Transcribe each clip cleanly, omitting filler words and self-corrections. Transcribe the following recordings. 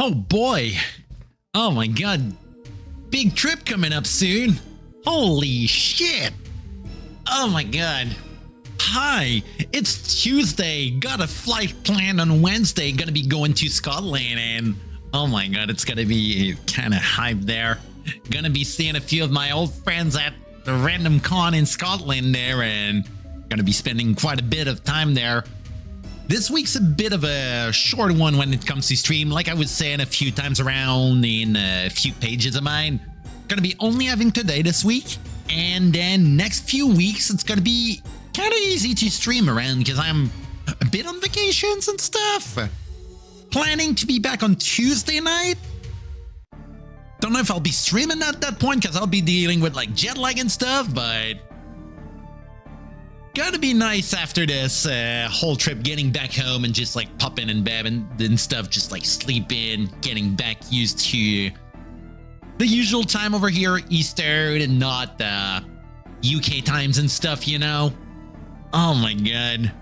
Oh boy. Oh my god. Big trip coming up soon. Holy shit. Oh my god. Hi, it's Tuesday. Got a flight planned on Wednesday. Gonna be going to Scotland and oh my god, it's gonna be kind of hype there. Gonna be seeing a few of my old friends at the random con in Scotland there and gonna be spending quite a bit of time there. This week's a bit of a short one when it comes to stream. Like I was saying a few times around in a few pages of mine. Gonna be only having today this week. And then next few weeks, it's gonna be kind of easy to stream around because I'm a bit on vacations and stuff. Planning to be back on Tuesday night. Don't know if I'll be streaming at that point because I'll be dealing with like jet lag and stuff, but gotta be nice after this whole trip, getting back home and just like popping in bed and stuff, just like sleeping, getting back used to the usual time over here, Eastern and not UK times and stuff, you know? Oh my god.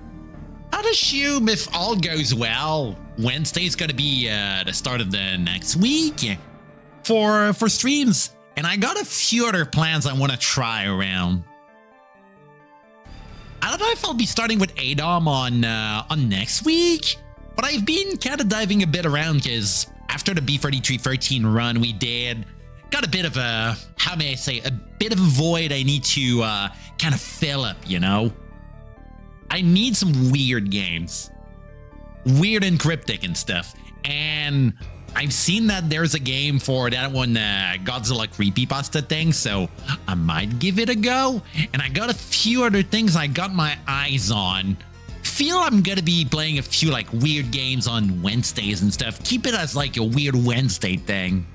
I'd assume if all goes well, Wednesday's gonna be the start of the next week for streams. And I got a few other plans I want to try around. I don't know if I'll be starting with ADOM on next week, but I've been kind of diving a bit around because after the B3313 run we did, got a bit of a, how may I say, a bit of a void I need to kind of fill up, you know? I need some weird games. Weird and cryptic and stuff. And I've seen that there's a game for that one, Godzilla creepypasta thing, so I might give it a go. And I got a few other things I got my eyes on. Feel I'm gonna be playing a few like weird games on Wednesdays and stuff. Keep it as like a weird Wednesday thing.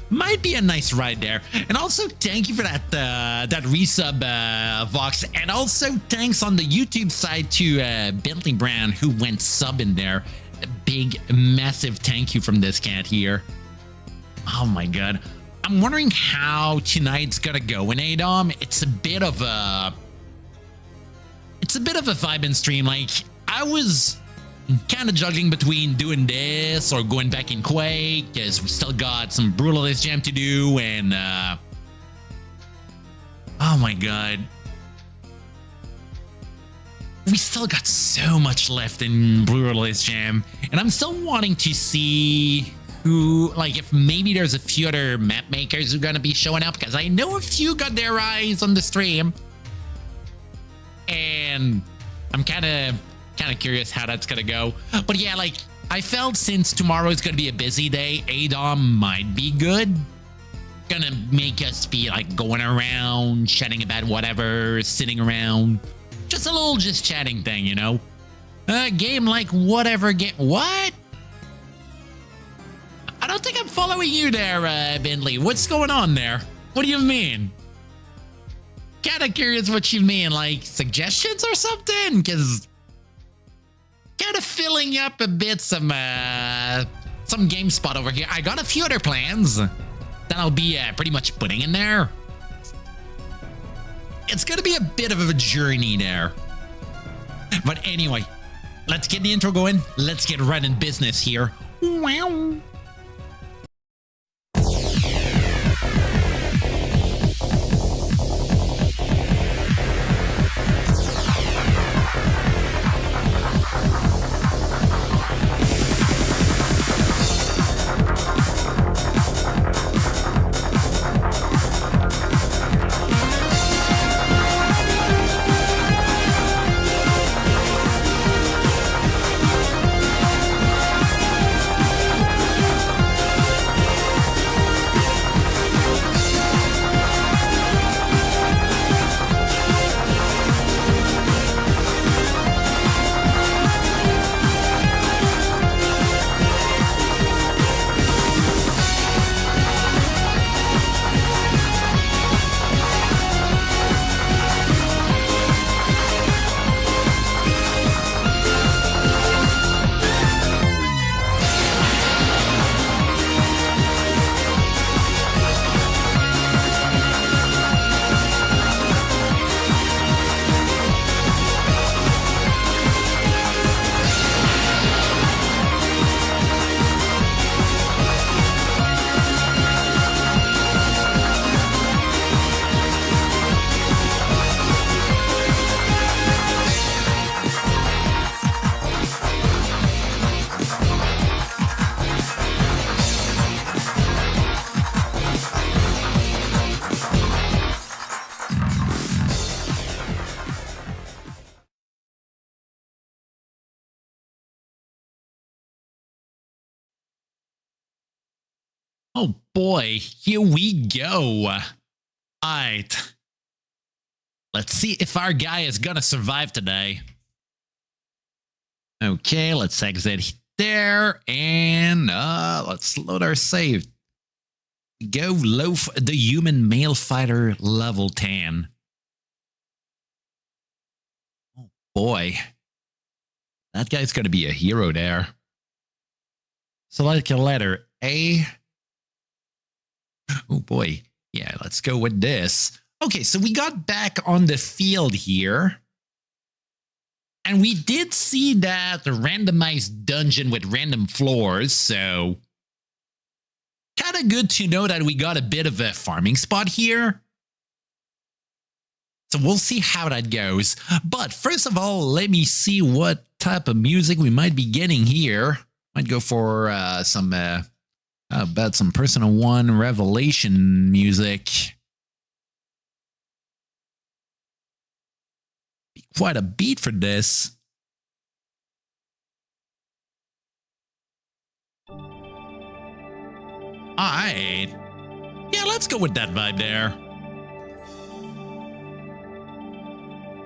Might be a nice ride there. And also thank you for that that resub, Vox. And also thanks on the YouTube side to Bentley Brown who went sub in there. A big, massive thank you from this cat here. Oh my god. I'm wondering how tonight's gonna go in ADOM. It's a bit of a vibe and stream. Like, I was kind of juggling between doing this or going back in Quake because we still got some Brutalist Jam to do and oh my god, we still got so much left in Brutalist Jam and I'm still wanting to see who, like, if maybe there's a few other map makers who are gonna be showing up because I know a few got their eyes on the stream and I'm kind of curious how that's gonna go. But yeah, like, I felt since tomorrow is gonna be a busy day, ADOM might be good. Gonna make us be like going around, chatting about whatever, sitting around. Just a little just chatting thing, you know? A game like whatever game. What? I don't think I'm following you there, Bentley. What's going on there? What do you mean? Kinda curious what you mean, like suggestions or something? Because kind of filling up a bit some GameSpot over here. I got a few other plans that I'll be pretty much putting in there. It's gonna be a bit of a journey there. But anyway, let's get the intro going. Let's get right in business here. Wow. Oh boy, here we go. Alright. Let's see if our guy is gonna survive today. Okay, let's exit there and let's load our save. Go Loaf, the human male fighter, level 10. Oh boy. That guy's gonna be a hero there. Select a letter A. Oh boy. Yeah, let's go with this. Okay, so we got back on the field here. And we did see that randomized dungeon with random floors, so kind of good to know that we got a bit of a farming spot here. So we'll see how that goes. But first of all, let me see what type of music we might be getting here. Might go for some Persona 1 Revelation music. Quite a beat for this. Alright. Yeah, let's go with that vibe there.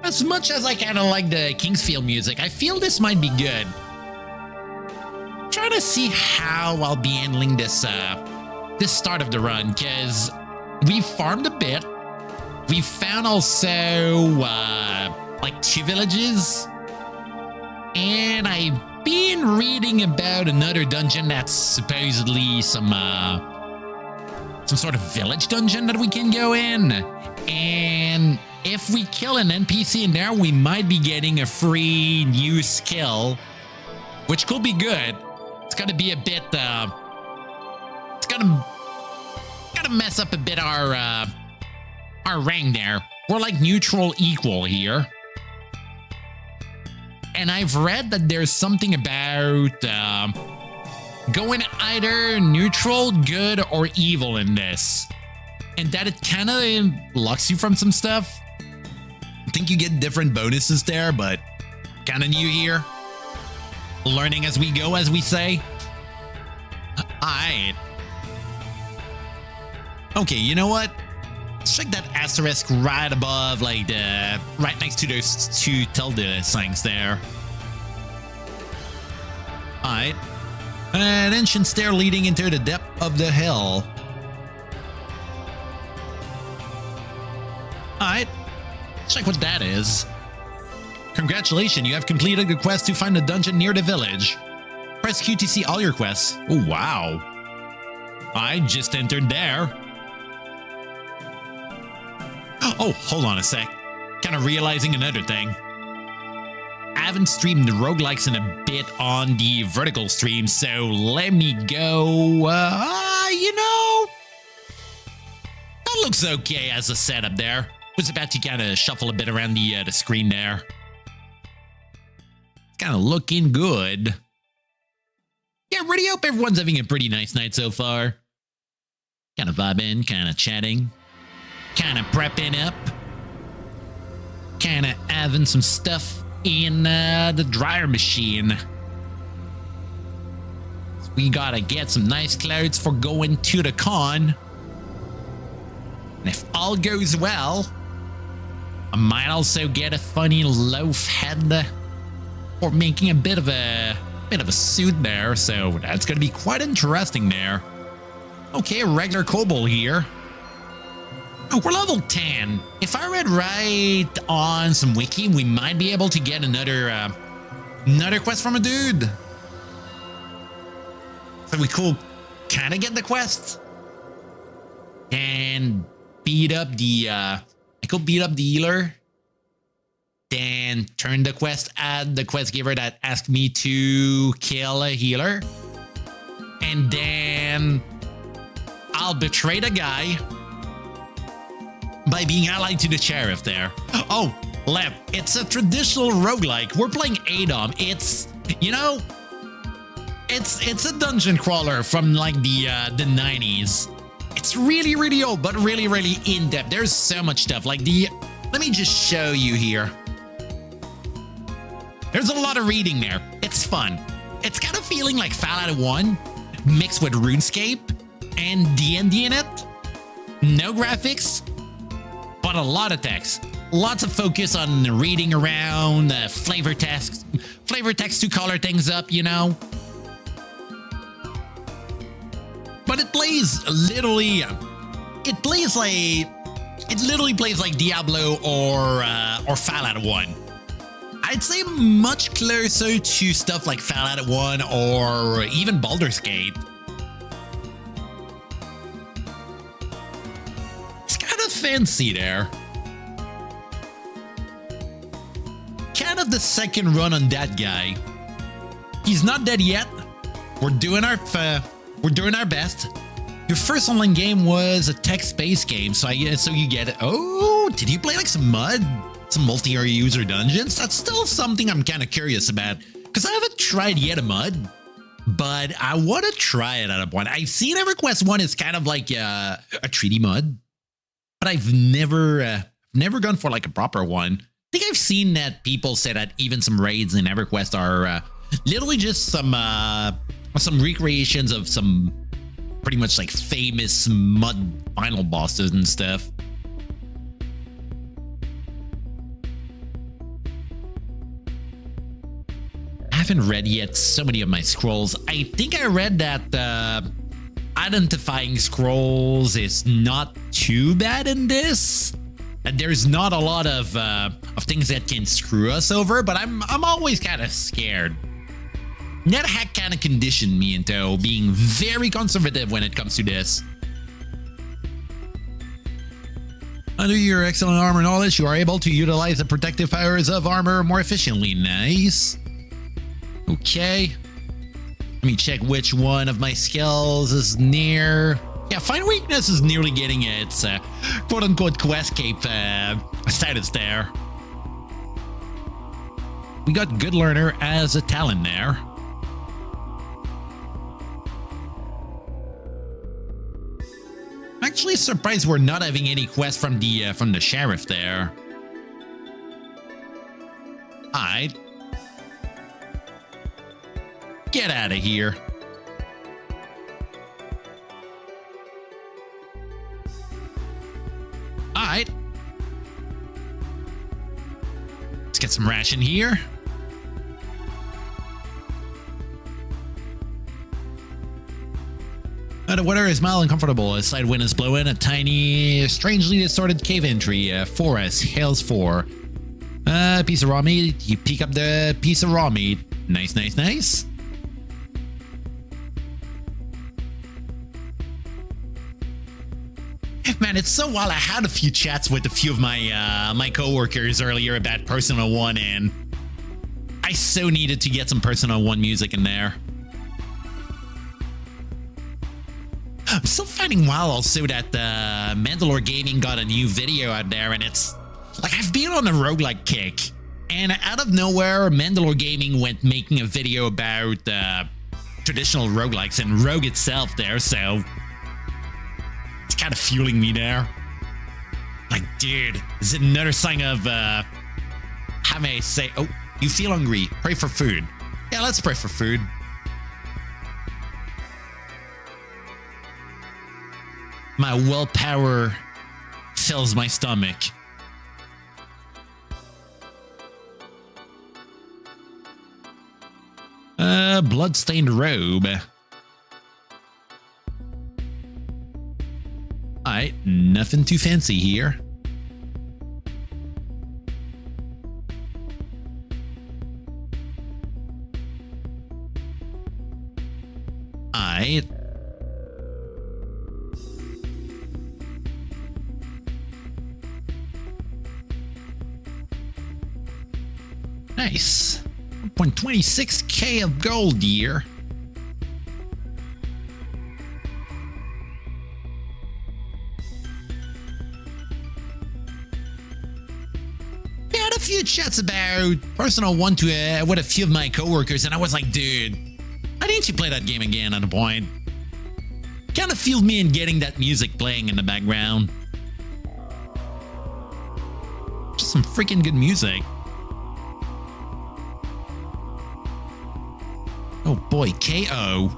As much as I kind of like the Kingsfield music, I feel this might be good. Trying to see how I'll be handling this this start of the run, because we farmed a bit. We found also like 2 villages, and I've been reading about another dungeon that's supposedly some sort of village dungeon that we can go in. And if we kill an NPC in there, we might be getting a free new skill, which could be good. It's gonna be a bit it's gonna mess up a bit our rank there. We're like neutral equal here. And I've read that there's something about going either neutral, good, or evil in this. And that it kind of locks you from some stuff. I think you get different bonuses there, but kind of new here. Learning as we go, as we say. Alright. Okay, you know what? Let's check that asterisk right above, like right next to those 2 tilde signs there. Alright. An ancient stair leading into the depth of the hill. Alright. Check what that is. Congratulations, you have completed the quest to find a dungeon near the village. Press Q to see all your quests. Oh, wow. I just entered there. Oh, hold on a sec. Kind of realizing another thing. I haven't streamed roguelikes in a bit on the vertical stream, so let me go, you know, that looks okay as a setup there. Was about to kind of shuffle a bit around the screen there. Kind of looking good. Yeah, really hope everyone's having a pretty nice night so far. Kind of vibing, kind of chatting. Kind of prepping up. Kind of having some stuff in the dryer machine. So we gotta get some nice clothes for going to the con. And if all goes well, I might also get a funny loaf head for making a bit of a suit there. So that's gonna be quite interesting there. Okay, a regular kobold here. Oh, we're level 10. If I read right on some wiki, we might be able to get another quest from a dude. So we could kind of get the quest and beat up the I could beat up the healer, then turn the quest at the quest giver that asked me to kill a healer, and then I'll betray the guy by being allied to the sheriff there. Oh, Lep, it's a traditional roguelike. We're playing ADOM. It's, you know, it's a dungeon crawler from like the 90s. It's really, really old, but really, really in-depth. There's so much stuff. Like let me just show you here. There's a lot of reading there. It's fun. It's kind of feeling like Fallout 1 mixed with RuneScape. and D&D in it. No graphics, but a lot of text. Lots of focus on reading around, flavor text to color things up, you know. But it plays literally, it literally plays like Diablo or Fallout 1. I'd say much closer to stuff like Fallout 1 or even Baldur's Gate. It's kind of fancy there. Kind of the second run on that guy. He's not dead yet. We're doing our best. Your first online game was a text-based game, so you get it. Oh, did you play like some mud? Some multi-user dungeons? That's still something I'm kind of curious about, because I haven't tried yet a mud, but I want to try it at a point. I've seen EverQuest 1 is kind of like a 3D mud, but I've never gone for like a proper one. I think I've seen that people say that even some raids in EverQuest are literally just some recreations of some pretty much like famous mud final bosses and stuff. I haven't read yet so many of my scrolls. I think I read that identifying scrolls is not too bad in this. And there's not a lot of things that can screw us over, but I'm always kind of scared. NetHack kind of conditioned me into being very conservative when it comes to this. Under your excellent armor knowledge, you are able to utilize the protective powers of armor more efficiently. Nice. Okay. Let me check which one of my skills is near. Yeah, Find Weakness is nearly getting its quote-unquote quest cape status there. We got Good Learner as a talent there. I'm actually surprised we're not having any quests from the sheriff there. Alright. Get out of here. Alright. Let's get some ration here. The weather is mild and comfortable. A slight wind is blowing. A tiny, strangely distorted cave entry. Forest, hills 4. Piece of raw meat. You pick up the piece of raw meat. Nice, nice, nice. Man, it's so wild. I had a few chats with a few of my my coworkers earlier about Persona 1, and I so needed to get some Persona 1 music in there. I'm still finding wild also that Mandalore Gaming got a new video out there, and it's like I've been on a roguelike kick, and out of nowhere, Mandalore Gaming went making a video about traditional roguelikes and Rogue itself there, so it's kind of fueling me there. Like, dude, is it another sign of, how may I say, oh, you feel hungry, pray for food. Yeah, let's pray for food. My willpower fills my stomach. Bloodstained robe. Alright, nothing too fancy here. Alright. Nice. 1.26k of gold here. Had a few chats about Persona 1 to with a few of my coworkers, and I was like, dude, why didn't you play that game again at a point? Kind of fueled me in getting that music playing in the background. Just some freaking good music. Oh boy, KO.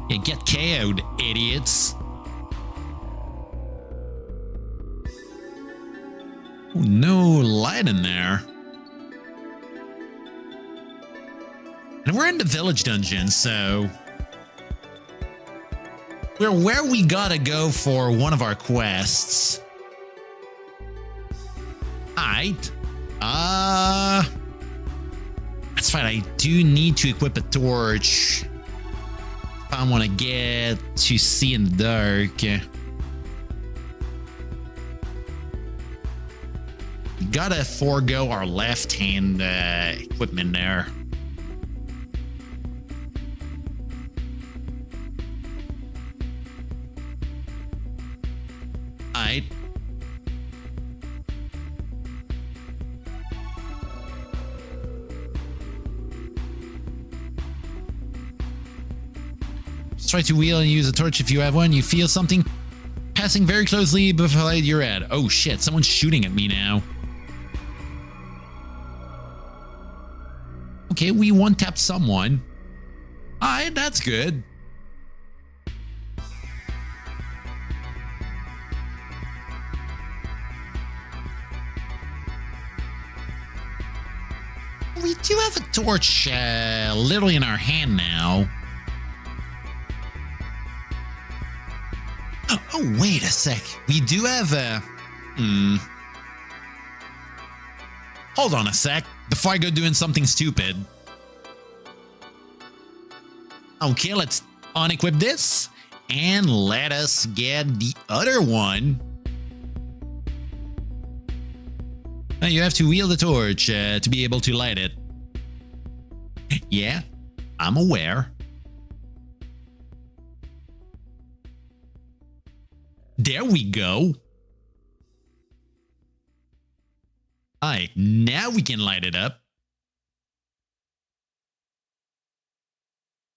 Yeah, get KO'd, idiots. Oh, no light in there. And we're in the village dungeon, so we're where we gotta go for one of our quests. Alright. That's fine. I do need to equip a torch if I want to get to see in the dark. We gotta forego our left hand equipment there. Alright. Just try to wheel and use a torch if you have one. You feel something passing very closely beside your head. Oh shit, someone's shooting at me now. Okay, we one-tapped someone. Alright, that's good. We do have a torch literally in our hand now. Oh, wait a sec. We do have a... Hold on a sec. Before I go doing something stupid. Okay, let's unequip this. And let us get the other one. Now you have to wield the torch to be able to light it. Yeah, I'm aware. There we go. Alright, now we can light it up.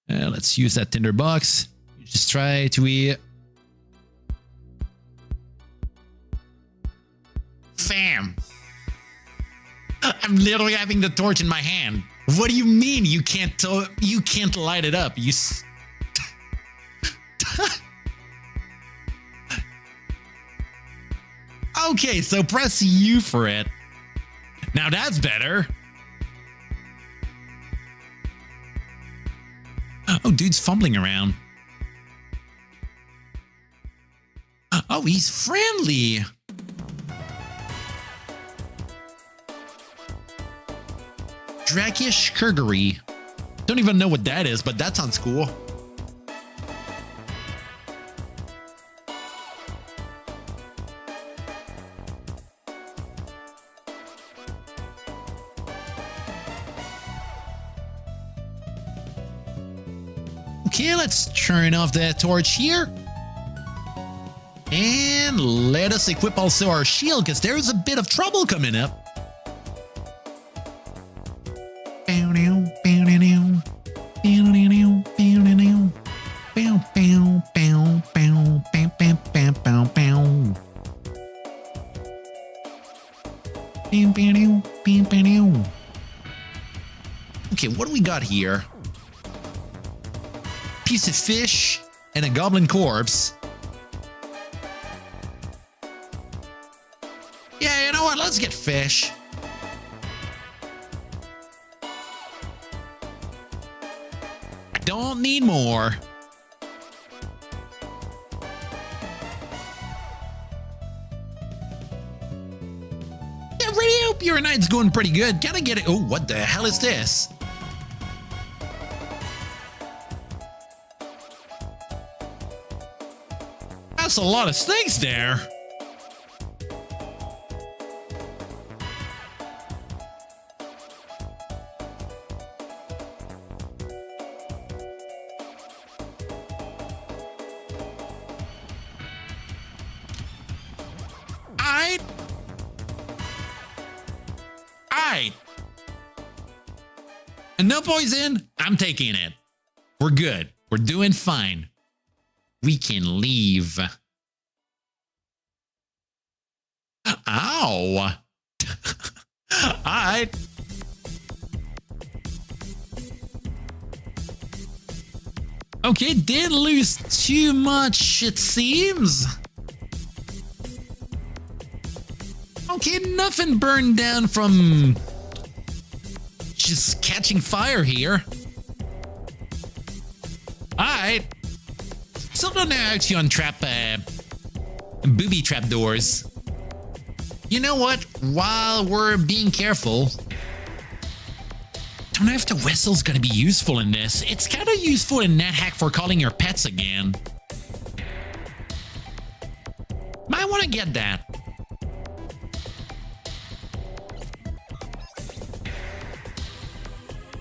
Let's use that tinder box. Just try to... Fam! I'm literally having the torch in my hand. What do you mean you can't light it up? You... Okay, so press U for it. Now that's better. Oh, dude's fumbling around. Oh, he's friendly. Drakish Kurgary. Don't even know what that is, but that sounds cool. Okay, let's turn off the torch here. And let us equip also our shield, because there's a bit of trouble coming up. Okay, what do we got here? Piece of fish and a goblin corpse. Yeah, you know what? Let's get fish. I don't need more. Yeah, really hope your night's going pretty good. Gotta get it. Oh, what the hell is this? That's a lot of snakes there. Alright. And no poison. I'm taking it. We're good. We're doing fine. We can leave. Ow. Alright. Okay, didn't lose too much, it seems. Okay, nothing burned down from just catching fire here. Alright. Still don't know how to untrap booby trap doors. You know what? While we're being careful, don't know if the whistle's gonna be useful in this. It's kind of useful in NetHack for calling your pets again. Might want to get that.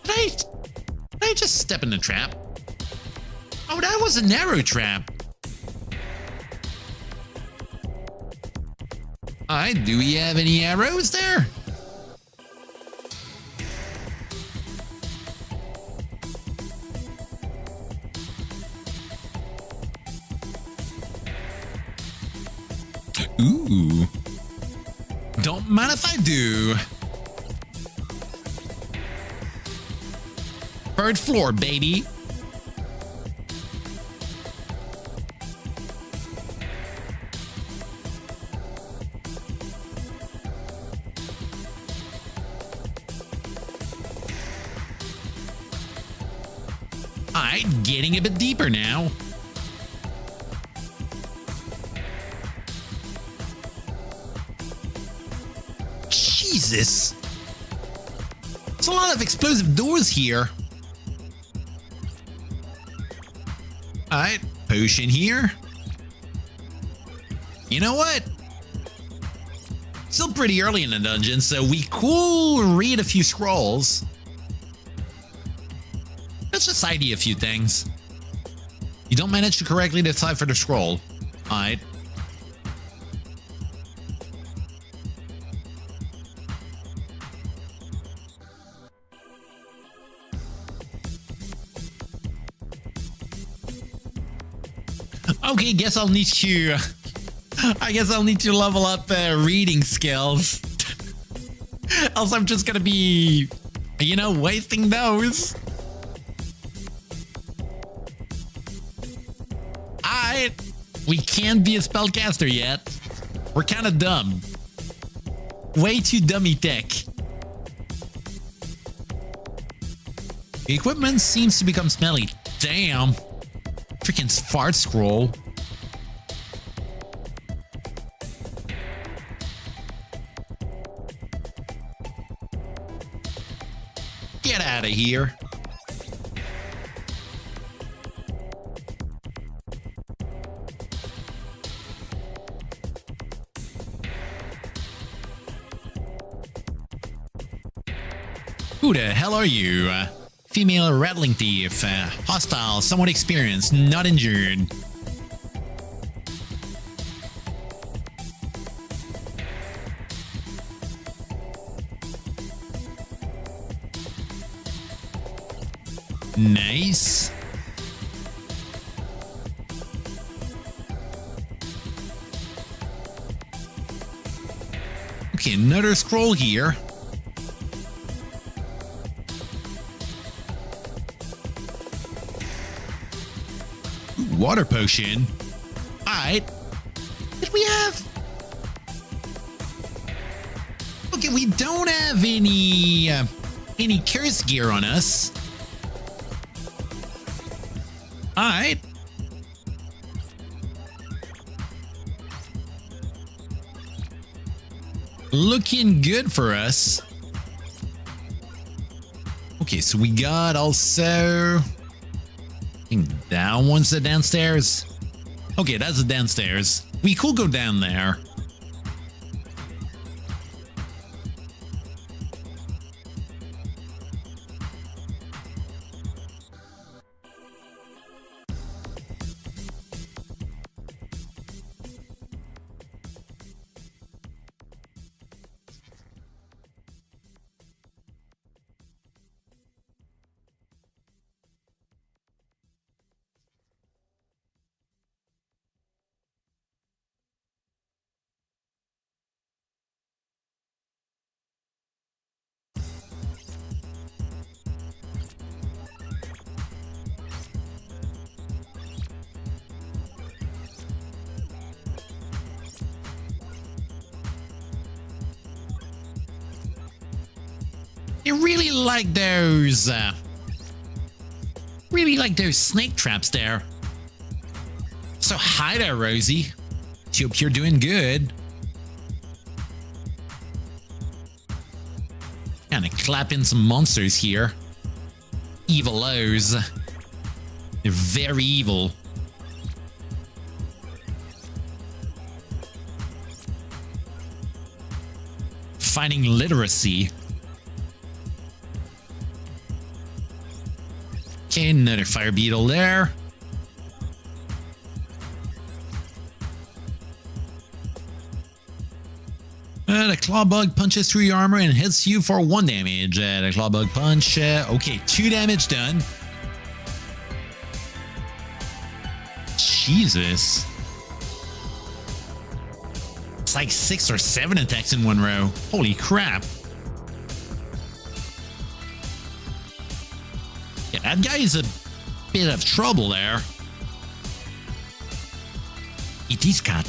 Did I just step in the trap? Oh, that was an arrow trap. Alright, do we have any arrows there? Ooh. Don't mind if I do. Third floor, baby. Alright, getting a bit deeper now. Jesus. There's a lot of explosive doors here. Alright, potion here. You know what? Still pretty early in the dungeon, so we could read a few scrolls. Let's just ID a few things. You don't manage to correctly decipher the scroll. Alright. Okay, guess I'll need to... I guess I'll need to level up reading skills. Else I'm just gonna be, you know, wasting those. We can't be a spellcaster yet. We're kind of dumb. Way too dummy tech. The equipment seems to become smelly. Damn. Freaking fart scroll. Get out of here. Who the hell are you? Female rattling thief. Hostile, somewhat experienced, not injured. Nice. Okay, another scroll here. Water potion. Alright. Did we have... Okay, we don't have any curse gear on us. Alright. Looking good for us. Okay, so we got also... I think that one's the downstairs. Okay, that's the downstairs. We could go down there. I really like those snake traps there. So hi there, Rosie. Hope you're doing good. Kind of clap in some monsters here. Evil-os. They're very evil. Finding literacy. Okay, another fire beetle there. The claw bug punches through your armor and hits you for 1 damage. The claw bug punch. Okay, 2 damage done. Jesus. It's like 6 or 7 attacks in 1 row. Holy crap. Yeah, that guy is a bit of trouble there. It is cut.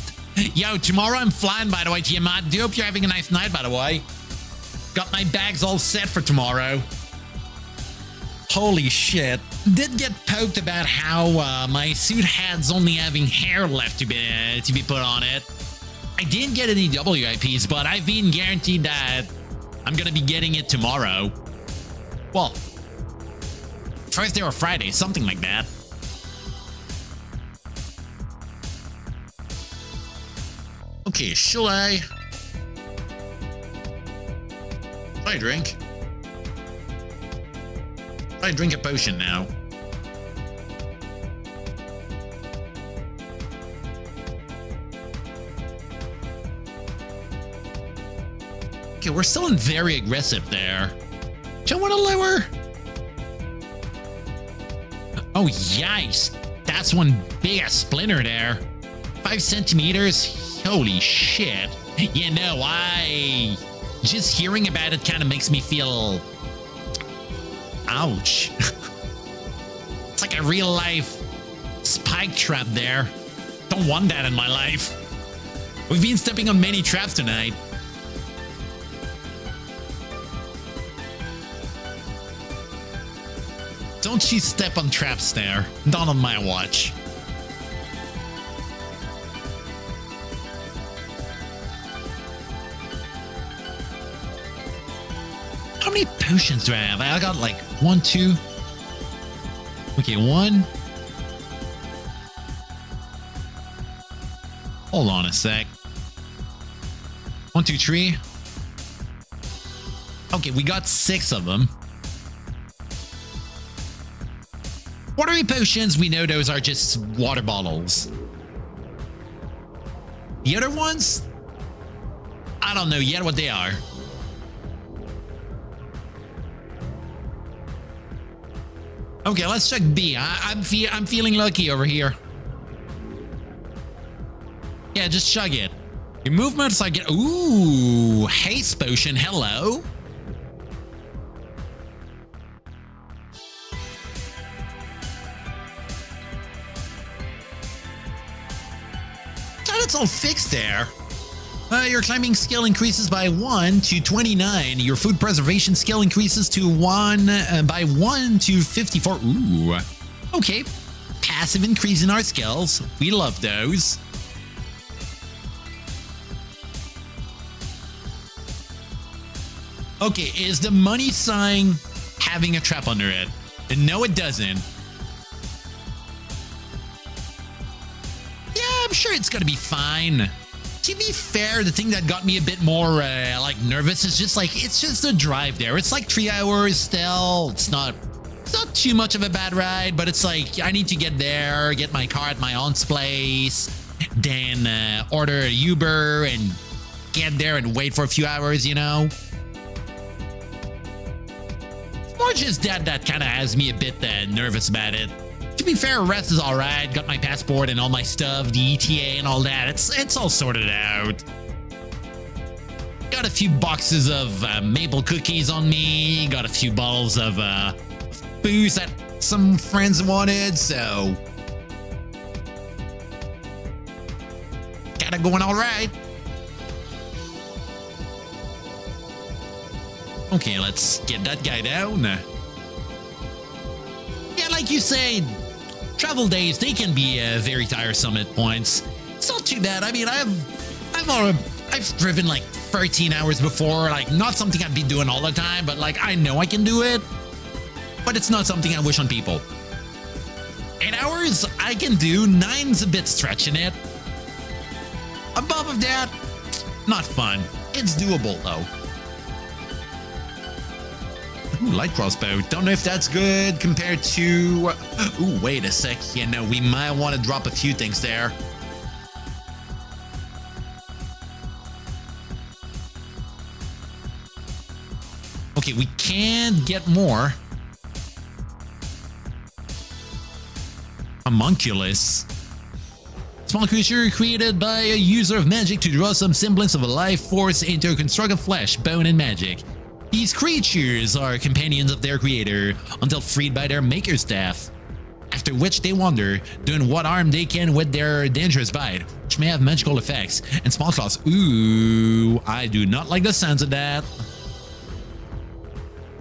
Yo, tomorrow I'm flying, by the way, Tiamat. Do hope you're having a nice night, by the way. Got my bags all set for tomorrow. Holy shit. Did get poked about how my suit has only having hair left to be put on it. I didn't get any WIPs, but I've been guaranteed that I'm gonna be getting it tomorrow. Well, Thursday or Friday, something like that. Okay, shall I drink? I drink a potion now. Okay, we're still in very aggressive there. Do I want to lower? Oh, yikes. That's one big ass splinter there. 5 centimeters. Holy shit. You know, just hearing about it kind of makes me feel... Ouch. It's like a real life spike trap there. Don't want that in my life. We've been stepping on many traps tonight. Don't you step on traps there. Not on my watch. How many potions do I have? I got like 1, 2. Okay, 1. Hold on a sec. 1, 2, 3. Okay, we got 6 of them. Watery potions, we know those are just water bottles. The other ones? I don't know yet what they are. Okay, let's check B. I'm feeling lucky over here. Yeah, just chug it. Your movements like it. Ooh, haste potion. Hello. It's all fixed there. Your climbing skill increases by 1 to 29. Your food preservation skill increases to by 1 to 54. Ooh. Okay. Passive increase in our skills. We love those. Okay, is the money sign having a trap under it? No, it doesn't. I'm sure it's gonna be fine. To be fair, the thing that got me a bit more like nervous is just like it's just a drive there. It's like 3 hours still. It's not too much of a bad ride, but it's like I need to get there, get my car at my aunt's place, then order a Uber and get there and wait for a few hours, you know. It's more just that kind of has me a bit nervous about it. To be fair, rest is all right. Got my passport and all my stuff, the ETA and all that. It's all sorted out. Got a few boxes of maple cookies on me. Got a few bottles of booze that some friends wanted. So got it going all right. Okay, let's get that guy down. Yeah, like you say, travel days, they can be very tiresome at points. It's not too bad. I mean, I've driven like 13 hours before, like not something I'd be doing all the time, but like I know I can do it. But it's not something I wish on people. 8 hours I can do, 9's a bit stretching it. Above of that, not fun. It's doable though. Ooh, light crossbow. Don't know if that's good compared to... Ooh, wait a sec. Yeah, no, we might want to drop a few things there. Okay, we can get more. Homunculus. Small creature created by a user of magic to draw some semblance of a life force into a construct of flesh, bone, and magic. These creatures are companions of their creator until freed by their maker's staff, after which they wander, doing what harm they can with their dangerous bite, which may have magical effects, and small claws. Ooh, I do not like the sounds of that.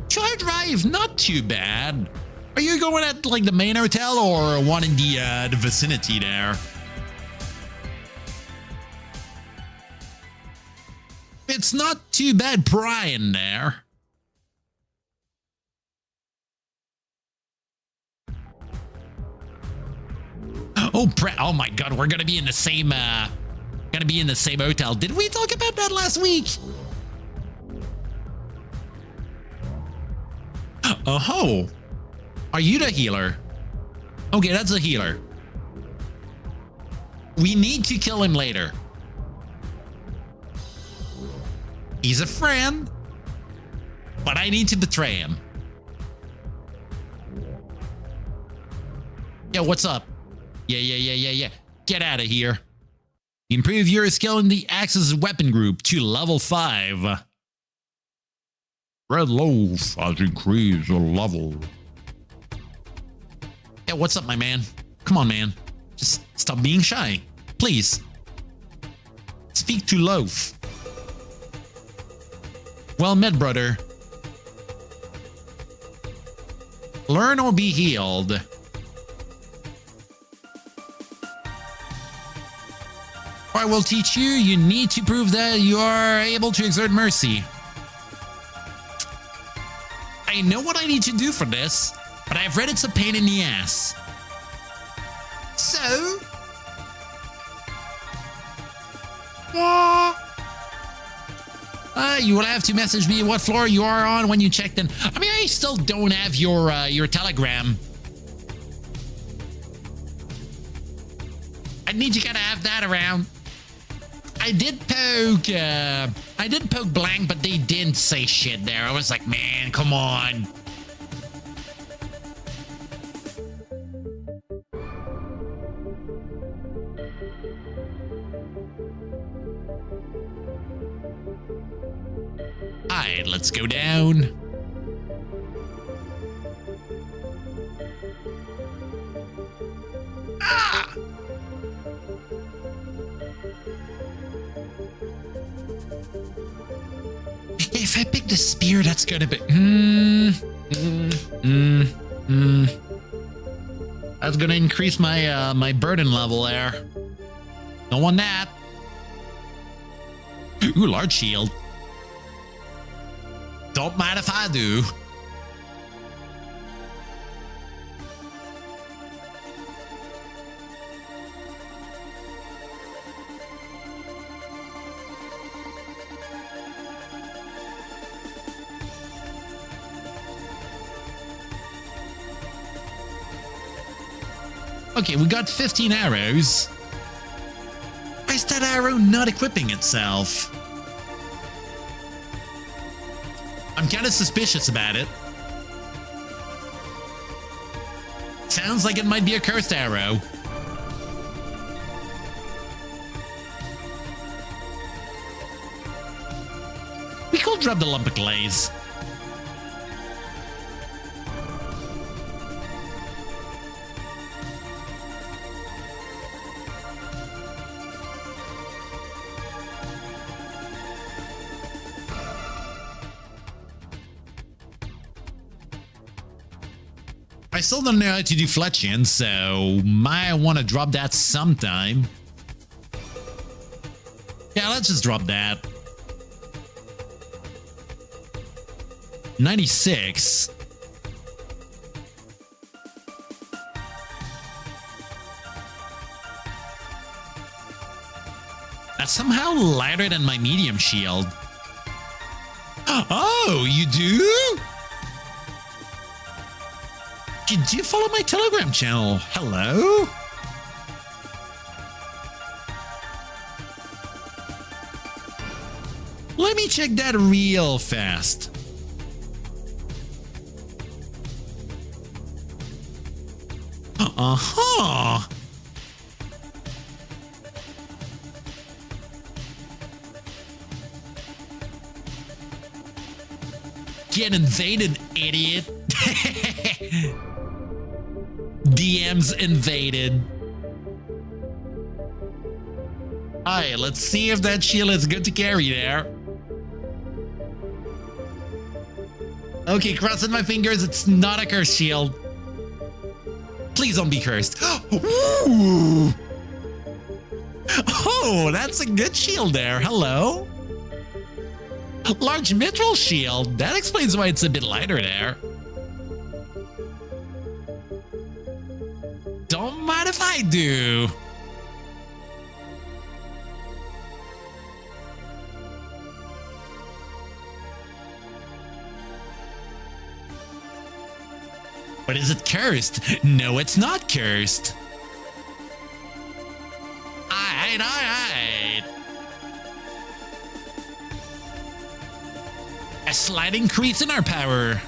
Short drive, not too bad. Are you going at like the main hotel or one in the vicinity there? It's not too bad prying there. Oh my god, we're gonna be in the same hotel. Did we talk about that last week? Oh, are you the healer? Okay, that's a healer. We need to kill him later. He's a friend, but I need to betray him. Yo, what's up? Yeah. Get out of here. Improve your skill in the Axis weapon group to level 5. Red loaf has increased a level. Yeah, what's up, my man? Come on, man. Just stop being shy. Please. Speak to Loaf. Well met, brother. Learn or be healed. I will teach you. You need to prove that you are able to exert mercy. I know what I need to do for this, but I've read it's a pain in the ass. So... you will have to message me what floor you are on when you checked in. I mean, I still don't have your telegram. I need to kind of have that around. I did poke blank, but they didn't say shit there. I was like, man, come on. Alright, let's go down. Ah! If I pick the spear, that's gonna be... That's gonna increase my my burden level there. Don't want that. Ooh, large shield. Don't mind if I do. Okay, we got 15 arrows. Why is that arrow not equipping itself? I'm kind of suspicious about it. Sounds like it might be a cursed arrow. We could drop the lump of glaze. I still don't know how to do fletching, so might want to drop that sometime. Yeah, let's just drop that. 96. That's somehow lighter than my medium shield. Oh, you do? You do follow my Telegram channel. Hello? Let me check that real fast. Uh-huh. Get invaded, idiot. DMs invaded. Alright, let's see if that shield is good to carry there. Okay, crossing my fingers, it's not a cursed shield. Please don't be cursed. Ooh. Oh, that's a good shield there. Hello? Large mithril shield. That explains why it's a bit lighter there. Don't mind if I do. But is it cursed? No, it's not cursed. Alright. A slight increase in our power.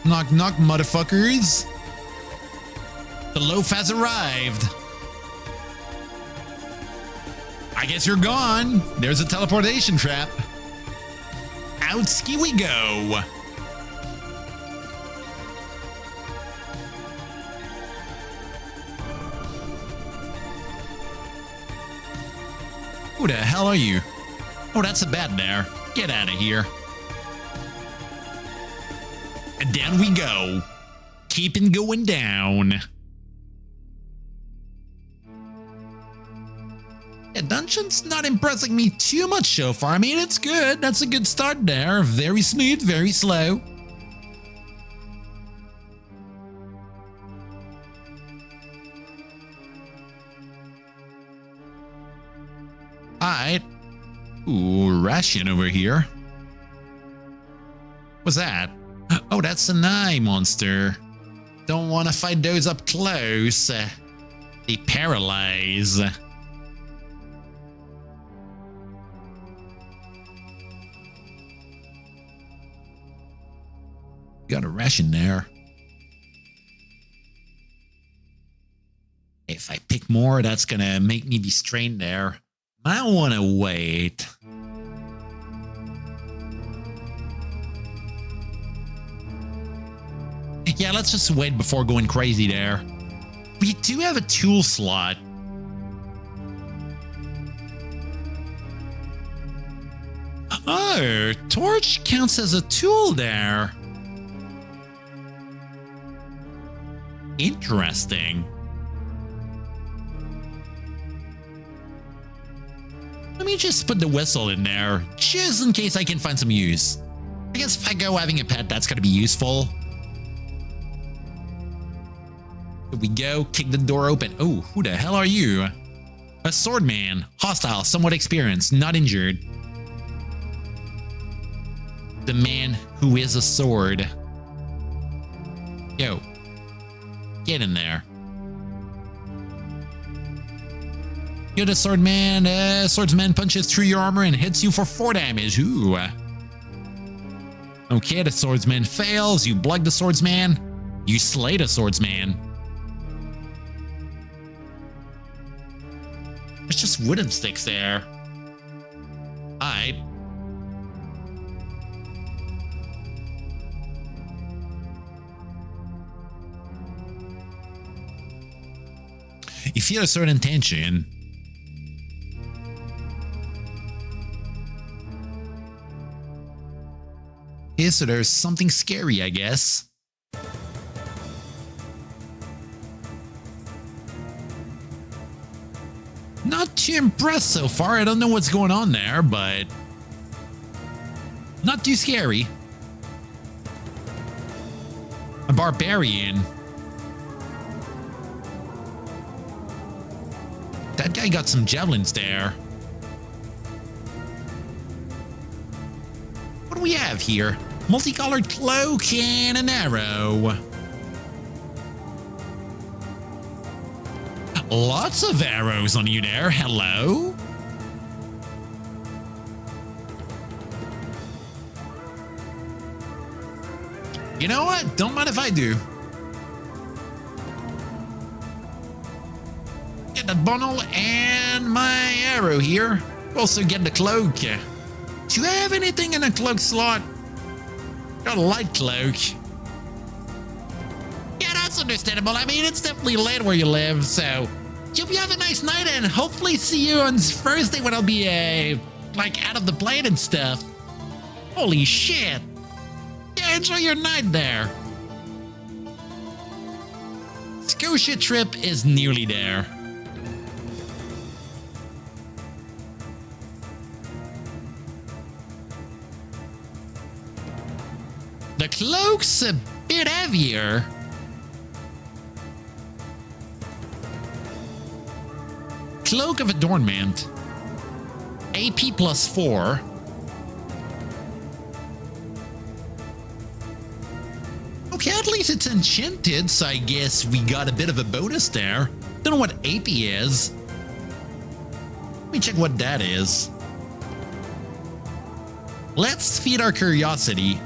Knock, knock, motherfuckers. The loaf has arrived. I guess you're gone. There's a teleportation trap. Outski we go. Who the hell are you? Oh, that's a bed there. Get out of here. And down we go. Keeping going down. Yeah, dungeon's not impressing me too much so far. I mean, it's good. That's a good start there. Very smooth, very slow. Alright. Ooh, ration over here. What's that? Oh, that's an eye monster. Don't want to fight those up close. They paralyze. Got a ration there. If I pick more, that's gonna make me be strained there. I want to wait. Yeah, let's just wait before going crazy there. We do have a tool slot. Oh, torch counts as a tool there. Interesting. Let me just put the whistle in there, just in case I can find some use. I guess if I go having a pet, that's gonna be useful. Here we go, kick the door open. Oh, who the hell are you? A swordman. Hostile, somewhat experienced, not injured. The man who is a sword. Yo. Get in there. You're the swordman. Swordsman punches through your armor and hits you for 4 damage. Ooh. Okay, the swordsman fails. You block the swordsman. You slay the swordsman. There's just wooden sticks there. Alright. You feel a certain tension. Okay, so there's something scary, I guess. Not too impressed so far. I don't know what's going on there, but not too scary. A barbarian. That guy got some javelins there. What do we have here? Multicolored cloak and an arrow. Lots of arrows on you there. Hello? You know what? Don't mind if I do. Get that bundle and my arrow here. Also get the cloak. Do you have anything in a cloak slot? Got a light cloak. Yeah, that's understandable. I mean, it's definitely late where you live, so hope you have a nice night and hopefully see you on Thursday when I'll be, like, out of the plane and stuff. Holy shit. Yeah, enjoy your night there. Scotia trip is nearly there. The cloak's a bit heavier. Cloak of Adornment. AP +4. Okay, at least it's enchanted, so I guess we got a bit of a bonus there. Don't know what AP is. Let me check what that is. Let's feed our curiosity.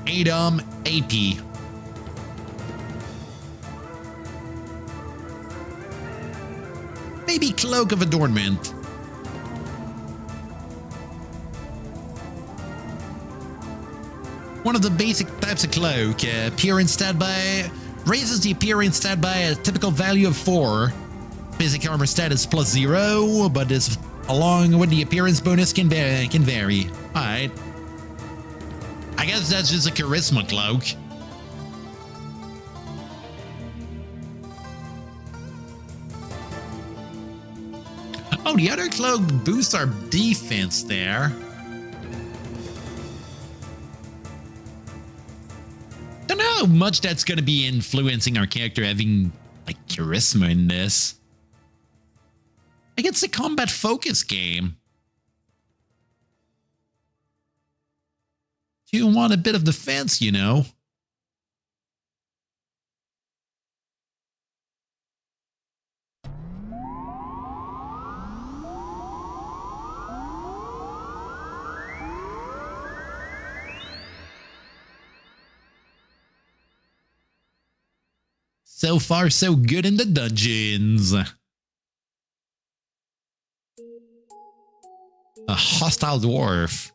ADOM AP. Maybe Cloak of Adornment. One of the basic types of cloak. Appearance stat by raises the appearance stat by a typical value of 4. Basic armor stat is +0, but is along with the appearance bonus can vary. Alright. I guess that's just a charisma cloak. Oh, the other cloak boosts our defense there. Don't know how much that's going to be influencing our character having, like, charisma in this. Like, it's a combat focus game. You want a bit of defense, you know. So far, so good in the dungeons. A hostile dwarf.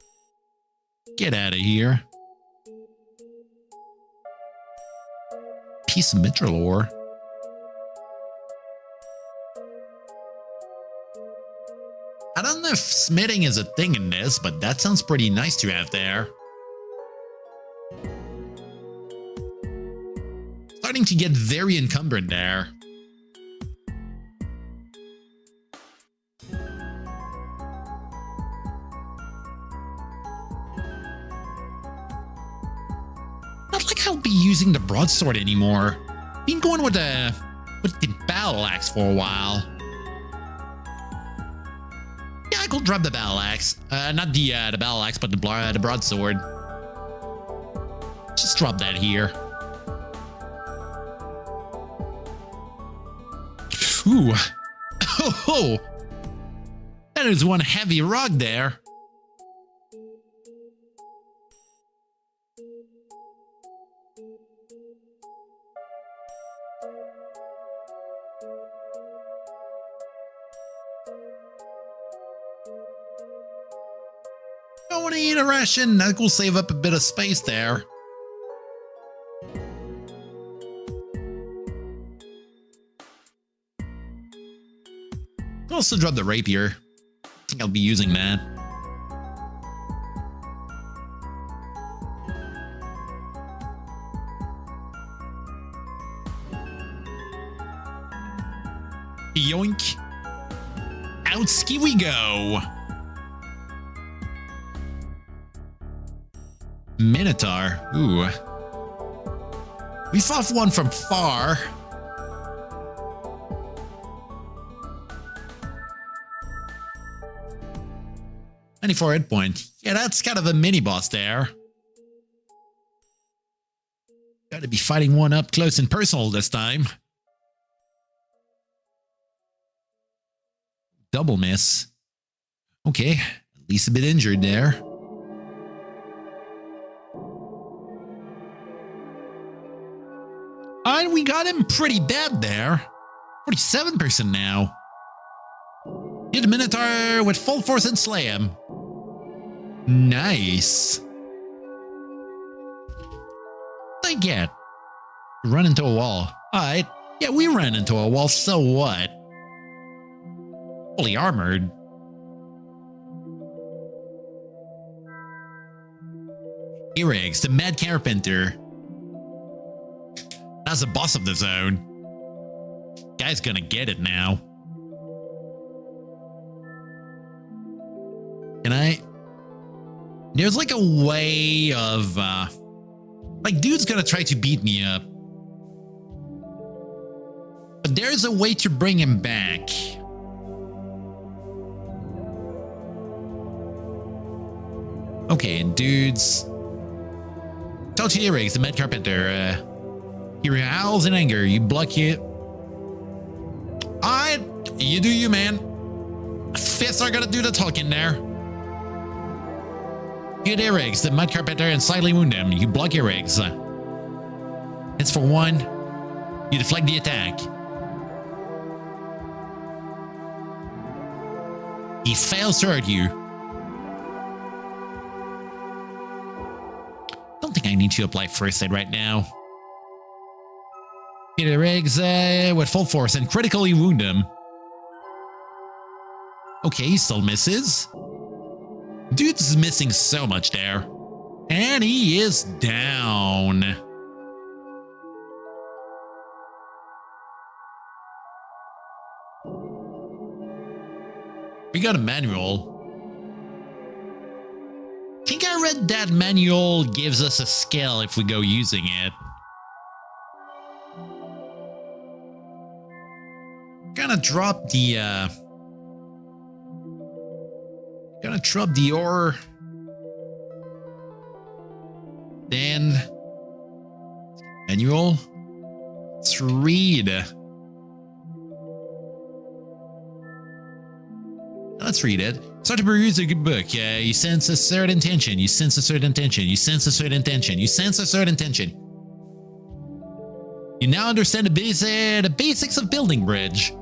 Get out of here. Piece of mithril ore. I don't know if smithing is a thing in this, but that sounds pretty nice to have there. Starting to get very encumbered there. Not like I'll be using the broadsword anymore. Been going with the battle axe for a while. Yeah, I could drop the battle axe. Not the battle axe, but the broadsword. Just drop that here. Ooh. Oh, that is one heavy rock there. Don't want to eat a ration. That will save up a bit of space there. I'll also drop the rapier. I think I'll be using that. Outski we go. Minotaur. Ooh. We fought one from far. .94 hit point. Yeah, that's kind of a mini boss there. Got to be fighting one up close and personal this time. Double miss. Okay, at least a bit injured there. And we got him pretty bad there. 47% now. Hit the Minotaur with full force and slay him. Nice. I get. Run into a wall. Alright. Yeah, we ran into a wall, so what? Fully armored. Earrigs, the Mad Carpenter. That's the boss of the zone. Guy's gonna get it now. Can I? There's like a way of, like, dude's gonna try to beat me up. But there's a way to bring him back. Okay, dudes. Talk to Earrigs, the Mad Carpenter. He howls in anger. You block it. Alright, you do you, man. Fists are gonna do the talking there. Hit Earrigs, the Mad Carpenter, and slightly wound him. You block Earrigs. It's for one. You deflect the attack. He fails to hurt you. Don't think I need to apply first aid right now. Hit Earrigs with full force and critically wound him. Okay, he still misses. Dude's missing so much there. And he is down. We got a manual. I think I read that manual gives us a skill if we go using it. Gonna drop the ore. Then manual. Let's read. Let's read it. Start to peruse a good book. You sense a certain tension. You sense a certain tension. You sense a certain tension. You sense a certain tension. You now understand the basics of building bridge.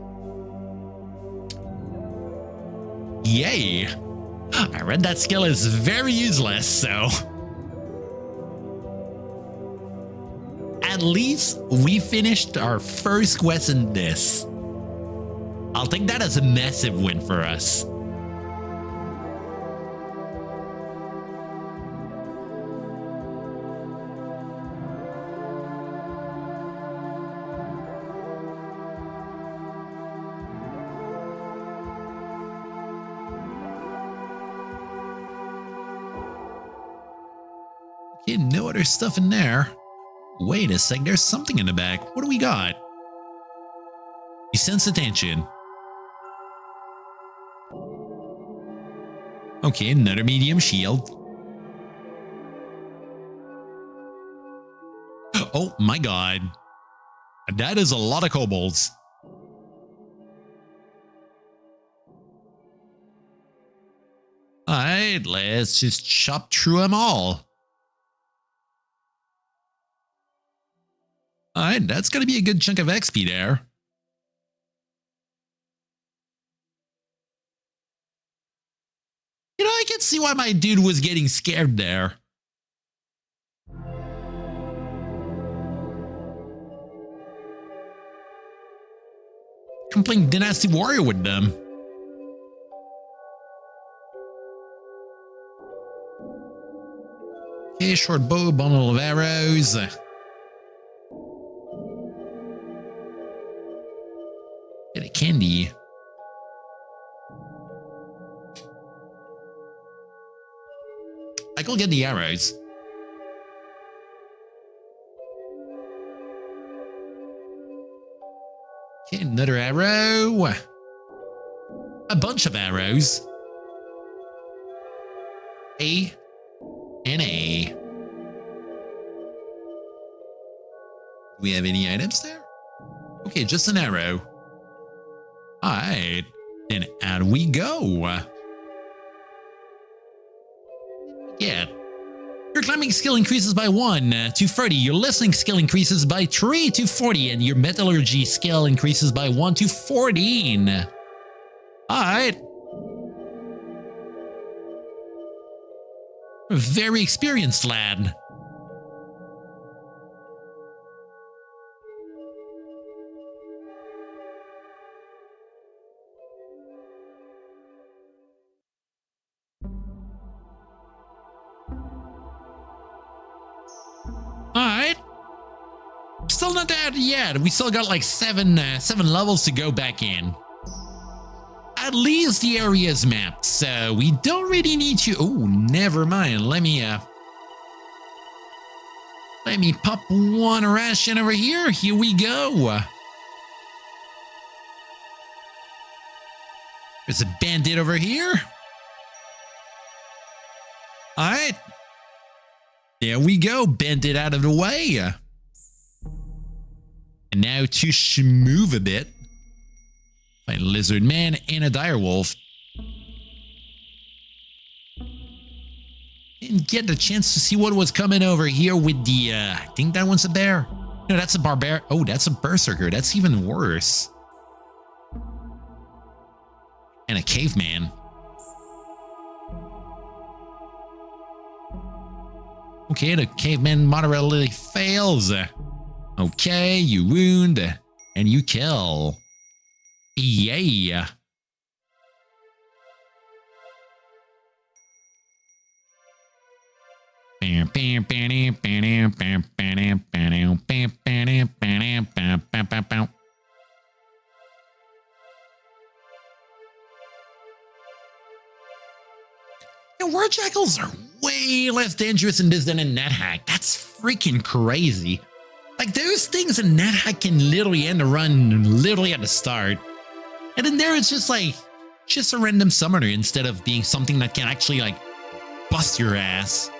Yay. I read that skill is very useless, so at least we finished our first quest in this. I'll take that as a massive win for us. Okay, no other stuff in there. Wait a sec, there's something in the back. What do we got? You sense the tension. Okay, another medium shield. Oh my god. That is a lot of kobolds. Alright, let's just chop through them all. Alright, that's gonna be a good chunk of XP there. You know, I can see why my dude was getting scared there. I'm playing Dynasty Warrior with them. Okay, short bow, bundle of arrows. Get a candy. Jackal, get the arrows. Okay, another arrow. A bunch of arrows. A and A. Do we have any items there? Okay, just an arrow. Alright, then out we go. Yeah. Your climbing skill increases by 1 to 30. Your listening skill increases by 3 to 40. And your metallurgy skill increases by 1 to 14. Alright. A very experienced lad. Alright. Still not that yet. We still got like seven levels to go back in. At least the area is mapped, so we don't really need to. Oh, never mind. Let me pop one ration over here. Here we go. There's a bandit over here. All right. There we go. Bandit out of the way. And now to schmoove a bit. Find a lizard man and a dire wolf. Didn't get the chance to see what was coming over here with the, I think that one's a bear. No, that's a barbarian. Oh, that's a berserker. That's even worse. And a caveman. Okay, the caveman moderately fails. Okay, you wound and you kill. Yay. War jackals are way less dangerous in this than in NetHack. That's freaking crazy. Like, those things in NetHack can literally end the run literally at the start. And then there it's just like, just a random summoner instead of being something that can actually like bust your ass.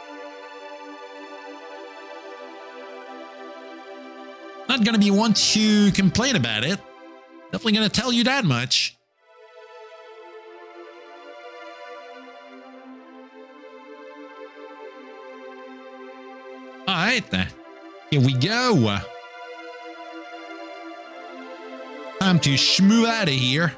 Not gonna be one to complain about it. Definitely gonna tell you that much. Alright, here we go. Time to schmoo out of here.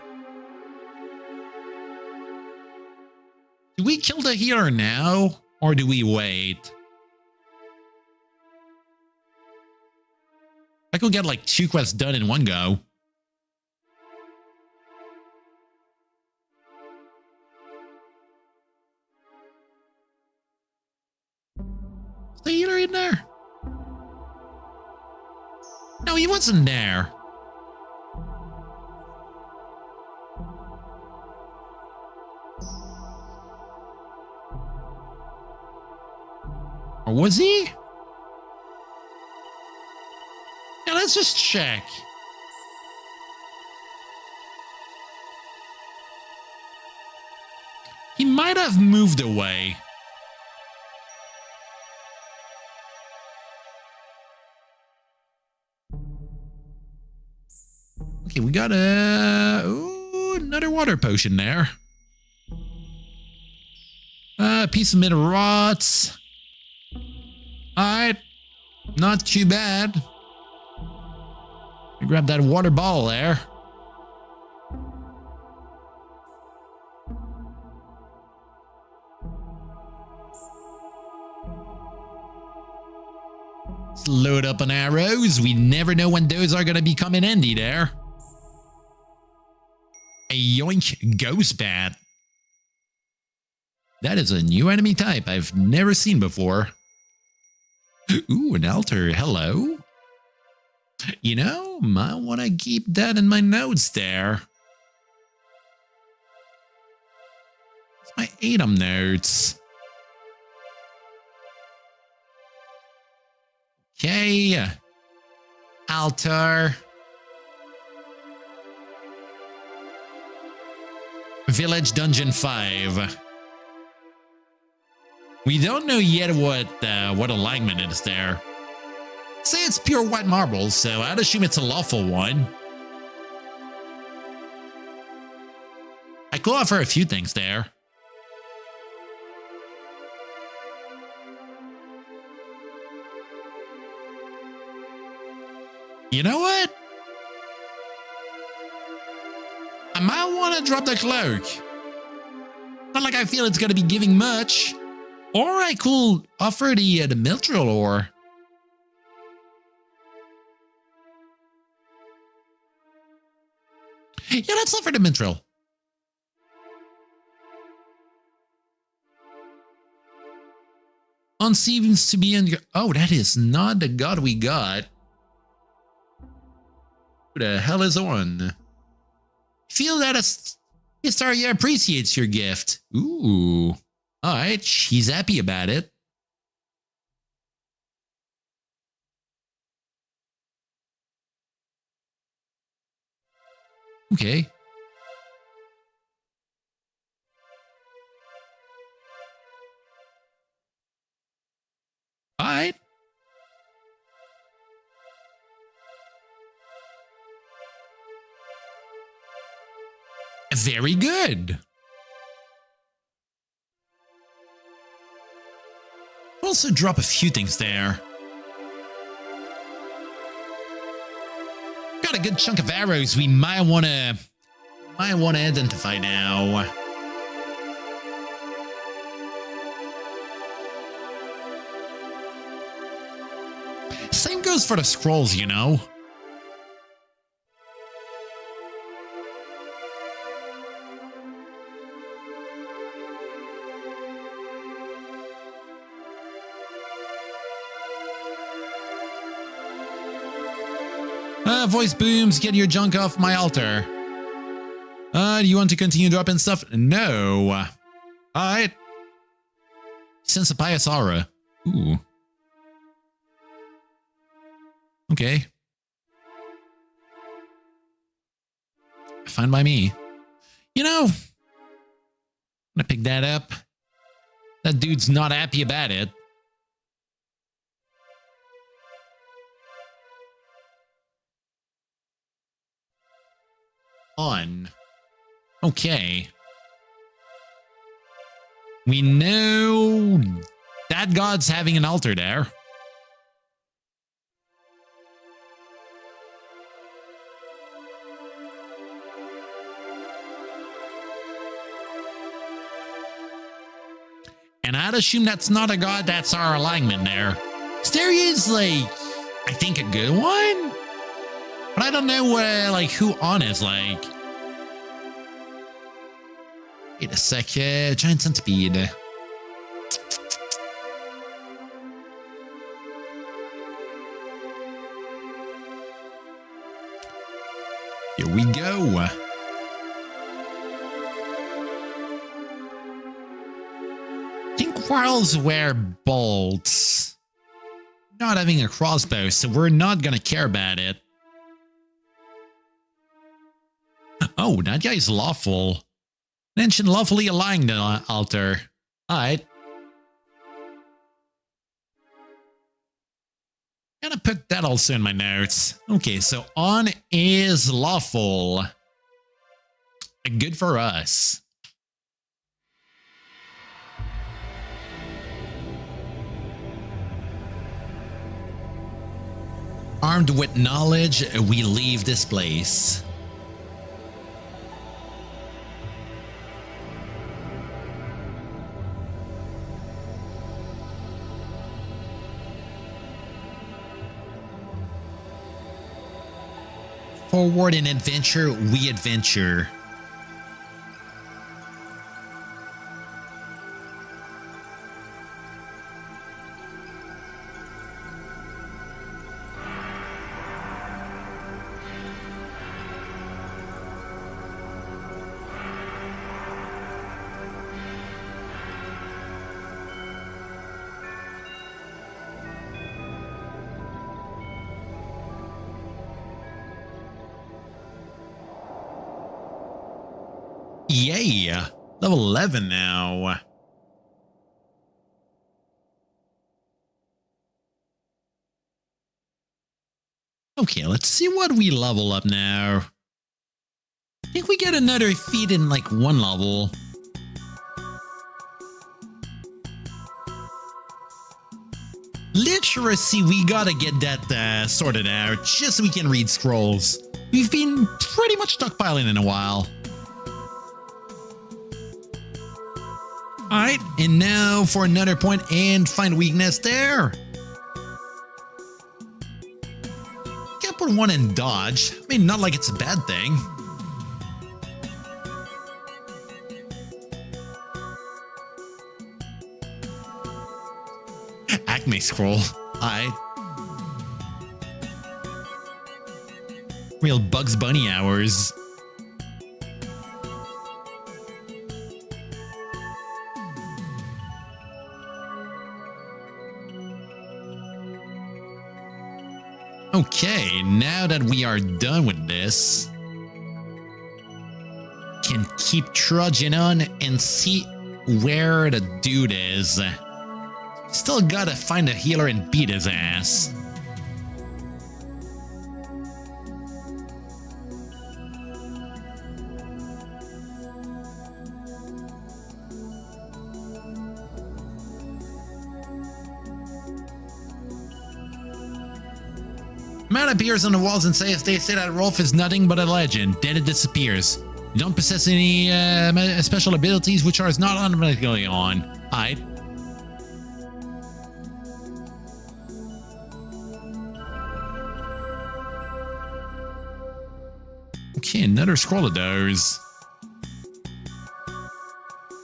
Do we kill the healer now, or do we wait? I could get like 2 quests done in one go. Is the healer in there? No, he wasn't there. Or was he? Yeah, let's just check. He might have moved away. Okay, we got another water potion there. A piece of mineral rots. Alright, not too bad. Grab that water ball there. Let's load up on arrows. We never know when those are going to be coming handy there. A yoink ghost bat. That is a new enemy type I've never seen before. Ooh, an altar. Hello. You know, might want to keep that in my notes there. It's my ADOM notes. altar. Village Dungeon 5. We don't know yet what alignment it is there. Say it's pure white marble, so I'd assume it's a lawful one. I could offer a few things there. You know what? I might want to drop the cloak. Not like I feel it's going to be giving much. Or I could offer the mithril ore. Yeah, let's offer the mithril. On seems to be in. Oh, that is not the god we got. Who the hell is on? Feel that Histaria appreciates your gift. Ooh. All right, she's happy about it. Okay. All right. Very good. Also drop a few things there. Got a good chunk of arrows we might want to identify now. Same goes for the scrolls, you know. Voice booms, get your junk off my altar. Do you want to continue dropping stuff? No. Alright. Sense a pious aura. Ooh. Okay. Fine by me. You know, I'm gonna pick that up. That dude's not happy about it. On. Okay. We know that god's having an altar there. And I'd assume that's not a god, that's our alignment there. Stereo is like, I think a good one? But I don't know like who on is like. Wait a sec, giant centipede. Here we go. Tinquirls wear bolts. Not having a crossbow, so we're not gonna care about it. Oh, that guy's lawful. Mention lawfully aligned the altar. Alright. Gonna put that also in my notes. Okay, so on is lawful. Good for us. Armed with knowledge, we leave this place. Forward in adventure, we adventure. Yay! Level 11 now. Okay, let's see what we level up now. I think we get another feat in like one level. Literacy, we gotta get that sorted out just so we can read scrolls. We've been pretty much stockpiling in a while. Alright, and now for another point and find weakness there. Can't put one in dodge. I mean, not like it's a bad thing. Acme scroll. Alright. Real Bugs Bunny hours. Okay, now that we are done with this, can keep trudging on and see where the dude is. Still gotta find a healer and beat his ass. Man appears on the walls and says they say that Rolf is nothing but a legend. Then it disappears. You don't possess any special abilities which are not automatically on. Alright. Okay, another scroll of those.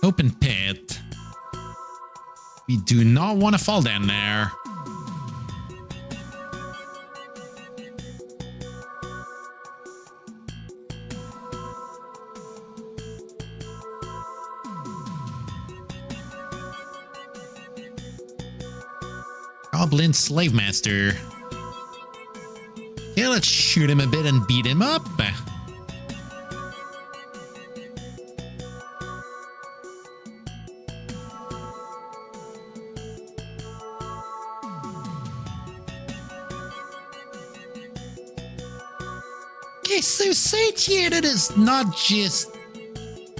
Open pit. We do not want to fall down there. Goblin Slave Master. Yeah, let's shoot him a bit and beat him up. Okay, so satiated is not just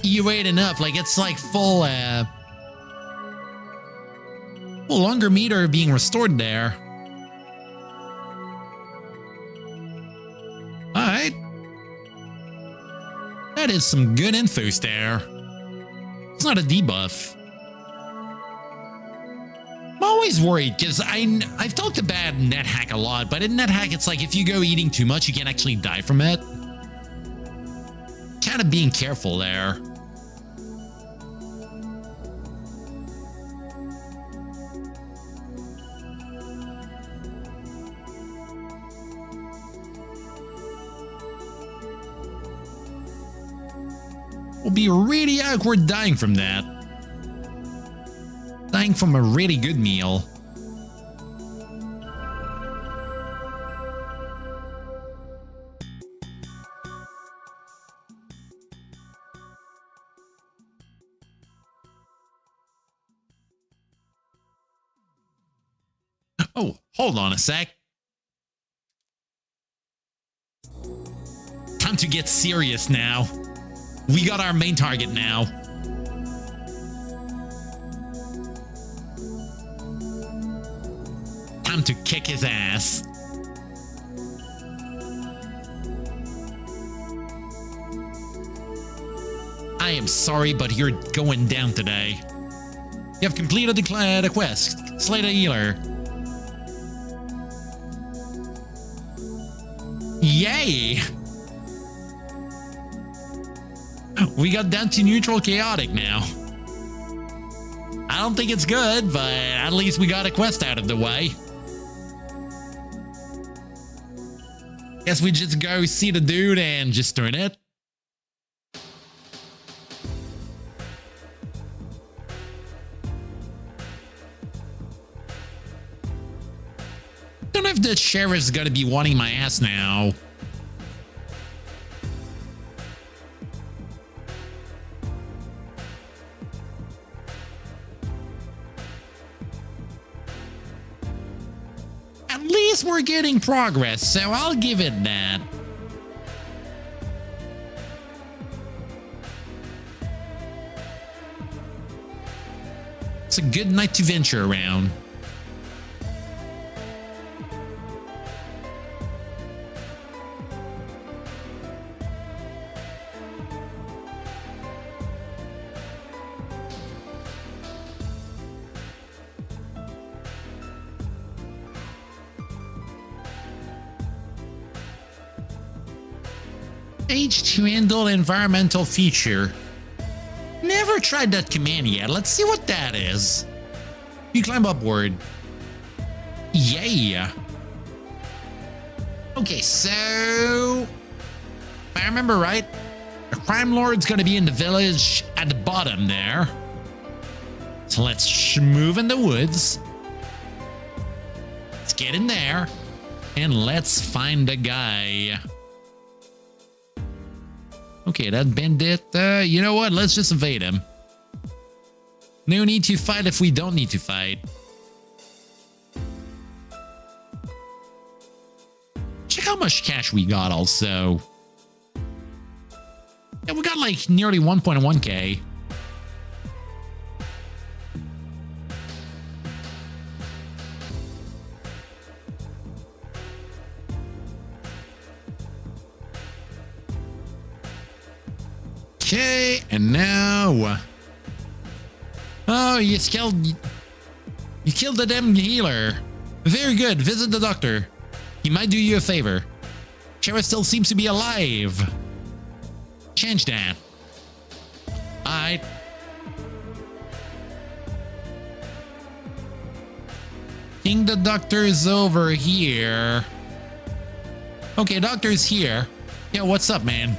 you ate enough, like it's like full hunger meter being restored there. Alright. That is some good info there. It's not a debuff. I'm always worried because I've talked about NetHack a lot, but in NetHack it's like if you go eating too much, you can actually die from it. Kind of being careful there. Will be really awkward dying from that. Dying from a really good meal. Oh, hold on a sec. Time to get serious now. We got our main target now. Time to kick his ass. I am sorry, but you're going down today. You have completed the quest. Slay the healer. Yay! We got down to neutral chaotic now. I don't think it's good, but at least we got a quest out of the way. Guess we just go see the dude and just turn it. Don't know if the sheriff's gonna be wanting my ass now. least we're getting progress, so I'll give it that. It's a good night to venture around. Age to handle environmental feature. Never tried that command yet. Let's see what that is. You climb upward. Yeah. Okay, so if I remember right, the crime lord's gonna be in the village at the bottom there. So let's move in the woods. Let's get in there and let's find the guy. Okay, that bandit, you know what? Let's just evade him. No need to fight if we don't need to fight. Check how much cash we got also. Yeah, we got like nearly 1.1k. Okay, and now... Oh, you killed the damn healer. Very good, visit the doctor. He might do you a favor. Shara still seems to be alive. Change that. Alright. Think the doctor is over here. Okay, doctor's here. Yeah, what's up, man?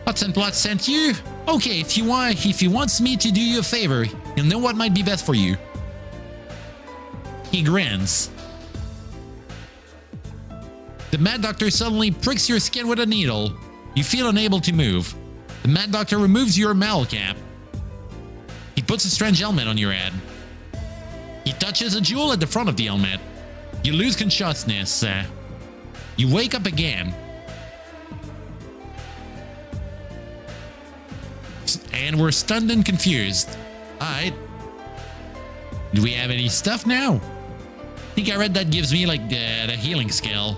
Pots and Plot sent you? Okay, if he wants me to do you a favor, he'll know what might be best for you. He grins. The Mad Doctor suddenly pricks your skin with a needle. You feel unable to move. The Mad Doctor removes your mallet cap. He puts a strange helmet on your head. He touches a jewel at the front of the helmet. You lose consciousness. You wake up again. And we're stunned and confused. Alright. Do we have any stuff now? I think I read that gives me like the healing skill.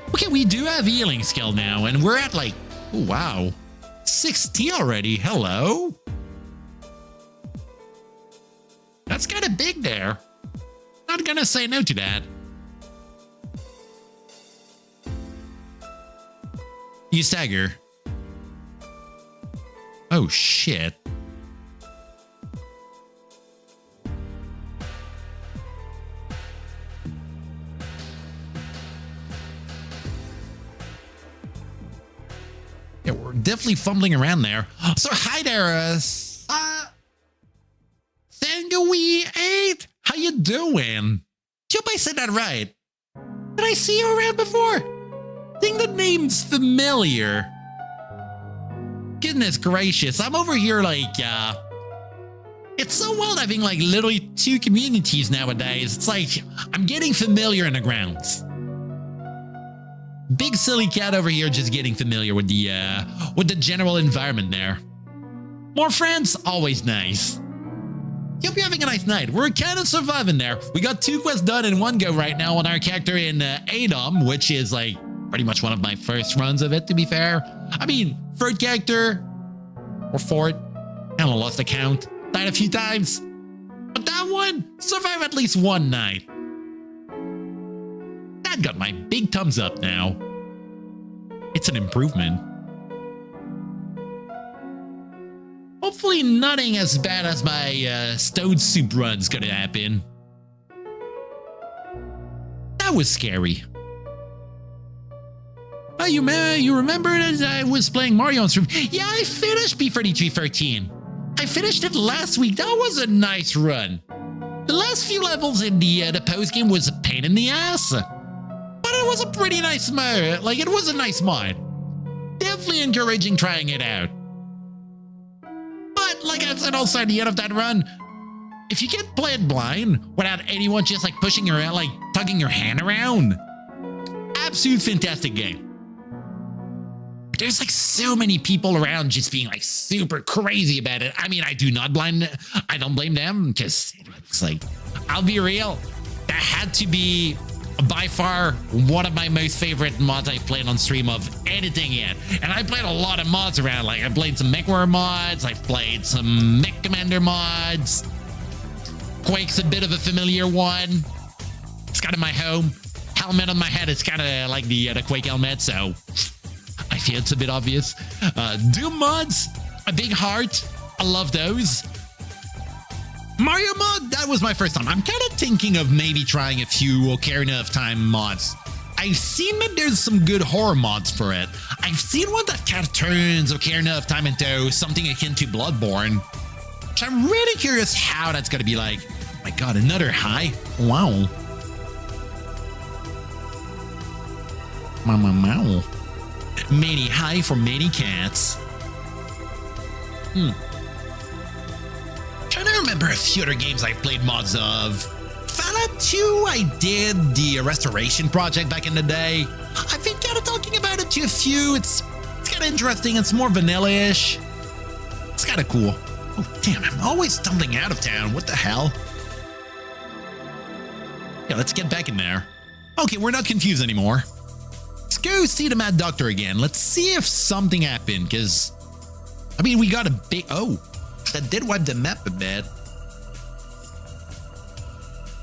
Okay, we do have healing skill now, and we're at like, oh, wow, 60 already. Hello. That's kind of big there. Not gonna say no to that. You stagger. Oh, shit. Yeah, we're definitely fumbling around there. So, hi there, Sangawi8. How you doing? Hope I said that right. Did I see you around before? I think the name's familiar. Goodness gracious, I'm over here like, it's so wild having like literally 2 communities nowadays. It's like, I'm getting familiar in the grounds. Big silly cat over here just getting familiar with the general environment there. More friends, always nice. Hope you're having a nice night. We're kind of surviving there. We got 2 quests done in one go right now on our character in ADOM, which is like pretty much one of my first runs of it, to be fair. I mean, 3rd character or 4th. I don't know, lost the count. Died a few times. But that one survived at least one night. That got my big thumbs up now. It's an improvement. Hopefully nothing as bad as my stone soup run's gonna happen. That was scary. Oh, you remember that I was playing Mario on stream? Yeah, I finished B3313. I finished it last week. That was a nice run. The last few levels in the post game was a pain in the ass, but it was a pretty nice mod. Like, it was a nice mod. Definitely encouraging trying it out. But like I said, also at the end of that run, if you can play it blind without anyone just like pushing your like tugging your hand around, absolute fantastic game. But there's like so many people around just being like super crazy about it. I mean, I don't blame them, because it's like, I'll be real, that had to be by far one of my most favorite mods I've played on stream of anything yet. And I played a lot of mods around. Like I played some MechWarrior mods, I've played some Mech Commander mods. Quake's a bit of a familiar one. It's kind of my home. Helmet on my head is kind of like the Quake helmet, so I feel it's a bit obvious. Doom mods, a big heart. I love those. Mario mod, that was my first time. I'm kind of thinking of maybe trying a few Ocarina of Time mods. I've seen that there's some good horror mods for it. I've seen one that kind of turns Ocarina of Time into something akin to Bloodborne, which I'm really curious how that's going to be like. Oh my god, another high. Wow. Wow. Many high for many cats. Trying to remember a few other games I've played mods of. Fallout 2, I did the restoration project back in the day. I've been kind of talking about it to a few. It's kind of interesting. It's more vanilla-ish. It's kind of cool. Oh, damn, I'm always stumbling out of town. What the hell? Yeah, let's get back in there. Okay, we're not confused anymore. Let's go see the Mad Doctor again. Let's see if something happened, because, I mean, we got a big... Oh, that did wipe the map a bit.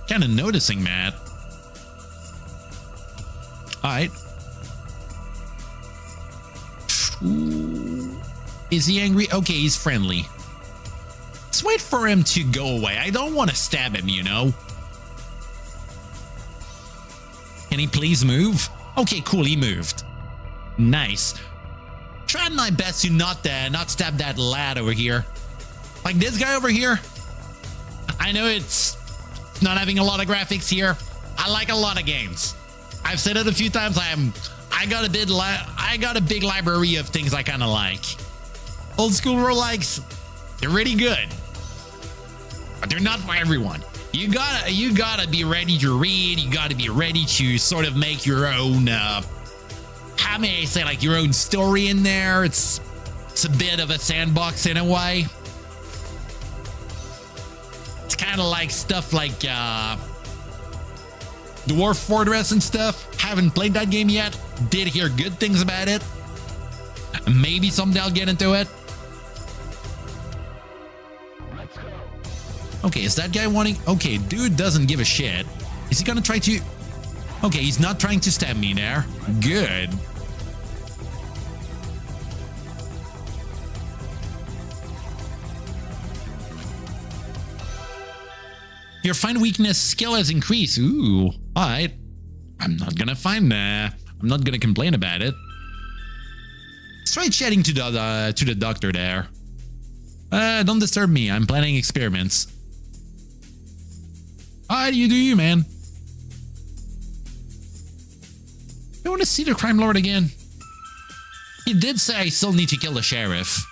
Kind of noticing that. Alright. Is he angry? Okay, he's friendly. Let's wait for him to go away. I don't want to stab him, you know. Can he please move? Okay, cool, he moved. Nice. Trying my best to not stab that lad over here. Like this guy over here. I know it's not having a lot of graphics here. I like a lot of games. I've said it a few times. I got a big library of things I kind of like. Old school roguelikes, they're really good, but they're not for everyone. You gotta be ready to read. You gotta be ready to sort of make your own, how may I say, like your own story in there. It's a bit of a sandbox in a way. It's kind of like stuff like Dwarf Fortress and stuff. Haven't played that game yet. Did hear good things about it. Maybe someday I'll get into it. Okay, is that guy wanting... Okay, dude doesn't give a shit. Is he gonna try to... Okay, he's not trying to stab me there. Good. Your find weakness skill has increased. Ooh, alright. I'm not gonna find that. I'm not gonna complain about it. Let's try chatting to the doctor there. Don't disturb me. I'm planning experiments. Alright, you do you, man. I want to see the crime lord again. He did say I still need to kill the sheriff.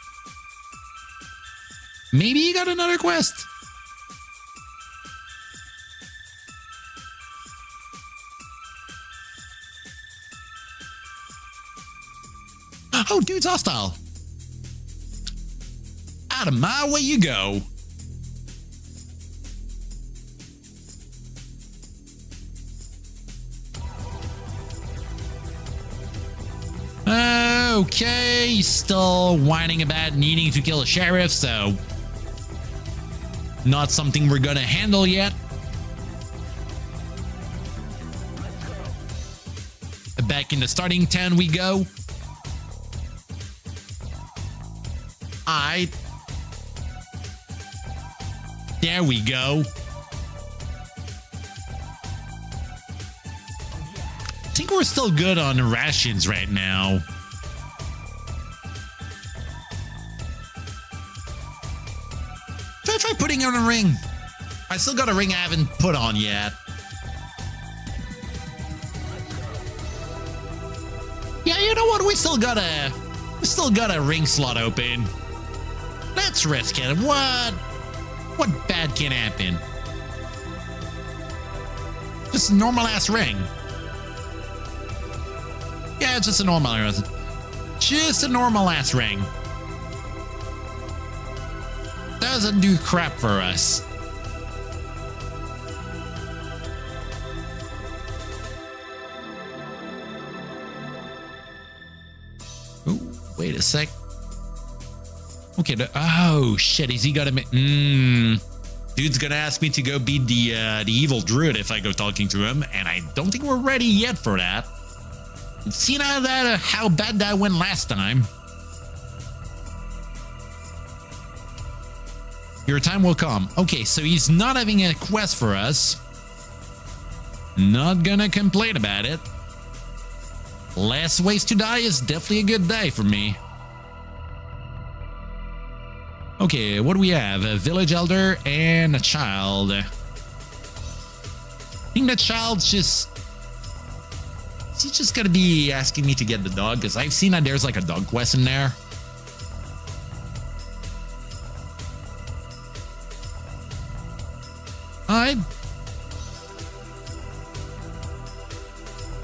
Maybe he got another quest. Oh, dude's hostile. Out of my way you go. Okay, he's still whining about needing to kill a sheriff, so not something we're gonna handle yet. Back in the starting town we go. Alright. There we go. I think we're still good on rations right now. Should I try putting on a ring? I still got a ring I haven't put on yet. Yeah, you know what? We still got a ring slot open. Let's risk it. What? What bad can happen? Just a normal ass ring. Yeah, just a normal ass. Just a normal ass ring. Doesn't do crap for us. Oh, wait a sec. Okay. Oh shit! Is he gonna make? Dude's gonna ask me to go beat the evil druid if I go talking to him, and I don't think we're ready yet for that. See now that how bad that went last time. Your time will come. Okay, so he's not having a quest for us. Not gonna complain about it. Less ways to die is definitely a good day for me. Okay, what do we have? A village elder and a child. I think the child's just... Is he just gonna be asking me to get the dog? Because I've seen that there's like a dog quest in there. Alright.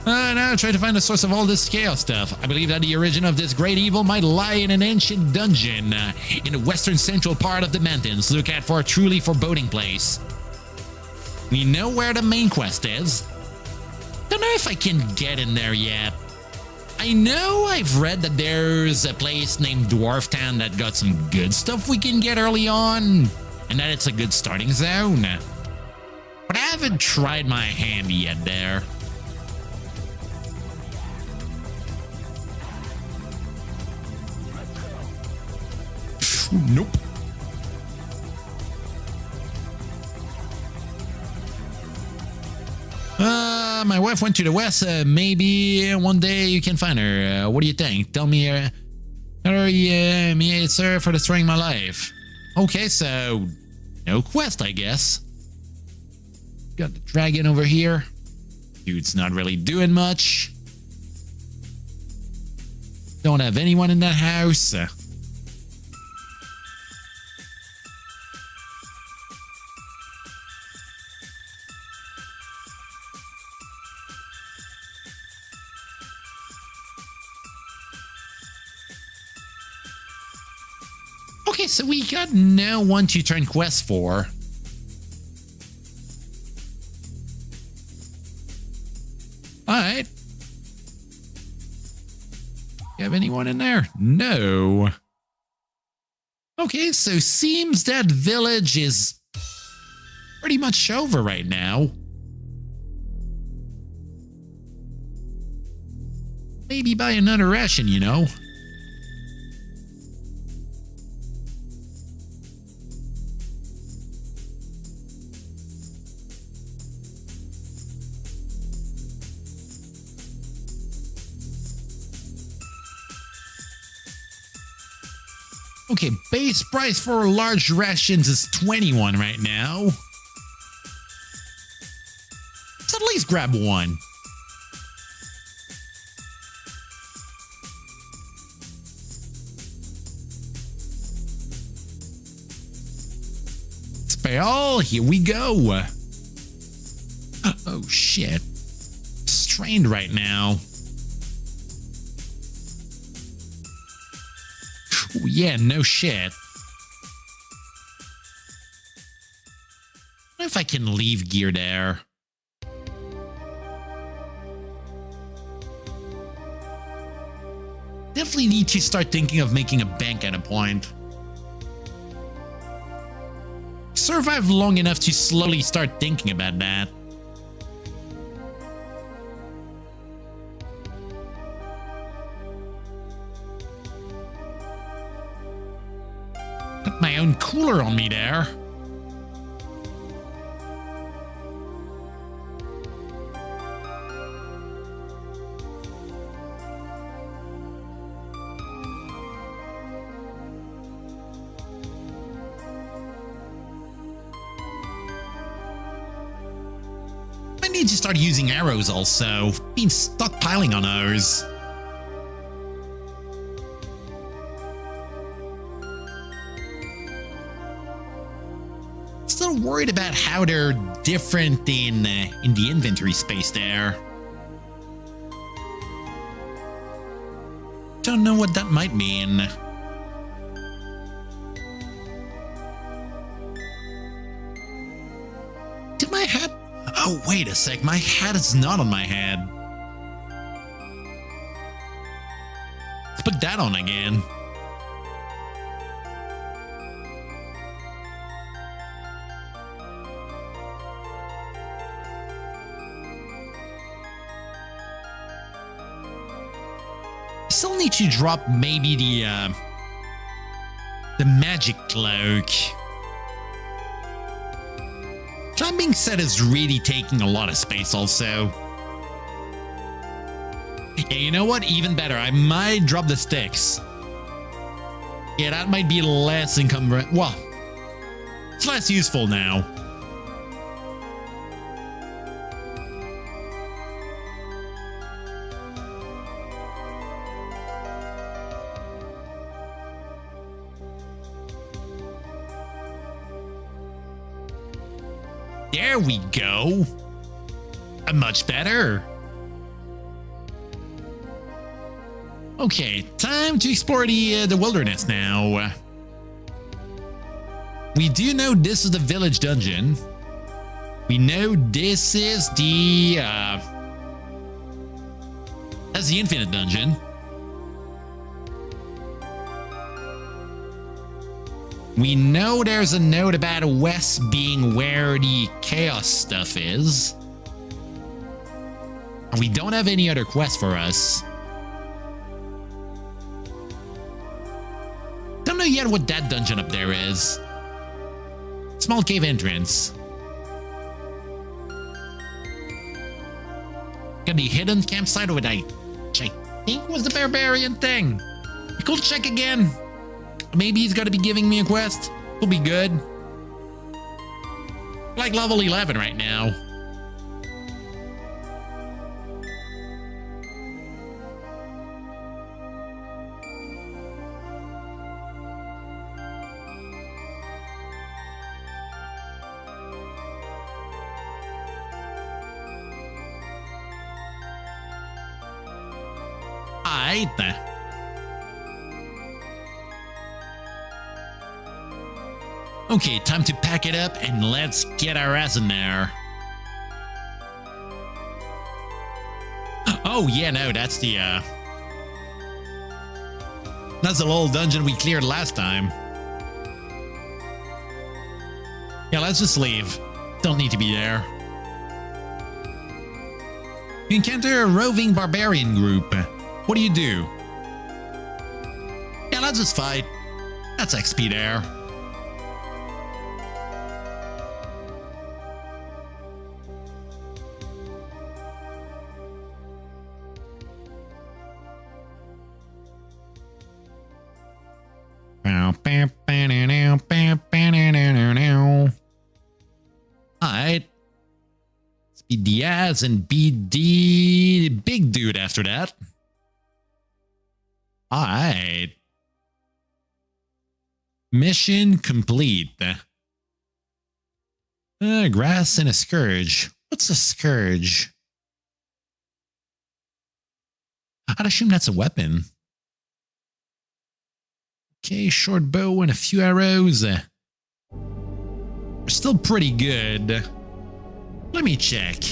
Now try to find the source of all this chaos stuff. I believe that the origin of this great evil might lie in an ancient dungeon in the western central part of the mountains. Look out for a truly foreboding place. We know where the main quest is. Don't know if I can get in there yet. I know I've read that there's a place named Dwarf Town that got some good stuff we can get early on, and that it's a good starting zone. But I haven't tried my hand yet there. Nope. My wife went to the west. Maybe one day you can find her. What do you think? Tell me. Me, sir, for destroying my life. Okay, so no quest, I guess. Got the dragon over here. Dude's not really doing much. Don't have anyone in that house. Okay, so we got no one to turn quests for. Alright. You have anyone in there? No. Okay, so seems that village is pretty much over right now. Maybe buy another ration, you know. Okay, base price for large rations is 21 right now. Let's at least grab one. Spell, here we go. Oh shit. Strained right now. Ooh, yeah, no shit. I wonder if I can leave gear there. Definitely need to start thinking of making a bank at a point. Survived long enough to slowly start thinking about that. Got my own cooler on me there. I need to start using arrows also. Been stockpiling on those. a little worried about how they're different in the inventory space there. Don't know what that might mean. Did my hat... Oh, wait a sec. My hat is not on my head. Let's put that on again. Still need to drop maybe the magic cloak. Climbing set is really taking a lot of space also. Yeah, you know what? Even better. I might drop the sticks. Yeah, that might be less encumbrance. Well, it's less useful now. There we go. Much better. Okay, time to explore the wilderness now. We do know this is the village dungeon. We know this is the that's the infinite dungeon. We know there's a note about west being where the chaos stuff is. We don't have any other quests for us. Don't know yet what that dungeon up there is. Small cave entrance. Got the hidden campsite which I think was the barbarian thing. Cool, check again. Maybe he's got to be giving me a quest. Will be good. Like level 11 right now. Okay, time to pack it up and let's get our ass in there. Oh yeah, no, that's the little dungeon we cleared last time. Yeah, let's just leave. Don't need to be there. You encounter a roving barbarian group. What do? Yeah, let's just fight. That's XP there. Alright. Let's be Diaz and be the big dude after that. Alright. Mission complete. Grass and a scourge. What's a scourge? I'd assume that's a weapon. Okay, short bow and a few arrows. We're still pretty good. Let me check.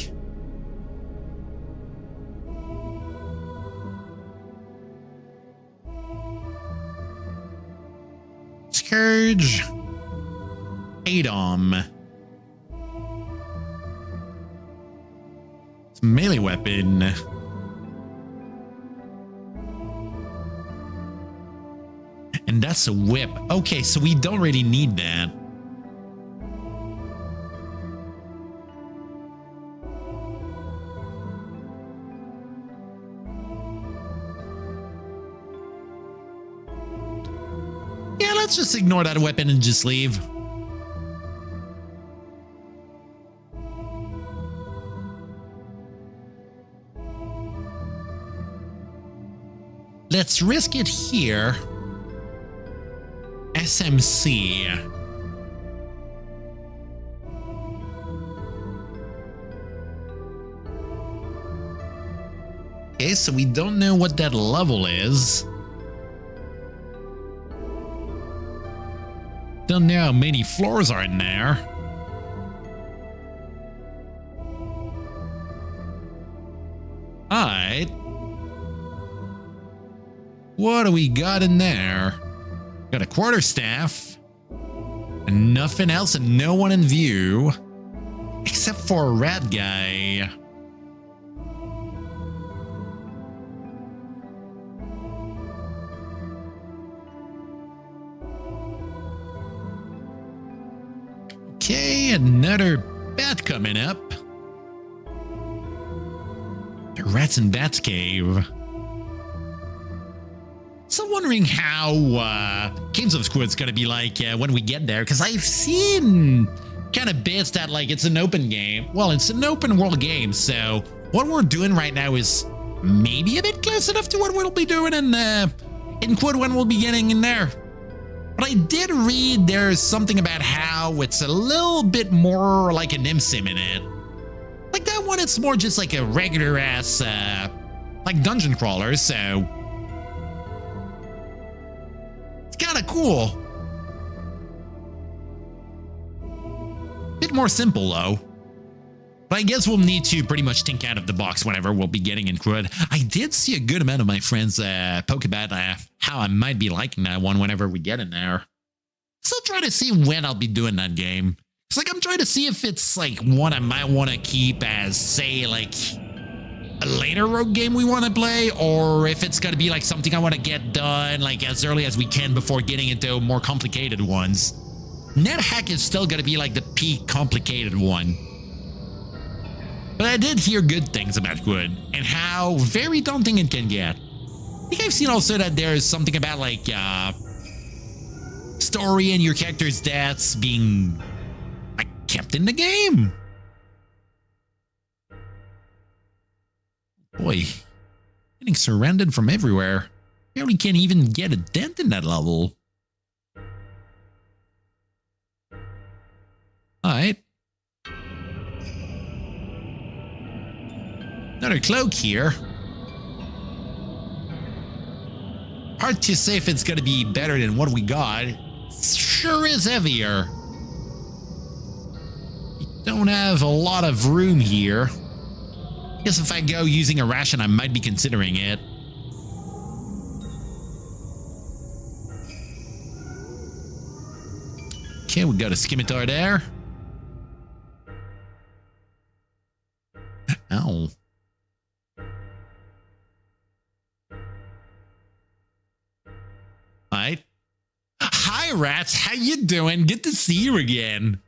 Scourge. ADOM. It's a melee weapon. And that's a whip. Okay, so we don't really need that. Yeah, let's just ignore that weapon and just leave. Let's risk it here. SMC. Okay, so we don't know what that level is. Don't know how many floors are in there. Alright. What do we got in there? Got a quarterstaff. And nothing else and no one in view. Except for a rat guy. Okay, another bat coming up. The Rats and Bats Cave. So wondering how Caves of Squid's gonna be like when we get there, because I've seen kind of bits that like it's an open game. Well, it's an open world game, so what we're doing right now is maybe a bit close enough to what we'll be doing in Quid when we'll be getting in there. But I did read there's something about how it's a little bit more like an sim in it. Like that one, it's more just like a regular ass like dungeon crawler, so it's kind of cool. Bit more simple though. But I guess we'll need to pretty much think out of the box whenever we'll be getting in Crud. I did see a good amount of my friends poke about how I might be liking that one whenever we get in there. Still trying to see when I'll be doing that game. It's like I'm trying to see if it's like one I might want to keep as, say, like a later rogue game we want to play, or if it's going to be like something I want to get done like as early as we can before getting into more complicated ones. NetHack is still going to be like the peak complicated one. But I did hear good things about Good and how very daunting it can get. I think I've seen also that there's something about like story and your character's stats being like kept in the game. Boy, getting surrounded from everywhere. Barely can't even get a dent in that level. Alright. Another cloak here. Hard to say if it's going to be better than what we got. It sure is heavier. We don't have a lot of room here. Guess if I go using a ration, I might be considering it. Okay, we got a scimitar there. Ow. Alright. Hi, rats. How you doing? Good to see you again.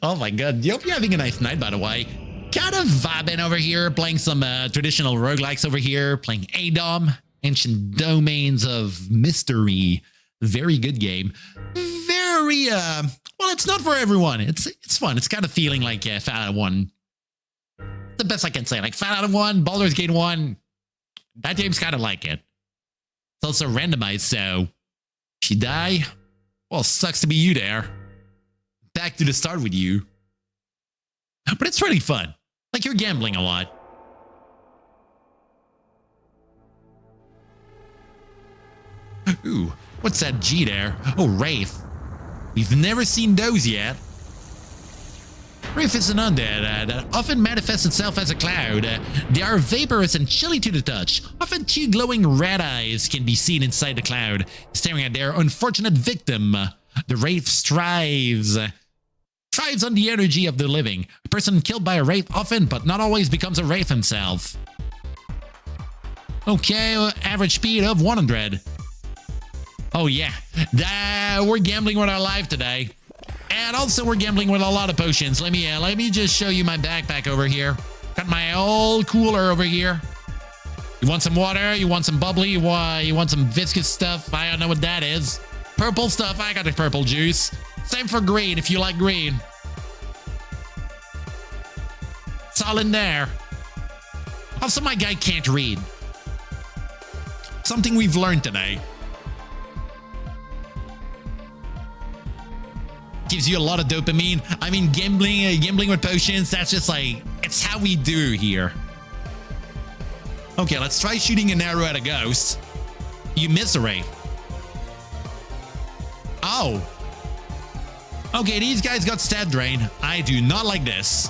Oh my god. Hope you're having a nice night, by the way. Kind of vibing over here, playing some traditional roguelikes over here, playing ADOM, Ancient Domains of Mystery. Very good game. Very, well, it's not for everyone. It's fun. It's kind of feeling like Fallout 1. The best I can say. Like Fallout 1, Baldur's Gate 1. That game's kind of like it. It's also randomized, so if you die, well, sucks to be you there. Back to the start with you. But it's really fun. Like you're gambling a lot. Ooh, what's that G there? Oh, Wraith. We've never seen those yet. Wraith is an undead that often manifests itself as a cloud. They are vaporous and chilly to the touch. Often two glowing red eyes can be seen inside the cloud, staring at their unfortunate victim. The Wraith thrives on the energy of the living. A person killed by a Wraith often, but not always, becomes a Wraith himself. Okay, average speed of 100. Oh yeah, we're gambling with our life today. And also we're gambling with a lot of potions. Let me just show you my backpack over here. Got my old cooler over here. You want some water? You want some bubbly? You want some viscous stuff? I don't know what that is. Purple stuff? I got the purple juice. Same for green if you like green. It's all in there. Also, my guy can't read. Something we've learned today. Gives you a lot of dopamine. I mean, gambling with potions, that's just like, it's how we do here. Okay, let's try shooting an arrow at a ghost. You miss a ray. Oh. Okay, these guys got stat drain. I do not like this.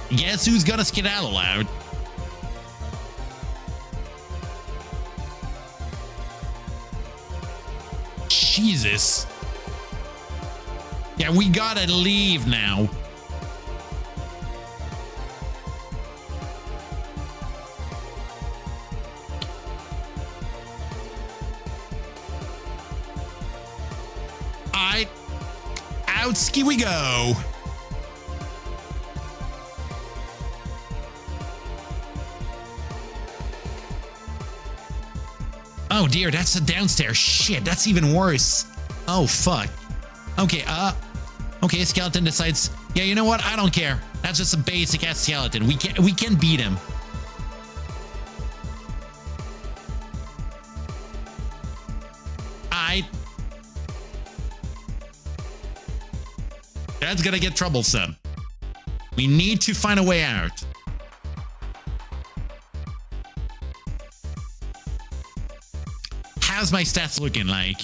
Guess who's gonna skedaddle out? Jesus. Yeah, we gotta leave now. Outski we go. Oh dear, that's the downstairs. Shit, that's even worse. Oh fuck. Okay, okay, skeleton decides, yeah, you know what? I don't care. That's just a basic ass skeleton. We can beat him. That's gonna get troublesome. We need to find a way out. How's my stats looking like?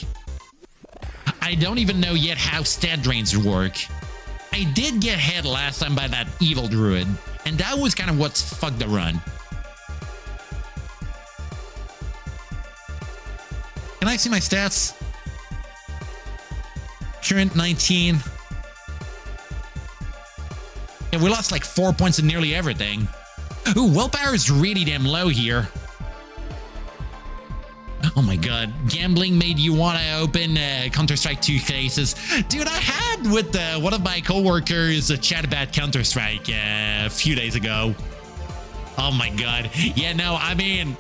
I don't even know yet how stat drains work. I did get hit last time by that evil druid, and that was kind of what fucked the run. Can I see my stats? Current 19. Yeah, we lost like 4 points in nearly everything. Ooh, willpower is really damn low here. Oh my god, gambling made you want to open Counter-Strike 2 cases. Dude, I had with one of my coworkers a chat about Counter-Strike a few days ago. Oh my god. Yeah, no, I mean...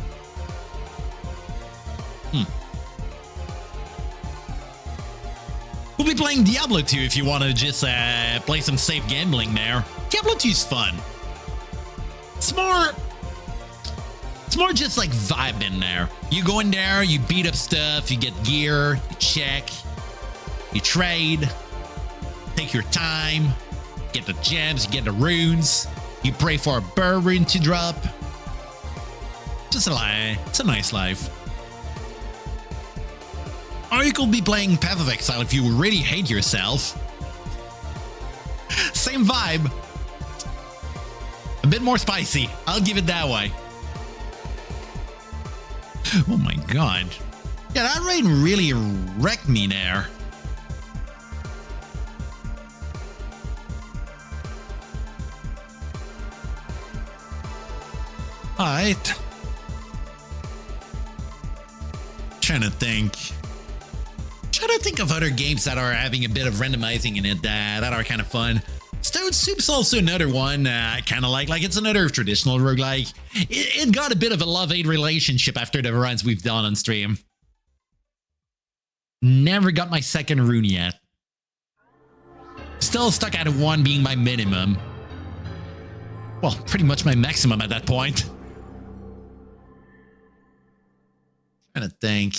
We'll be playing Diablo 2 if you want to just play some safe gambling there. Diablo 2 is fun. It's more just like vibe in there. You go in there, you beat up stuff, you get gear, you check, you trade, take your time, get the gems, you get the runes, you pray for a bird rune to drop. Just a lie. It's a nice life. Or you could be playing Path of Exile if you really hate yourself. Same vibe. A bit more spicy. I'll give it that way. Oh my god. Yeah, that rain really wrecked me there. Alright. Trying to think. Trying to think of other games that are having a bit of randomizing in it that are kind of fun. Stone Soup's also another one I kind of like it's another traditional roguelike. It got a bit of a love-hate relationship after the runs we've done on stream. Never got my second rune yet. Still stuck at 1 being my minimum. Well, pretty much my maximum at that point. Trying to think.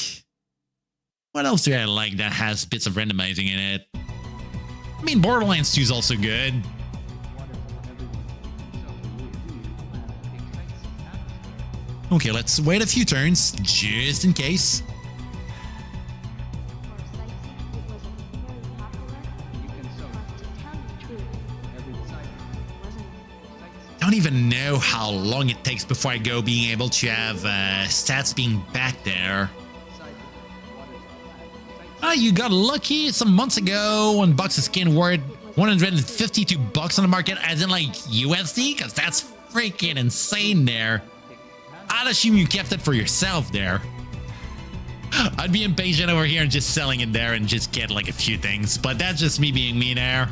What else do I like that has bits of randomizing in it? I mean, Borderlands 2 is also good. Okay, let's wait a few turns, just in case. Don't even know how long it takes before I go being able to have stats being back there. You got lucky some months ago. 1 box of skin worth 152 bucks on the market, as in like USD, because that's freaking insane there. I'd assume you kept it for yourself there. I'd be impatient over here and just selling it there and just get like a few things, but that's just me being me there.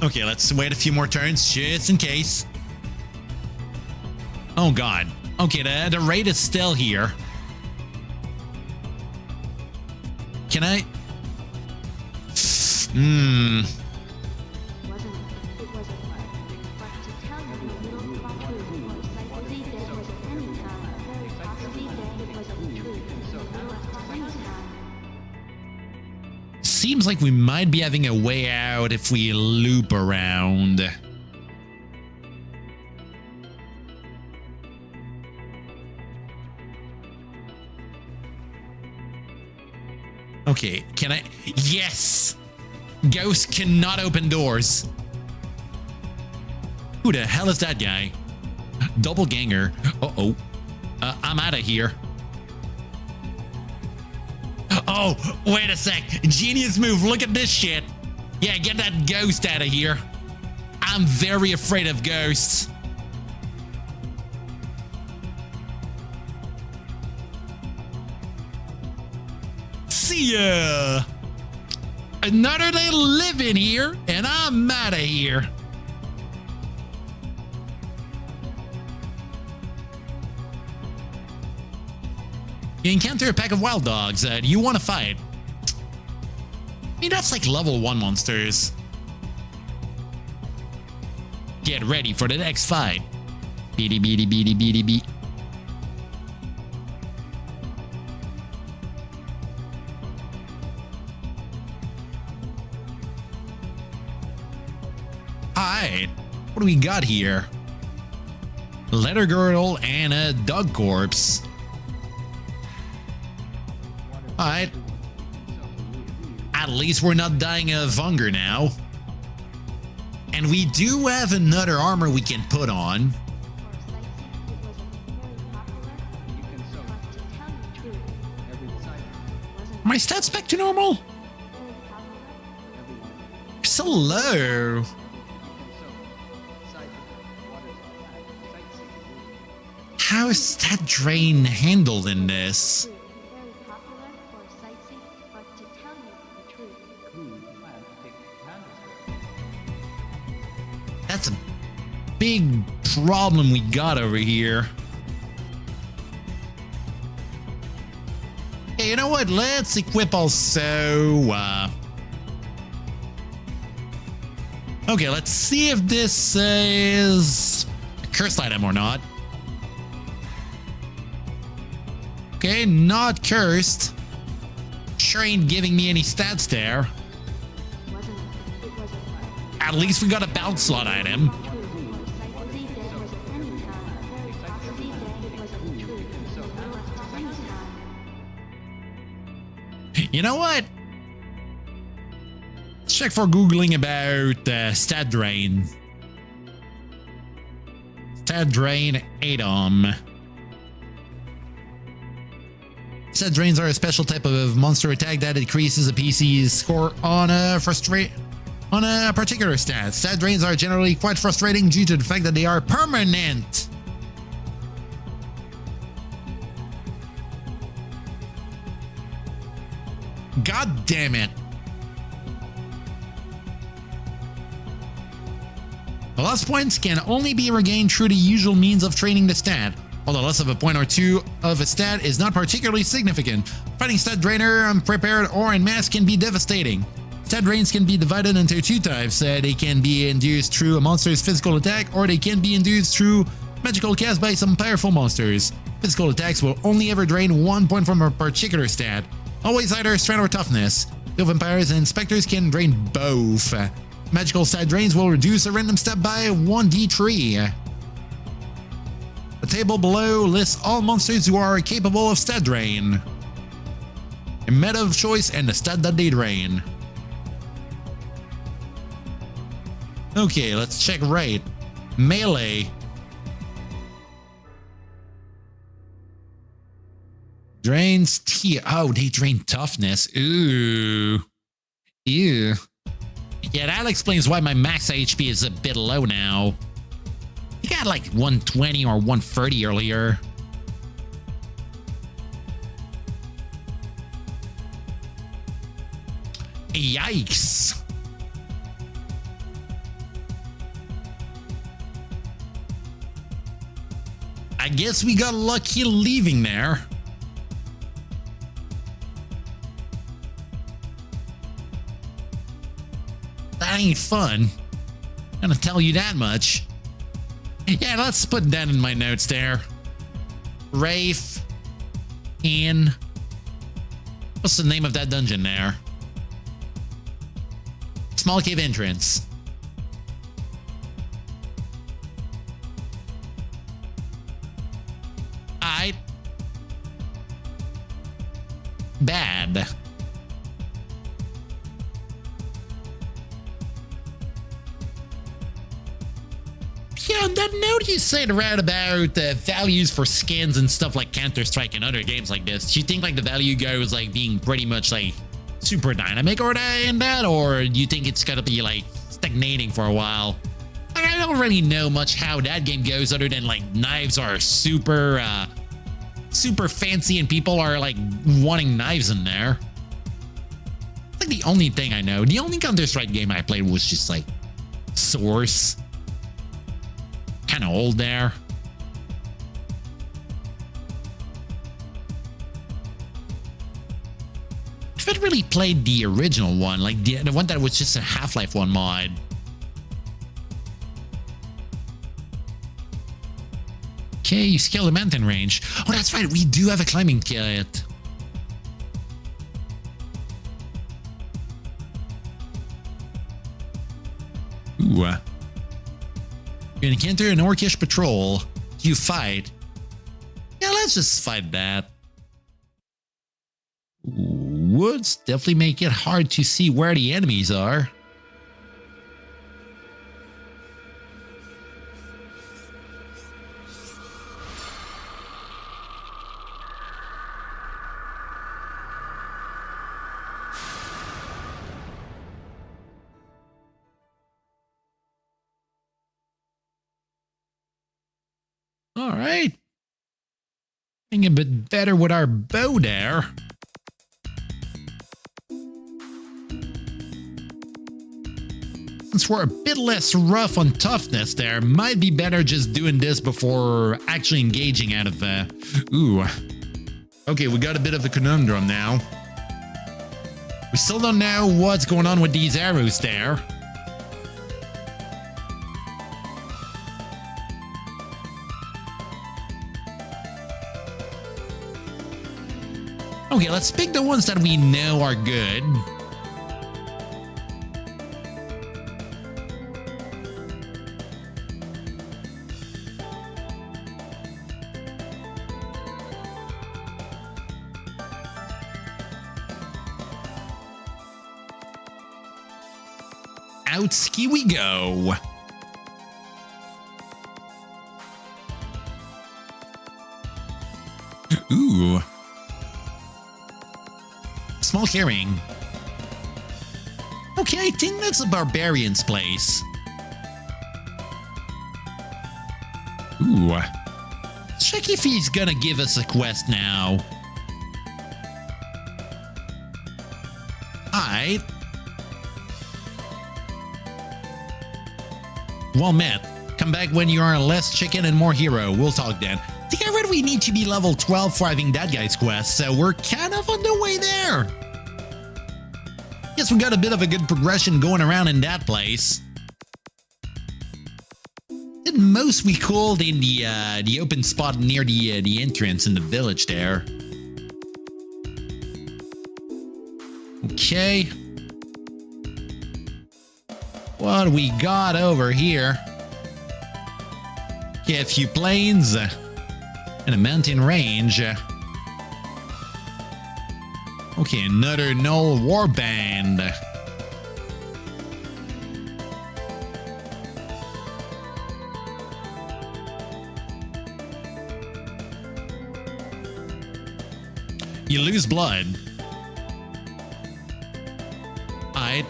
Okay, let's wait a few more turns just in case. Oh god. Okay, the raid is still here. Can I? seems like we might be having a way out if we loop around. Okay, can I? Yes! Ghosts cannot open doors. Who the hell is that guy? Doppelganger. Uh-oh. I'm out of here. Oh, wait a sec. Genius move. Look at this shit. Yeah, get that ghost out of here. I'm very afraid of ghosts. See ya. Another day living here, and I'm out of here. You encounter a pack of wild dogs. Do you want to fight? I mean, that's like level 1 monsters. Get ready for the next fight. Beady beady beady beady beat. Alright, what do we got here? Leather girdle and a dog corpse. Alright. At least we're not dying of hunger now. And we do have another armor we can put on. Are my stats back to normal? So low. How is that drain handled in this? That's a big problem we got over here. Hey, you know what? Let's equip also. Okay, let's see if this is a cursed item or not. Okay, not cursed. Sure ain't giving me any stats there. At least we got a bounce slot item. You know what? Let's check for Googling about stat drain. Stat drain ADOM. Stat drains are a special type of monster attack that decreases a PC's score on a particular stat. Stat drains are generally quite frustrating due to the fact that they are permanent. God damn it. The lost points can only be regained through the usual means of training the stat. Although loss of a point or two of a stat is not particularly significant, fighting stat drainer unprepared or in mass can be devastating. Stat drains can be divided into two types. They can be induced through a monster's physical attack, or they can be induced through magical cast by some powerful monsters. Physical attacks will only ever drain 1 point from a particular stat. Always either strength or toughness. Field vampires and specters can drain both. Magical stat drains will reduce a random stat by 1d3. The table below lists all monsters who are capable of stat drain, a meta of choice, and the stat that they drain. Okay, let's check right. Melee. Drains T. Oh, they drain toughness. Ooh. Ew. Yeah, that explains why my max HP is a bit low now. You got like 120 or 130 earlier. Yikes. I guess we got lucky leaving there. That ain't fun. I'm gonna tell you that much. Yeah, let's put that in my notes there. Rafe in... What's the name of that dungeon there? Small cave entrance. Bad. Yeah, on that note, you said around about values for skins and stuff like Counter-Strike and other games like this. Do you think like the value goes like being pretty much like super dynamic or in that, or do you think it's gonna be like stagnating for a while? Like, I don't really know much how that game goes other than like knives are super fancy and people are like wanting knives in there. It's like the only thing I know. The only Counter-Strike game I played was just like Source. Kind of old there. I haven't really played the original one, like the one that was just a Half-Life 1 mod. Okay, you scale the mountain range. Oh, that's right. We do have a climbing kit. Ooh. You encounter an orcish patrol. You fight. Yeah, let's just fight that. Woods definitely make it hard to see where the enemies are. All right. Getting a bit better with our bow there. Since we're a bit less rough on toughness there, might be better just doing this before actually engaging out of ooh. Okay, we got a bit of a conundrum now. We still don't know what's going on with these arrows there. Okay, let's pick the ones that we know are good. Out ski we go. Ooh. Small clearing. Okay, I think that's a barbarian's place. Ooh. Let's check if he's gonna give us a quest now. Alright. Well met. Come back when you are less chicken and more hero. We'll talk then. I think I read we need to be level 12 for having that guy's quest, so we're kind of on the way there. Guess we got a bit of a good progression going around in that place. Did most we could in the open spot near the entrance in the village there. Okay. What we got over here? Okay, a few plains and a mountain range. Okay, another null warband. You lose blood. Alright.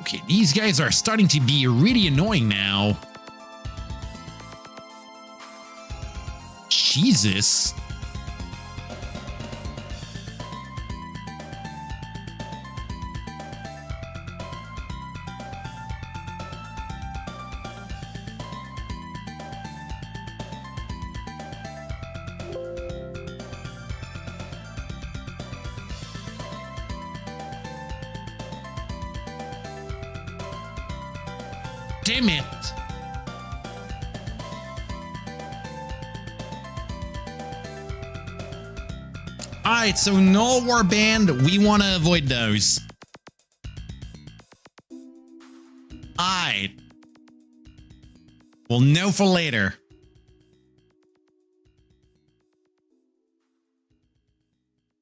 Okay, these guys are starting to be really annoying now. Jesus. Damn it. Alright, so no warband. We want to avoid those. Alright. We'll know for later.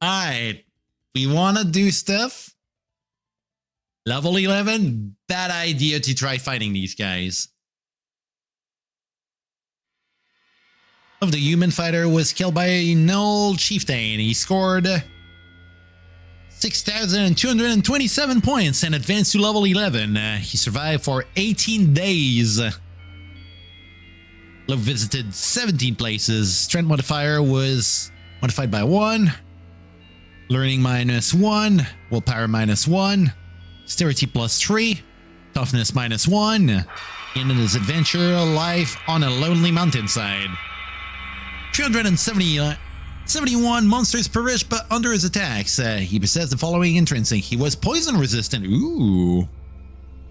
Alright. We want to do stuff. Level 11, bad idea to try fighting these guys. Of the human fighter was killed by a null chieftain. He scored 6,227 points and advanced to level 11. He survived for 18 days. Loaf visited 17 places. Strength modifier was modified by 1. Learning -1. Willpower -1. Dexterity +3. Toughness -1. In his adventure life on a lonely mountainside. 371 monsters perished but under his attacks. He possessed the following intrinsic. He was poison resistant. Ooh. I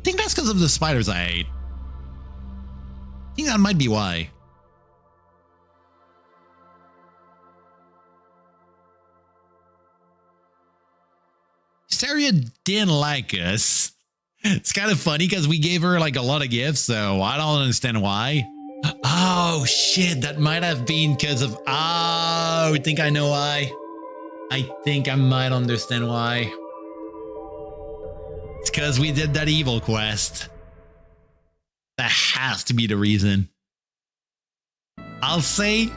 think that's because of the spiders I ate. I think that might be why. Hysteria didn't like us. It's kind of funny because we gave her like a lot of gifts, so I don't understand why. Oh shit, that might have been because of... Oh, I think I know why. I think I might understand why. It's because we did that evil quest. That has to be the reason. I'll say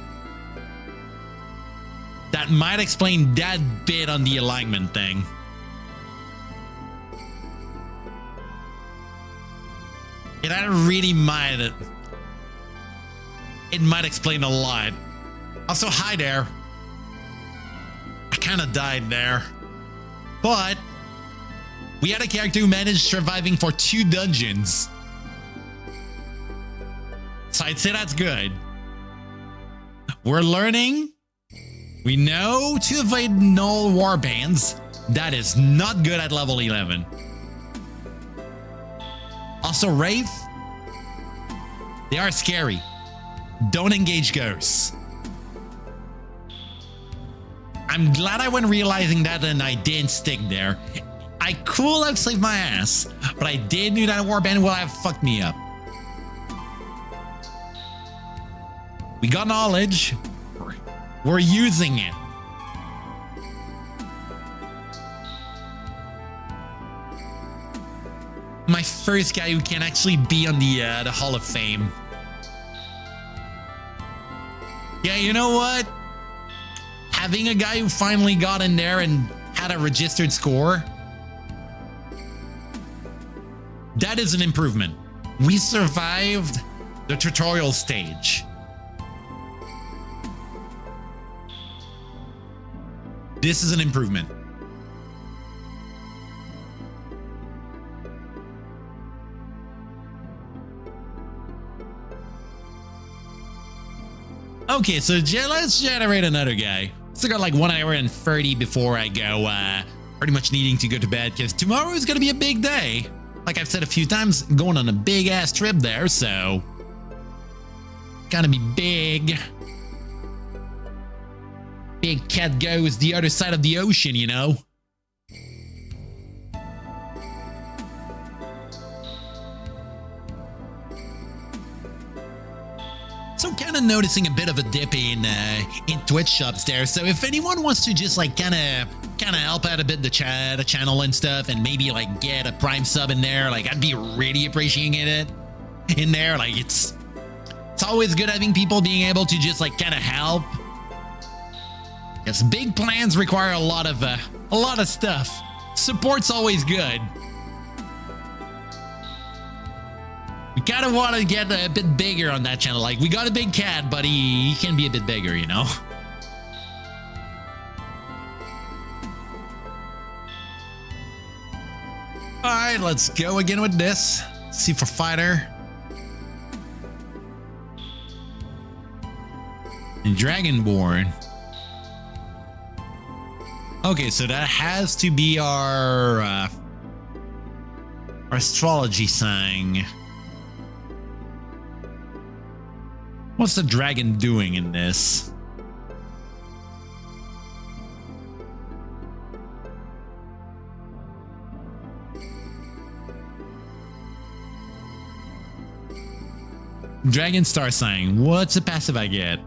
that might explain that bit on the alignment thing. That really might... It might explain a lot. Also, hi there. I kind of died there. But we had a character who managed surviving for 2 dungeons. So I'd say that's good. We're learning. We know to avoid null warbands. That is not good at level 11. Also, Wraith. They are scary. Don't engage ghosts. I'm glad I went realizing that and I didn't stick there. I could have saved my ass, but I did knew that warband would have fucked me up. We got knowledge. We're using it. My first guy who can actually be on the Hall of Fame. Yeah, you know what? Having a guy who finally got in there and had a registered score, that is an improvement. We survived the tutorial stage. This is an improvement. Okay, so let's generate another guy. Still got like 1 hour and 30 before I go, pretty much needing to go to bed because tomorrow is going to be a big day. Like I've said a few times, going on a big ass trip there, so gonna be big. Big cat goes the other side of the ocean, you know? So kind of noticing a bit of a dip in Twitch shops there. So if anyone wants to just like kind of help out a bit the channel and stuff, and maybe like get a Prime sub in there, like I'd be really appreciating it in there. Like it's always good having people being able to just like kind of help. Yes, big plans require a lot of stuff. Support's always good. We kind of want to get a bit bigger on that channel. Like, we got a big cat, but he can be a bit bigger, you know? Alright, let's go again with this. See for fighter. And Dragonborn. Okay, so that has to be our astrology sign. What's the dragon doing in this? Dragon Star Sign. What's the passive I get?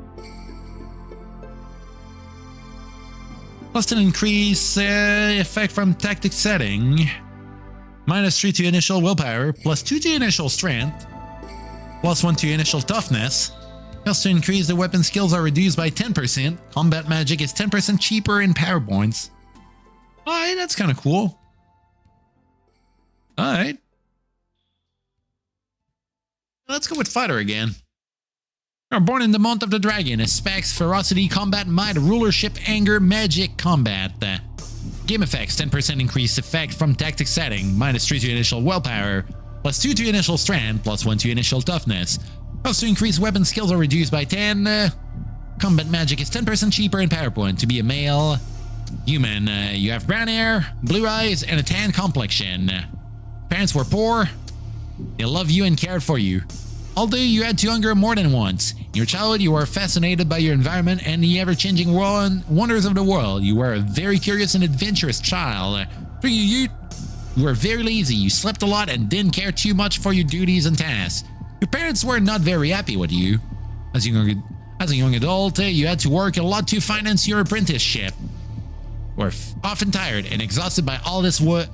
Plus an increase effect from tactic setting. -3 to initial willpower. +2 to initial strength. +1 to initial toughness. Just to increase the weapon skills are reduced by 10%. Combat magic is 10% cheaper in power points. Alright, that's kind of cool. Alright. Let's go with fighter again. Are born in the month of the dragon. Specs, ferocity, combat, might, rulership, anger, magic, combat. Game effects, 10% increased effect from tactic setting. -3 to initial willpower. +2 to initial strength. +1 to initial toughness. Also increase weapon skills are reduced by 10. Combat magic is 10% cheaper in PowerPoint. To be a male human, you have brown hair, blue eyes, and a tan complexion. Parents were poor. They love you and cared for you. Although you had to hunger more than once. In your childhood, you were fascinated by your environment and the ever-changing wonders of the world. You were a very curious and adventurous child. During your youth, you were very lazy. You slept a lot and didn't care too much for your duties and tasks. Your parents were not very happy with you. As a young adult, you had to work a lot to finance your apprenticeship. You were often tired and exhausted by all this, but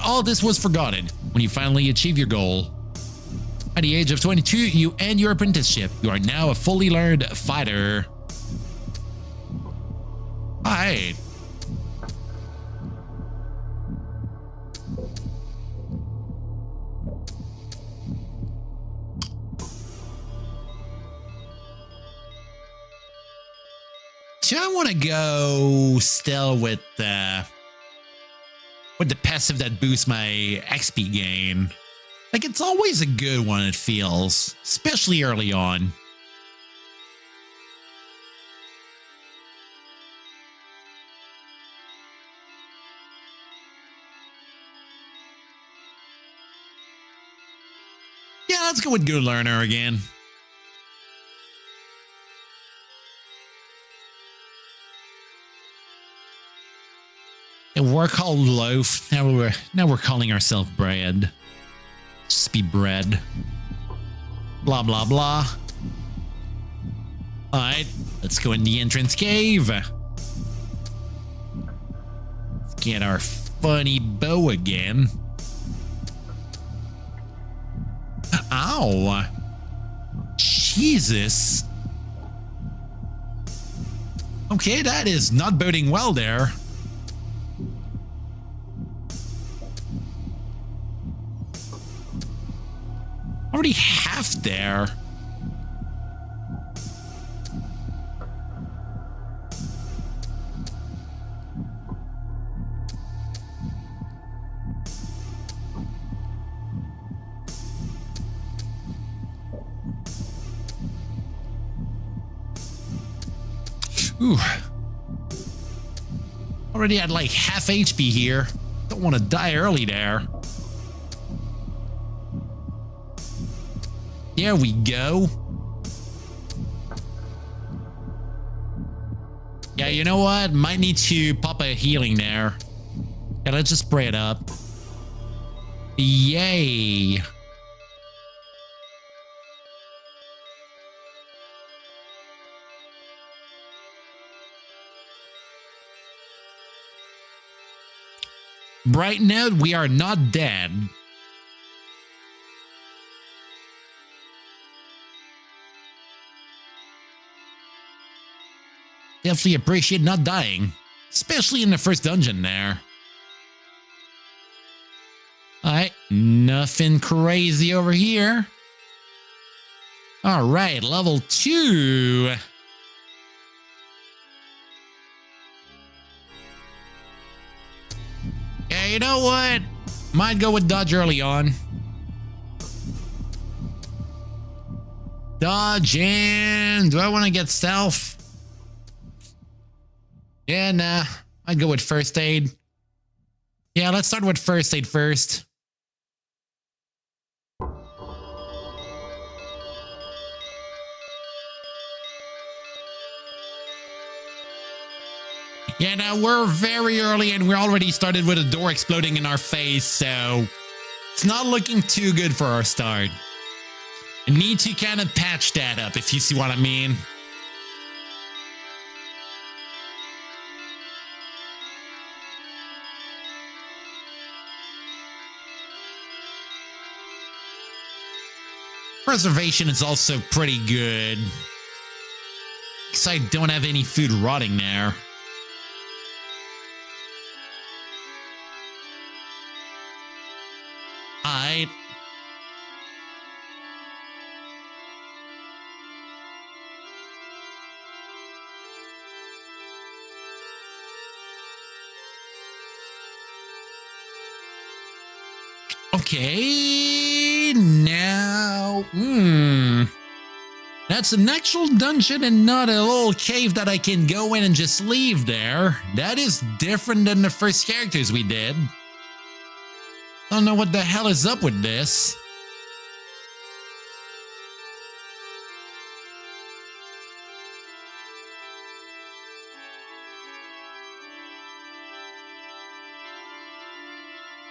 all this was forgotten when you finally achieved your goal. At the age of 22, you end your apprenticeship. You are now a fully learned fighter. Alright. So I want to go still with the passive that boosts my XP gain. Like, it's always a good one, it feels, especially early on. Yeah, let's go with Good Learner again. And we're called Loaf. Now we're calling ourselves Bread. Just be bread. Blah, blah, blah. Alright, let's go in the entrance cave. Let's get our funny bow again. Ow. Jesus. Okay, that is not boding well there. Already half there. Ooh. Already had like half HP here. Don't want to die early there. There we go. Yeah, you know what? Might need to pop a healing there. Yeah, let's just spray it up. Yay. Bright note, we are not dead. Definitely appreciate not dying, especially in the first dungeon there. Alright, nothing crazy over here. Alright, level 2. Yeah, you know what? Might go with dodge early on. Dodge and... do I want to get stealth? Yeah, nah. I'd go with first aid. Yeah, let's start with first aid first. Yeah, now we're very early and we already started with a door exploding in our face, so it's not looking too good for our start. Need to kind of patch that up, if you see what I mean. Preservation is also pretty good, because I don't have any food rotting there. Okay, now, that's an actual dungeon and not a little cave that I can go in and just leave there. That is different than the first characters we did. Don't know what the hell is up with this.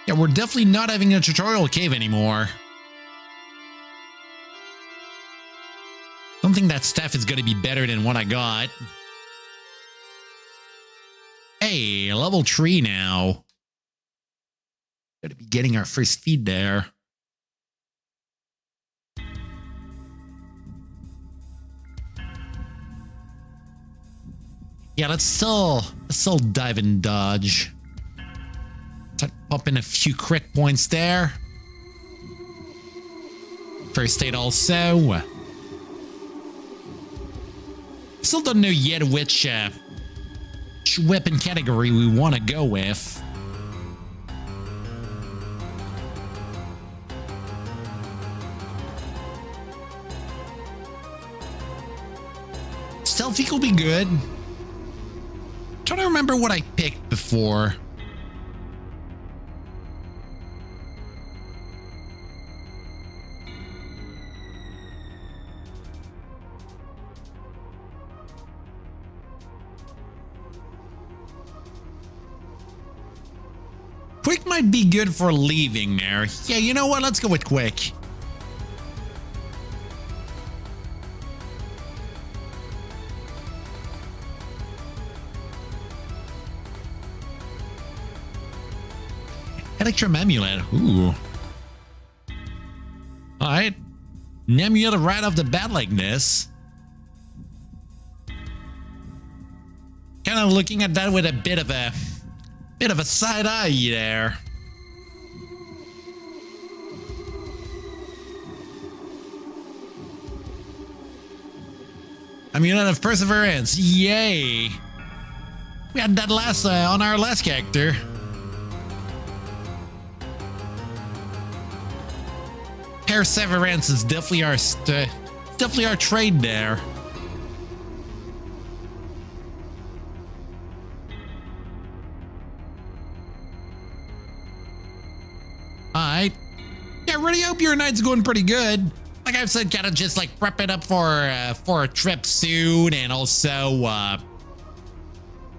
Yeah, we're definitely not having a tutorial cave anymore. Don't think that staff is going to be better than what I got. Hey, level 3 now. Gotta be getting our first feed there. Yeah, let's still dive and dodge. Pop in a few crit points there. First aid also. Still don't know yet which weapon category we want to go with. Stealthy will be good. Trying to remember what I picked before. Quick might be good for leaving there. Yeah, you know what? Let's go with quick. Electrum amulet. Ooh. Alright. An amulet right off the bat like this. Kind of looking at that with a bit of a side eye there. Amulet of Perseverance. Yay. We had that last on our last character. Perseverance is definitely our trade there. Alright. Yeah, I really hope your night's going pretty good. Like I've said, gotta just like prep it up for a trip soon, and also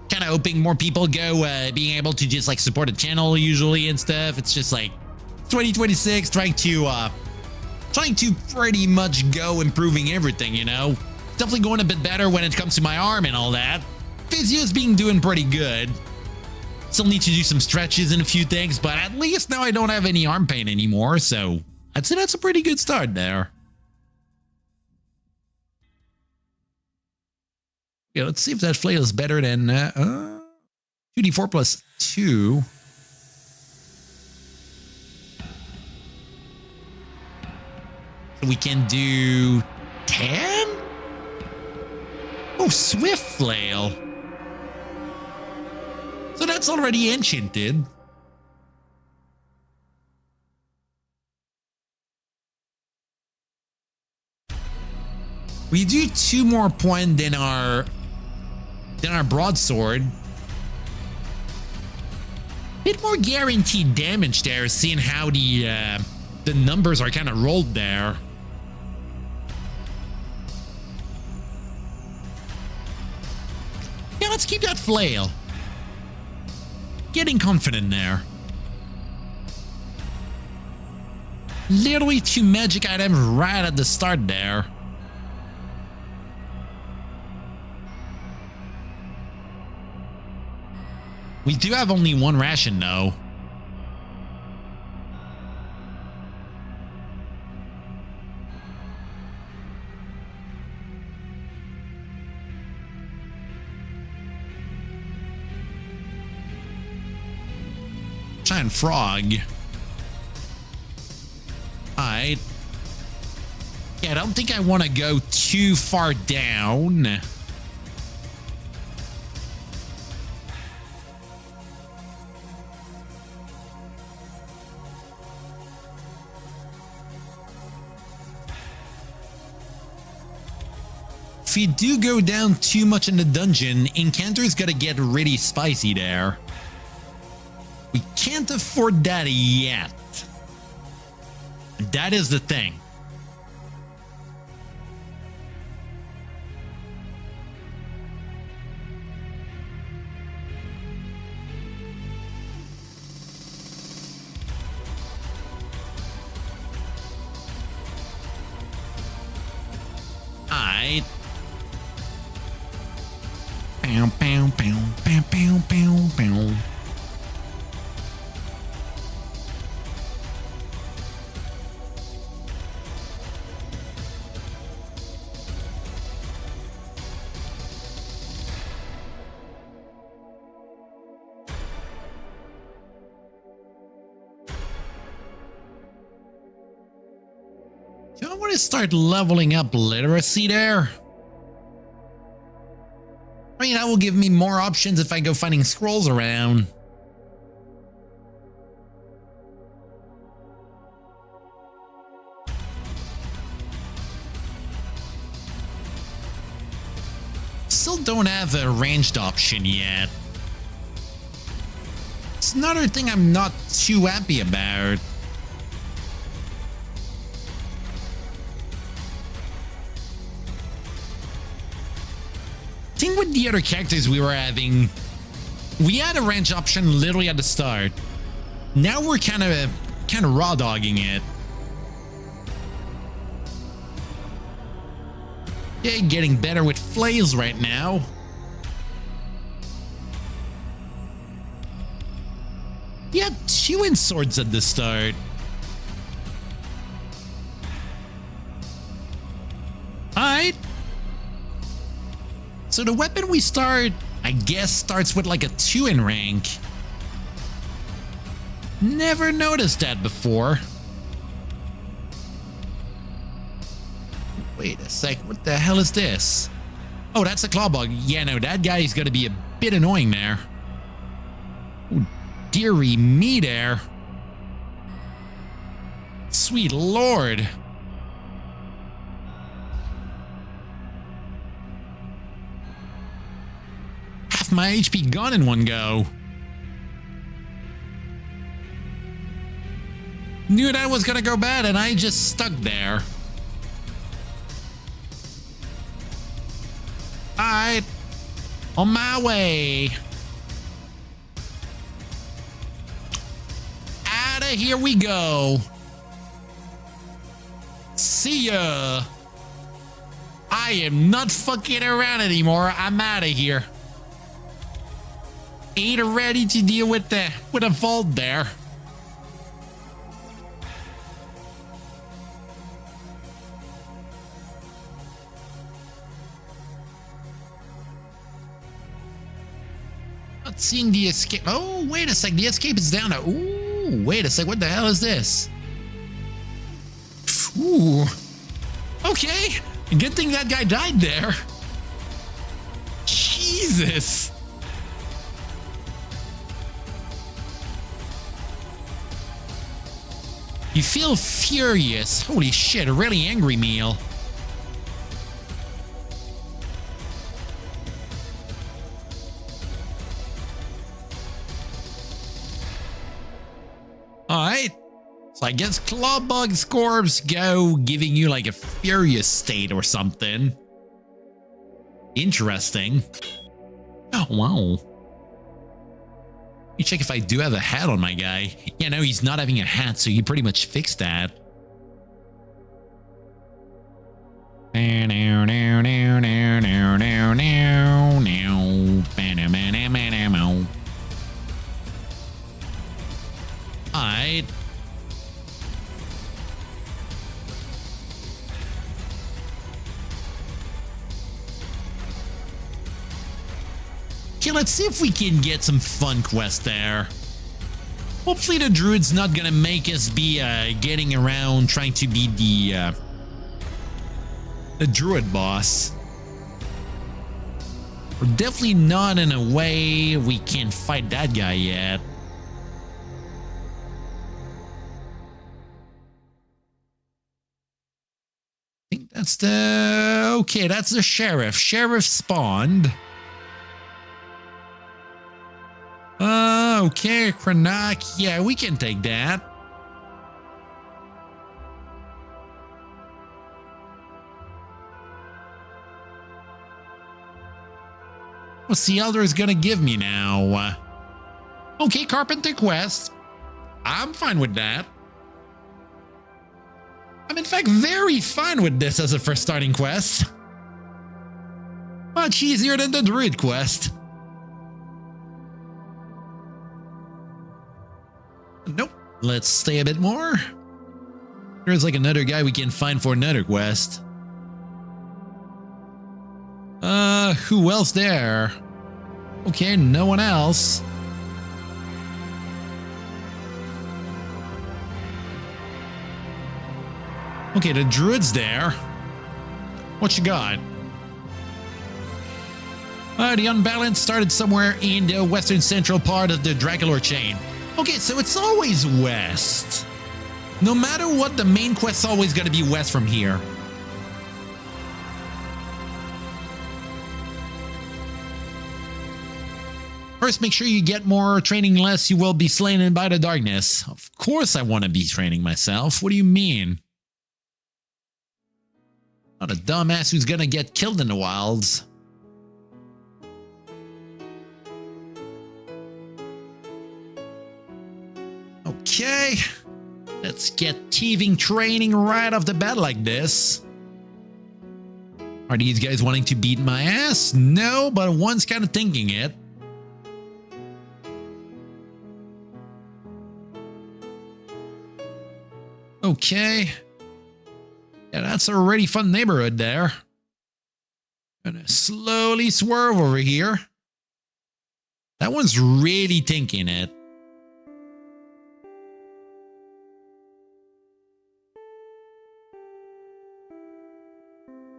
kind of hoping more people go being able to just like support the channel usually and stuff. It's just like 2026 trying to pretty much go improving everything, you know. Definitely going a bit better when it comes to my arm and all that. Physio's doing pretty good. Still need to do some stretches and a few things, but at least now I don't have any arm pain anymore, so I'd say that's a pretty good start there. Yeah, let's see if that flail is better than 2d4 plus 2. So we can do 10? Oh, swift flail. So that's already enchanted. We do 2 more points than our broadsword. Bit more guaranteed damage there, seeing how the numbers are kind of rolled there. Yeah, let's keep that flail. Getting confident there. Literally 2 magic items right at the start there. We do have only 1 ration though. Giant frog. Alright. Yeah, I don't think I want to go too far down. If you do go down too much in the dungeon, encounter's gonna get really spicy there. We can't afford that yet. That is the thing. Alright. Pow, pow, pow, pow, pow, pow, pow. Do I want to start leveling up literacy there? I mean, that will give me more options if I go finding scrolls around. Still don't have a ranged option yet. It's another thing I'm not too happy about. I think with the other characters we were having, we had a range option literally at the start. Now we're kind of raw dogging it. Yeah, getting better with flails right now. We had 2 in swords at the start. Alright. So the weapon we start, I guess, starts with like a 2 in rank. Never noticed that before. Wait a sec, what the hell is this? Oh, that's a claw bug. Yeah, no, that guy is going to be a bit annoying there. Oh, dearie me there. Sweet lord. Half my HP gone in one go. Knew that was gonna go bad and I just stuck there. Alright. On my way. Outta here we go. See ya. I am not fucking around anymore. I'm out of here. Ain't ready to deal with a vault there. Not seeing the escape. Oh, wait a sec. The escape is down now. Ooh, wait a sec. What the hell is this? Ooh. Okay. Good thing that guy died there. Jesus. You feel furious. Holy shit, a really angry meal. Alright. So I guess Clawbug Scorbs go giving you like a furious state or something. Interesting. Oh, wow. Let me check if I do have a hat on my guy. Yeah, no, he's not having a hat, so you pretty much fixed that. Alright. Okay, let's see if we can get some fun quests there. Hopefully the druid's not gonna make us be getting around trying to be the druid boss. We're definitely not in a way we can't fight that guy yet. I think that's the... Okay, that's the sheriff. Sheriff spawned. Okay, Krenak. Yeah, we can take that. What's the elder is gonna give me now? Okay, carpenter quest. I'm fine with that. I'm in fact very fine with this as a first starting quest. Much easier than the druid quest. Nope. Let's stay a bit more. There's like another guy we can find for another quest. Who else there? Okay, no one else. Okay, the druid's there. What you got? The unbalanced started somewhere in the western central part of the Dracula chain. Okay, so it's always west. No matter what, the main quest's always gonna be west from here. First, make sure you get more training, less you will be slain by the darkness. Of course I want to be training myself. What do you mean? Not a dumbass who's gonna get killed in the wilds. Okay, let's get thieving training right off the bat like this. Are these guys wanting to beat my ass? No, but one's kind of thinking it. Okay. Yeah, that's a really fun neighborhood there. Gonna slowly swerve over here. That one's really thinking it.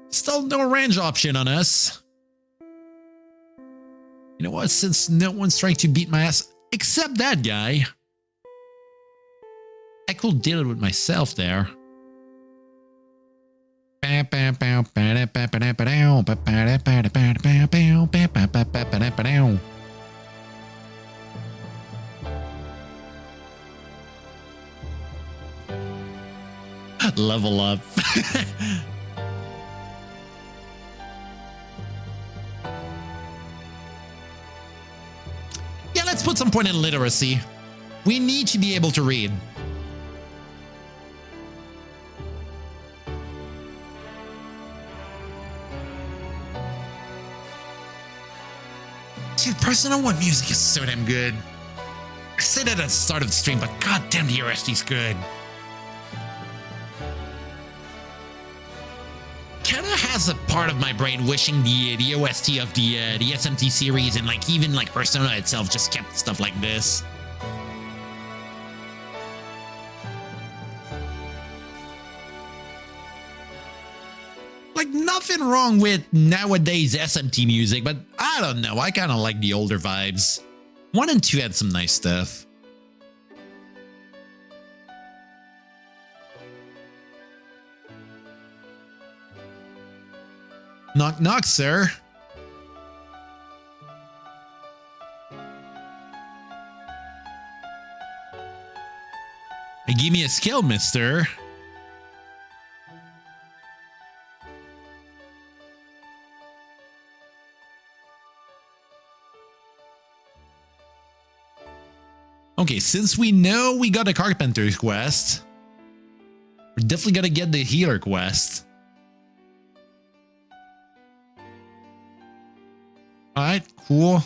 Still no range option on us. You know what? Since no one's trying to beat my ass, except that guy, I could deal with myself there. Level up. Yeah, let's put some point in literacy. We need to be able to read. Dude, Persona 1 music is so damn good. I said that at the start of the stream, but goddamn, the OST's good. Kinda has a part of my brain wishing the OST of the SMT series and like even like Persona itself just kept stuff like this. Like nothing wrong with nowadays SMT music, but I don't know. I kind of like the older vibes. 1 and 2 had some nice stuff. Knock knock, sir. Hey, give me a skill, mister. Okay, since we know we got a carpenter's quest, we're definitely gonna get the healer quest. Alright, cool.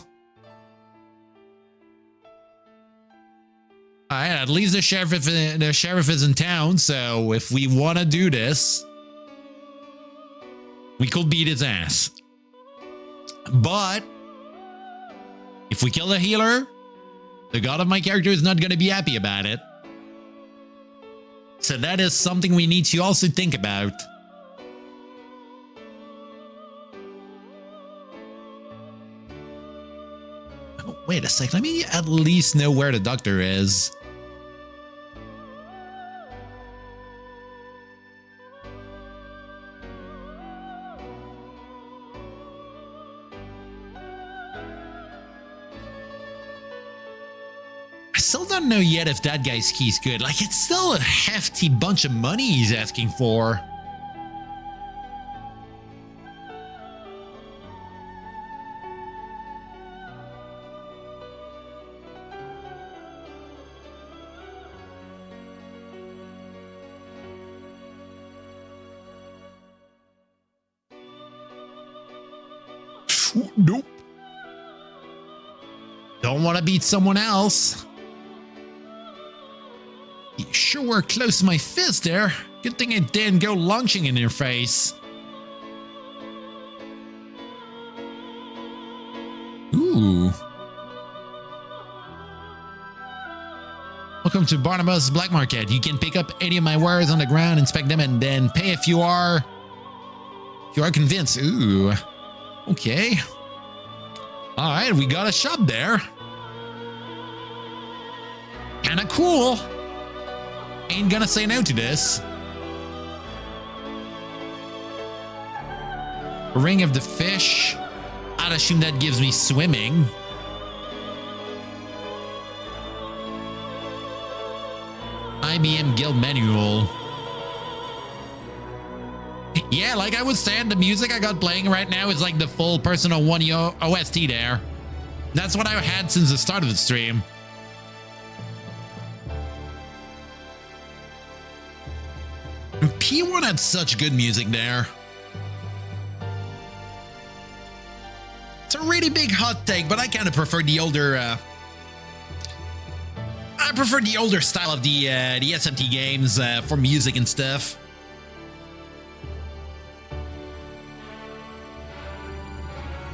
Alright, at least the sheriff is in town, so if we want to do this, we could beat his ass. But if we kill the healer, the god of my character is not going to be happy about it. So that is something we need to also think about. Oh, wait a sec. Let me at least know where the doctor is. I still don't know yet if that guy's key's good. Like, it's still a hefty bunch of money he's asking for. Nope. Don't want to beat someone else. You sure were close to my fist there. Good thing I didn't go launching in your face. Ooh. Welcome to Barnabas Black Market. You can pick up any of my wares on the ground, inspect them, and then pay if you are convinced. Ooh. Okay. All right, we got a shop there. Kinda cool. Ain't gonna say no to this. Ring of the Fish. I'd assume that gives me swimming. IBM Guild Manual. Yeah, like I was saying, the music I got playing right now is like the full Personal 1 OST there. That's what I had since the start of the stream. P1 had such good music there. It's a really big hot take, but I kind of prefer the older. I prefer the older style of the SMT games for music and stuff.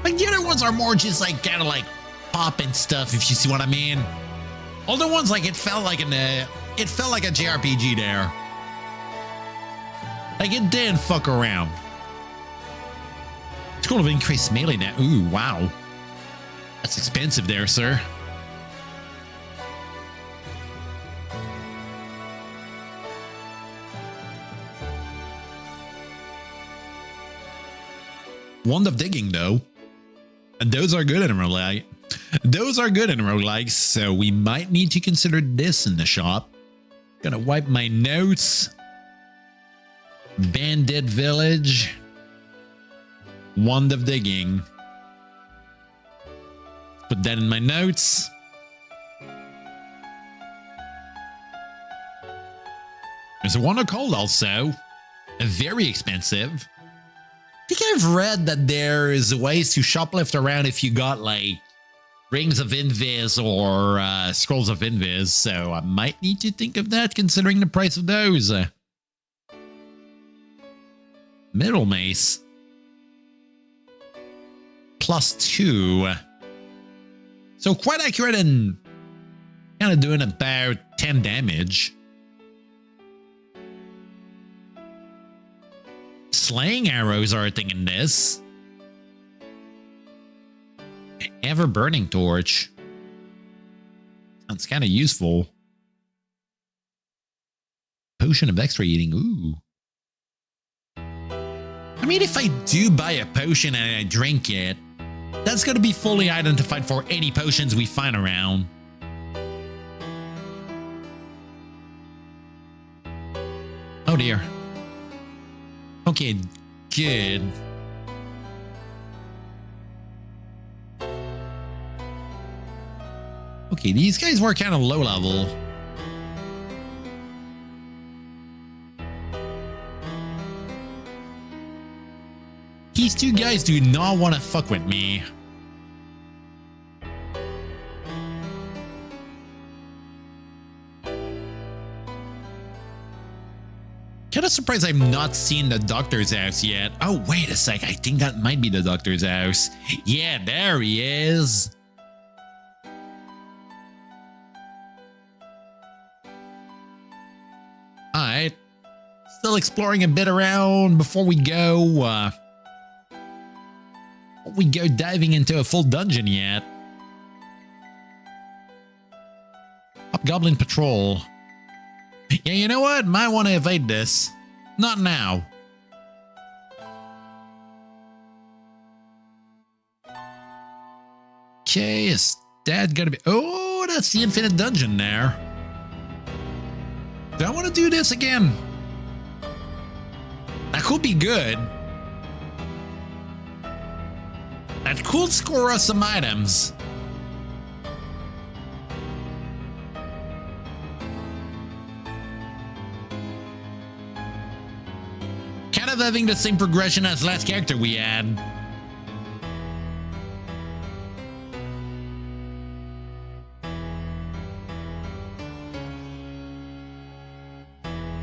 Like the other ones are more just like kind of like pop and stuff, if you see what I mean. Older ones, like it felt like a JRPG there. Like it didn't fuck around. It's cool to increase melee now. Ooh, wow. That's expensive there, sir. Wand of Digging, though. And those are good in roguelike. Those are good in roguelikes, so we might need to consider this in the shop. Gonna wipe my notes. Bandit Village. Wand of Digging. Put that in my notes. There's a Wand of Cold also. Very expensive. I think I've read that there is ways to shoplift around if you got like Rings of Invis or Scrolls of Invis, so I might need to think of that considering the price of those. Middle Mace. +2. So quite accurate and kind of doing about 10 damage. Slaying arrows are a thing in this. Ever burning torch. Sounds kind of useful. Potion of extra eating. Ooh. I mean, if I do buy a potion and I drink it, that's going to be fully identified for any potions we find around. Oh dear. Okay, good. Okay, these guys were kind of low level. These two guys do not want to fuck with me. Kind of surprised I've not seen the doctor's house yet. Oh, wait a sec. I think that might be the doctor's house. Yeah, there he is. Alright. Still exploring a bit around before we go diving into a full dungeon yet. Hobgoblin Patrol. Yeah, you know what? Might want to evade this. Not now. Okay, is that gonna be... Oh, that's the infinite dungeon there. Do I want to do this again? That could be good. That could score us some items. Kind of having the same progression as last character we had.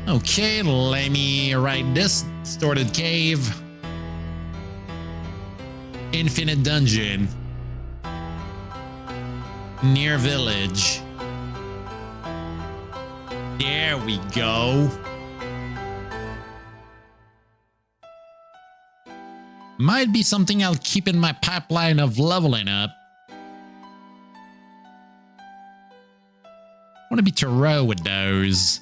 Okay, let me write this. Distorted cave. Infinite dungeon. Near village. There we go. Might be something I'll keep in my pipeline of leveling up. Want to be Tarot with those.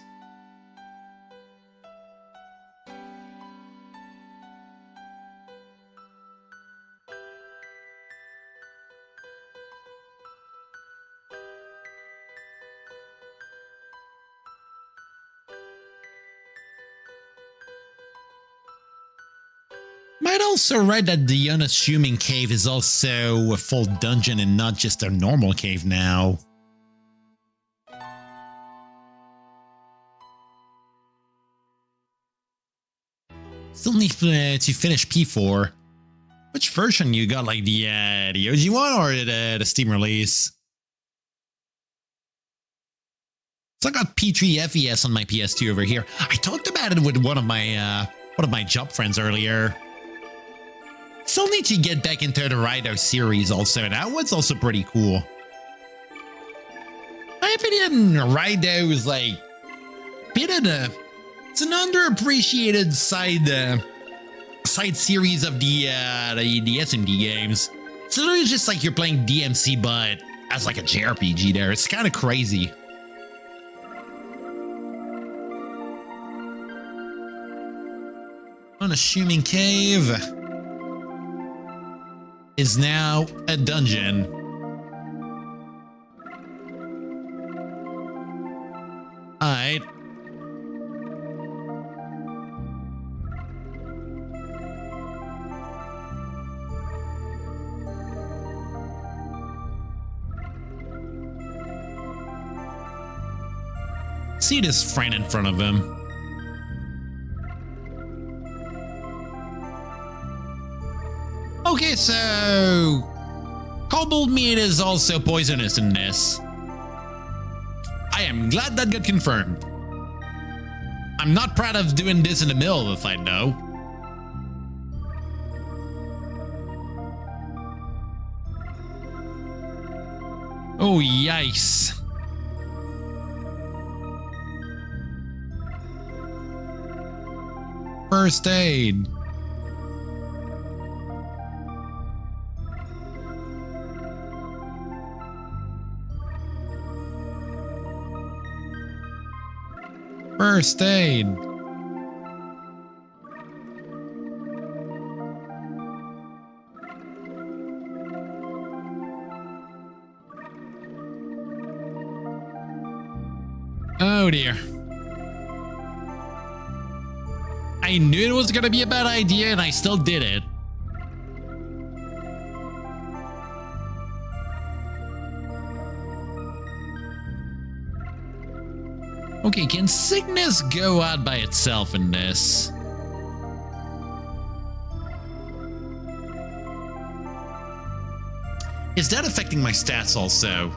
Might also write that the unassuming cave is also a full dungeon and not just a normal cave now. Still need to finish P4. Which version you got, like the OG one or the Steam release? So I got P3 FES on my PS2 over here. I talked about it with one of my job friends earlier. Still need to get back into the Rido series also. That one's also pretty cool. My opinion, Rido is like a bit of it's an underappreciated side series of the SMD games. It's literally just like you're playing DMC but as like a JRPG there. It's kind of crazy. Unassuming cave is now a dungeon. Alright. See this friend in front of him. Okay, so cobalt meat is also poisonous in this. I am glad that got confirmed. I'm not proud of doing this in the middle of a fight, though. Oh, yikes. First aid. First aid. Oh dear. I knew it was gonna be a bad idea and I still did it. Okay, can sickness go out by itself in this? Is that affecting my stats also?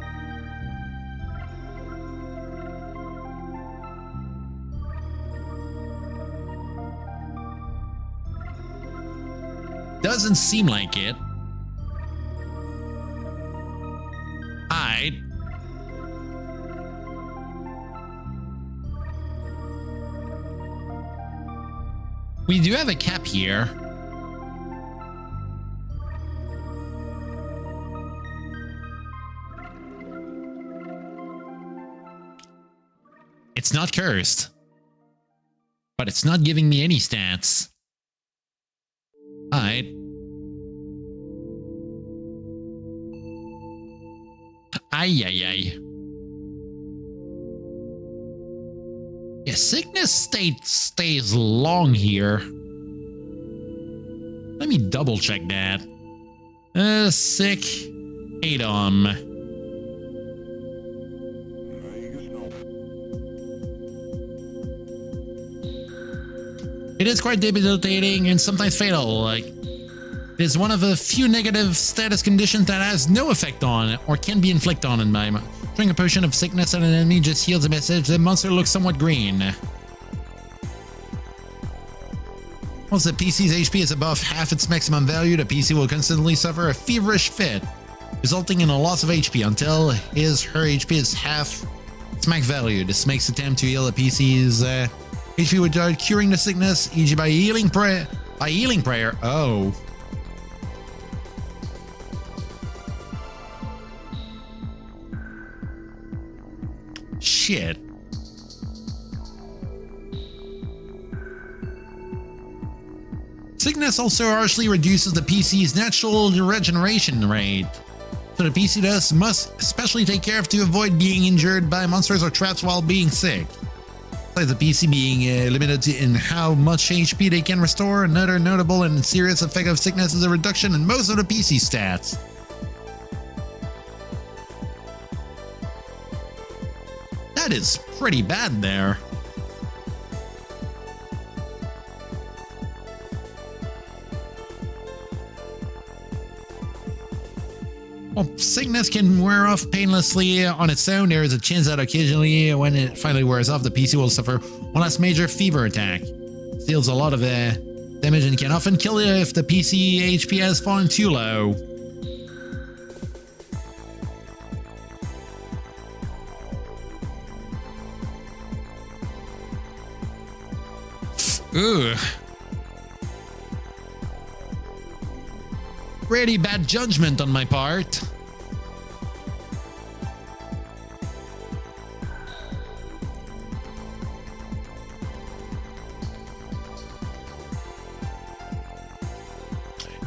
Doesn't seem like it. Alright. We do have a cap here. It's not cursed, but it's not giving me any stats. Alright. Ay. Yeah, sickness stays long here. Let me double check that. Sick ADOM. It is quite debilitating and sometimes fatal. Like, it is one of the few negative status conditions that has no effect on or can be inflicted on an enemy. Throwing a potion of sickness at an enemy just heals the message. The monster looks somewhat green. Once the PC's HP is above half its maximum value, the PC will constantly suffer a feverish fit, resulting in a loss of HP until her HP is half its max value. This makes attempt to heal the PC's HP without curing the sickness, e.g. by healing prayer. Oh. Shit. Sickness also harshly reduces the PC's natural regeneration rate. So the PC must especially take care to avoid being injured by monsters or traps while being sick. The PC being limited in how much HP they can restore. Another notable and serious effect of sickness is a reduction in most of the PC stats. That is pretty bad there. Well, sickness can wear off painlessly on its own. There is a chance that occasionally, when it finally wears off, the PC will suffer one last major fever attack. It deals a lot of damage and can often kill you if the PC HP has fallen too low. Ugh. Pretty bad judgment on my part.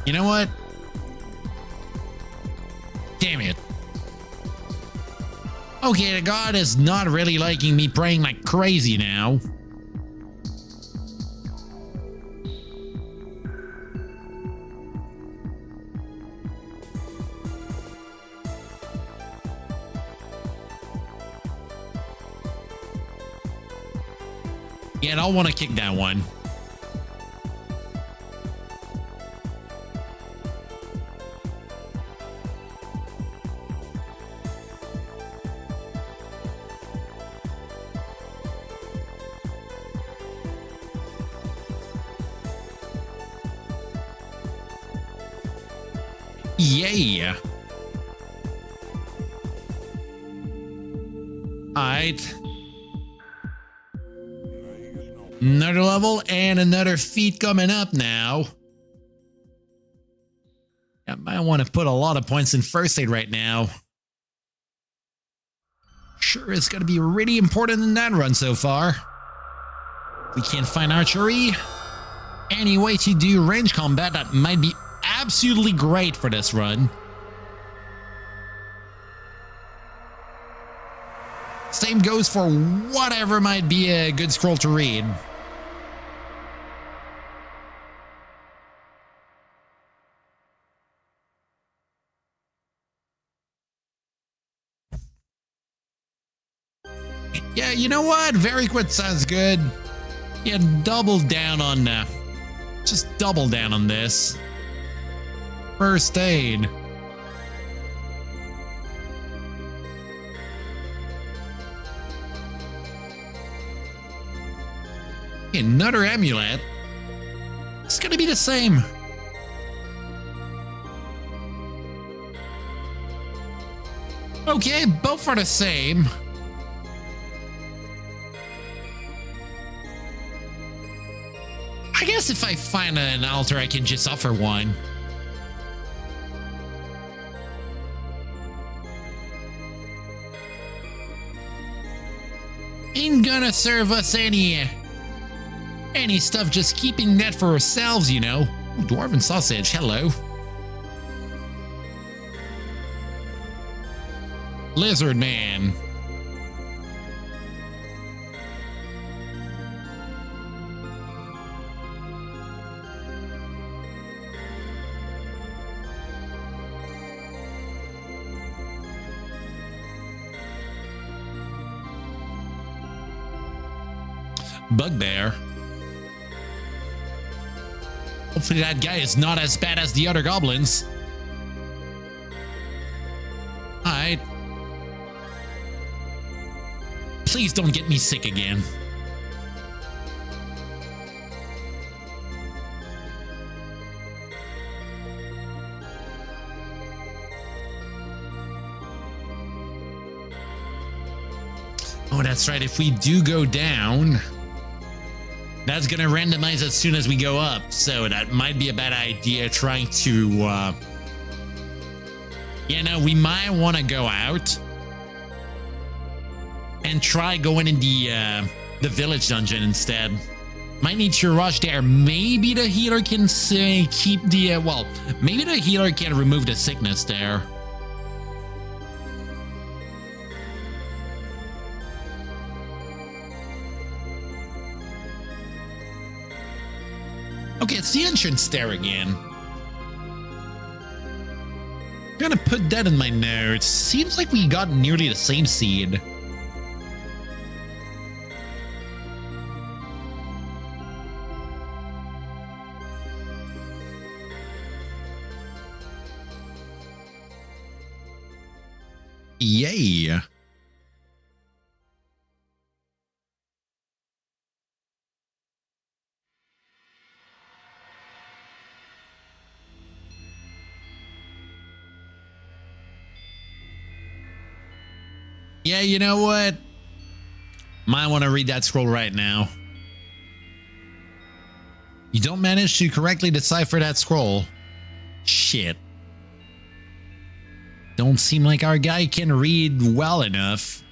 You know what? Damn it. Okay, the god is not really liking me praying like crazy now. Yeah, I don't want to kick that one. Yeah. Alright. Another level and another feat coming up now. I might want to put a lot of points in first aid right now. Sure, it's going to be really important in that run so far. We can't find archery. Any way to do range combat that might be absolutely great for this run. Same goes for whatever might be a good scroll to read. Yeah, you know what? Very quick sounds good. Yeah, double down on just double down on this. First aid. Another amulet. It's gonna be the same. Okay, both are the same. I guess if I find an altar, I can just offer one. Ain't gonna serve us any stuff, just keeping that for ourselves, you know. Ooh, dwarven sausage, hello. Lizard man. Bugbear. Hopefully that guy is not as bad as the other goblins. Alright. Please don't get me sick again. Oh, that's right. If we do go down, that's going to randomize as soon as we go up. So that might be a bad idea trying to, you know, we might want to go out and try going in the village dungeon instead. Might need to rush there. Maybe the healer can keep the, well, maybe the healer can remove the sickness there. Okay, it's the entrance there again. I'm gonna put that in my notes. Seems like we got nearly the same seed. Yay. Yeah, you know what? Might want to read that scroll right now. You don't manage to correctly decipher that scroll. Shit. Don't seem like our guy can read well enough.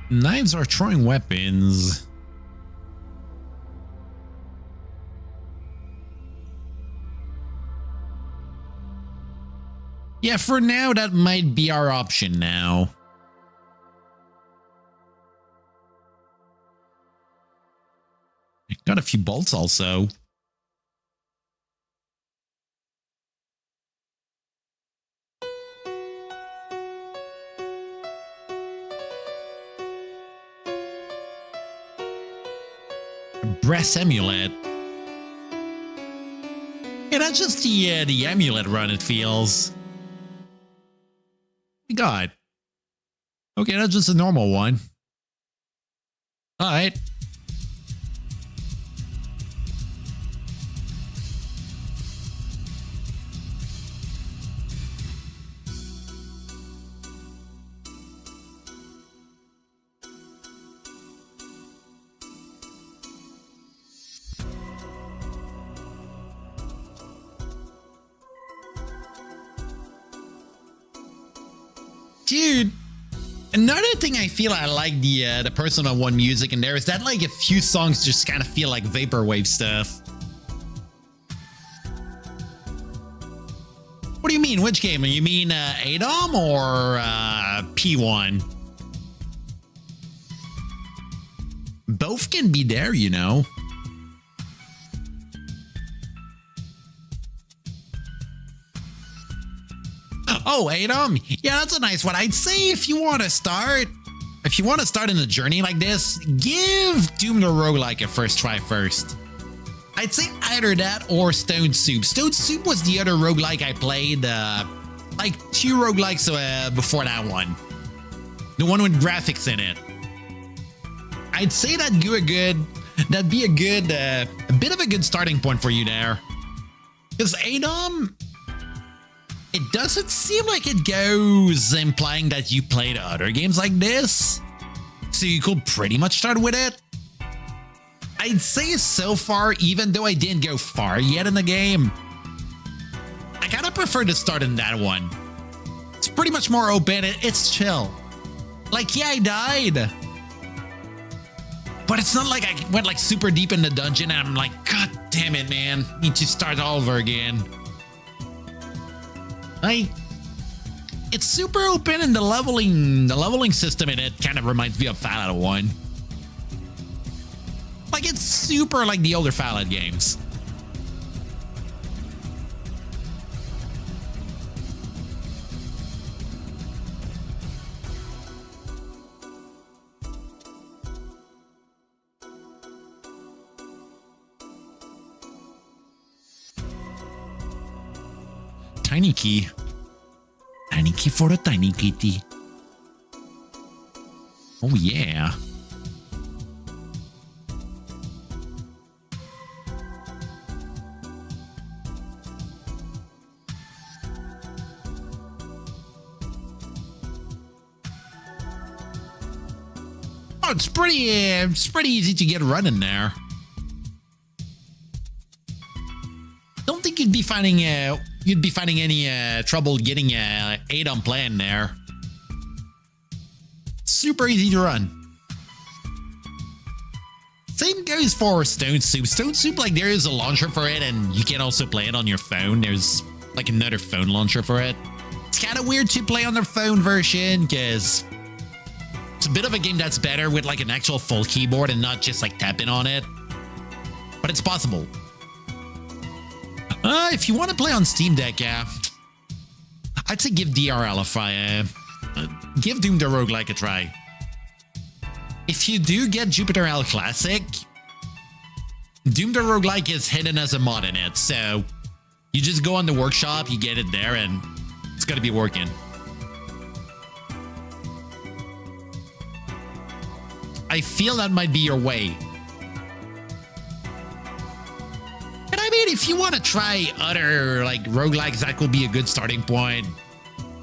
Knives are throwing weapons. Yeah, for now, that might be our option now. Got a few bolts also. Brass amulet. Yeah, that's just the amulet run, it feels. God. Okay, that's just a normal one. All right. Dude, another thing I feel I like the Persona 1 music in there is that like a few songs just kind of feel like vaporwave stuff. What do you mean? Which game? You mean ADOM or P1? Both can be there, you know. Oh, ADOM? Yeah, that's a nice one. I'd say if you want to start in a journey like this, give Doom the Roguelike a first try first. I'd say either that or Stone Soup. Stone Soup was the other roguelike I played, like 2 roguelikes before that one. The one with graphics in it. I'd say that do a good That'd be a good, a bit of a good starting point for you there. Because ADOM, it doesn't seem like it goes implying that you played other games like this. So you could pretty much start with it. I'd say so far, even though I didn't go far yet in the game, I kind of prefer to start in that one. It's pretty much more open. It's chill. Like, yeah, I died. But it's not like I went like super deep in the dungeon and I'm like, God damn it, man. Need to start all over again. It's super open, and the leveling system in it kind of reminds me of Fallout 1. Like, it's super like the older Fallout games. Tiny key. Tiny key for the tiny kitty. Oh, yeah. Oh, it's pretty easy to get running there. Don't think you'd be finding any trouble getting ADOM playing there. Super easy to run. Same goes for Stone Soup. Stone Soup, like, there is a launcher for it, and you can also play it on your phone. There's like another phone launcher for it. It's kind of weird to play on their phone version because it's a bit of a game that's better with like an actual full keyboard and not just like tapping on it. But it's possible. If you want to play on Steam Deck, yeah, I'd say give DRL a try. Give Doom the Roguelike a try. If you do get Jupiter L Classic, Doom the Roguelike is hidden as a mod in it. So you just go on the workshop, you get it there, and it's going to be working. I feel that might be your way. And I mean, if you want to try other like roguelikes, that could be a good starting point.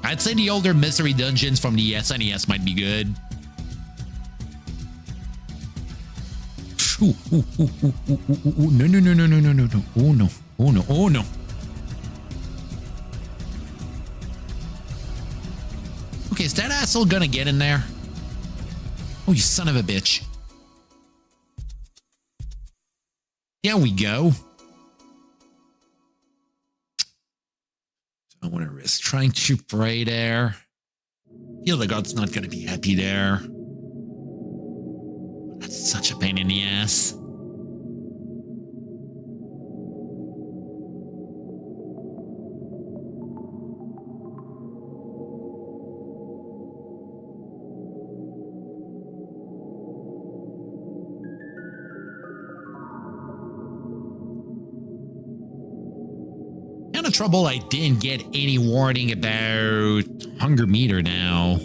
I'd say the older Mystery Dungeons from the SNES might be good. Ooh, ooh, ooh, ooh, ooh, ooh, ooh. No, no, no, no, no, no, no, no. Oh, no. Oh, no. Oh, no. Okay, is that asshole gonna get in there? Oh, you son of a bitch. There we go. I want to risk trying to pray there. Feel the God's not going to be happy there. That's such a pain in the ass. Kind of trouble I didn't get any warning about hunger meter now.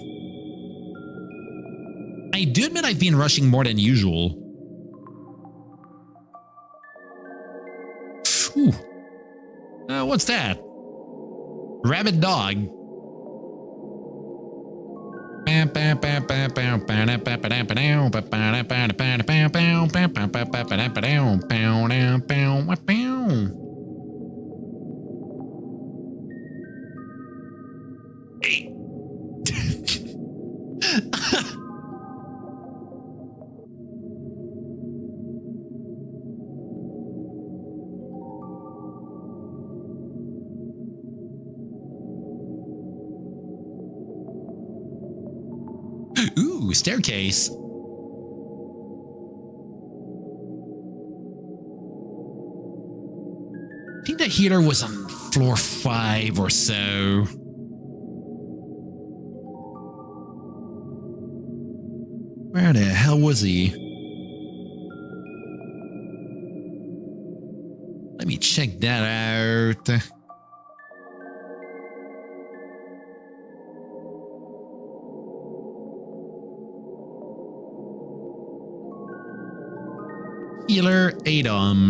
I do admit I've been rushing more than usual. Whew. What's that? Rabid dog. Hey. Ooh, staircase. I think the heater was on floor 5 or so. Where the hell was he? Let me check that out. Healer ADOM.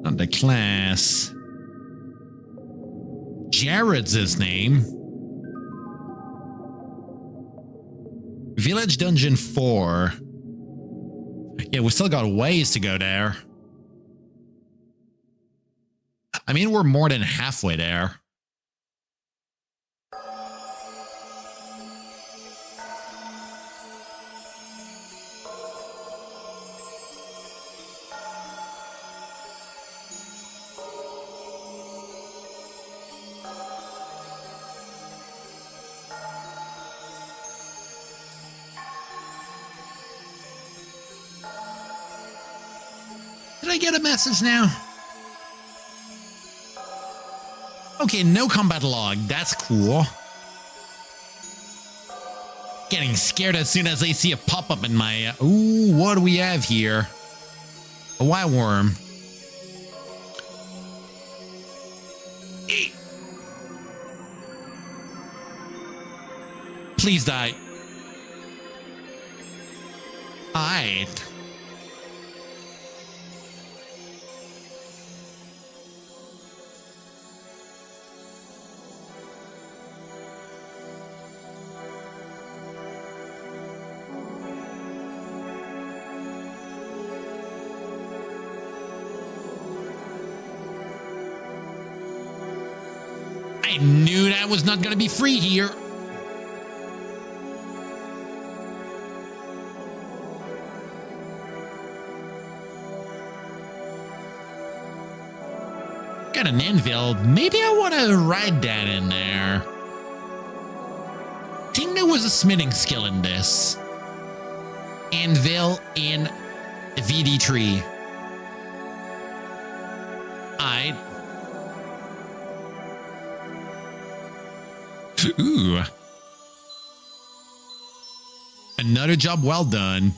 Not the class. Jared's his name. Village Dungeon 4. Yeah, we still got ways to go there. I mean, we're more than halfway there. Did I get a message now? Okay, no combat log. That's cool. Getting scared as soon as I see a pop-up in my... ooh, what do we have here? A white worm. Please die. Alright. I knew that was not going to be free here. Got an anvil. Maybe I want to ride that in there. I think there was a smithing skill in this. Anvil in VD3. Ooh. Another job well done.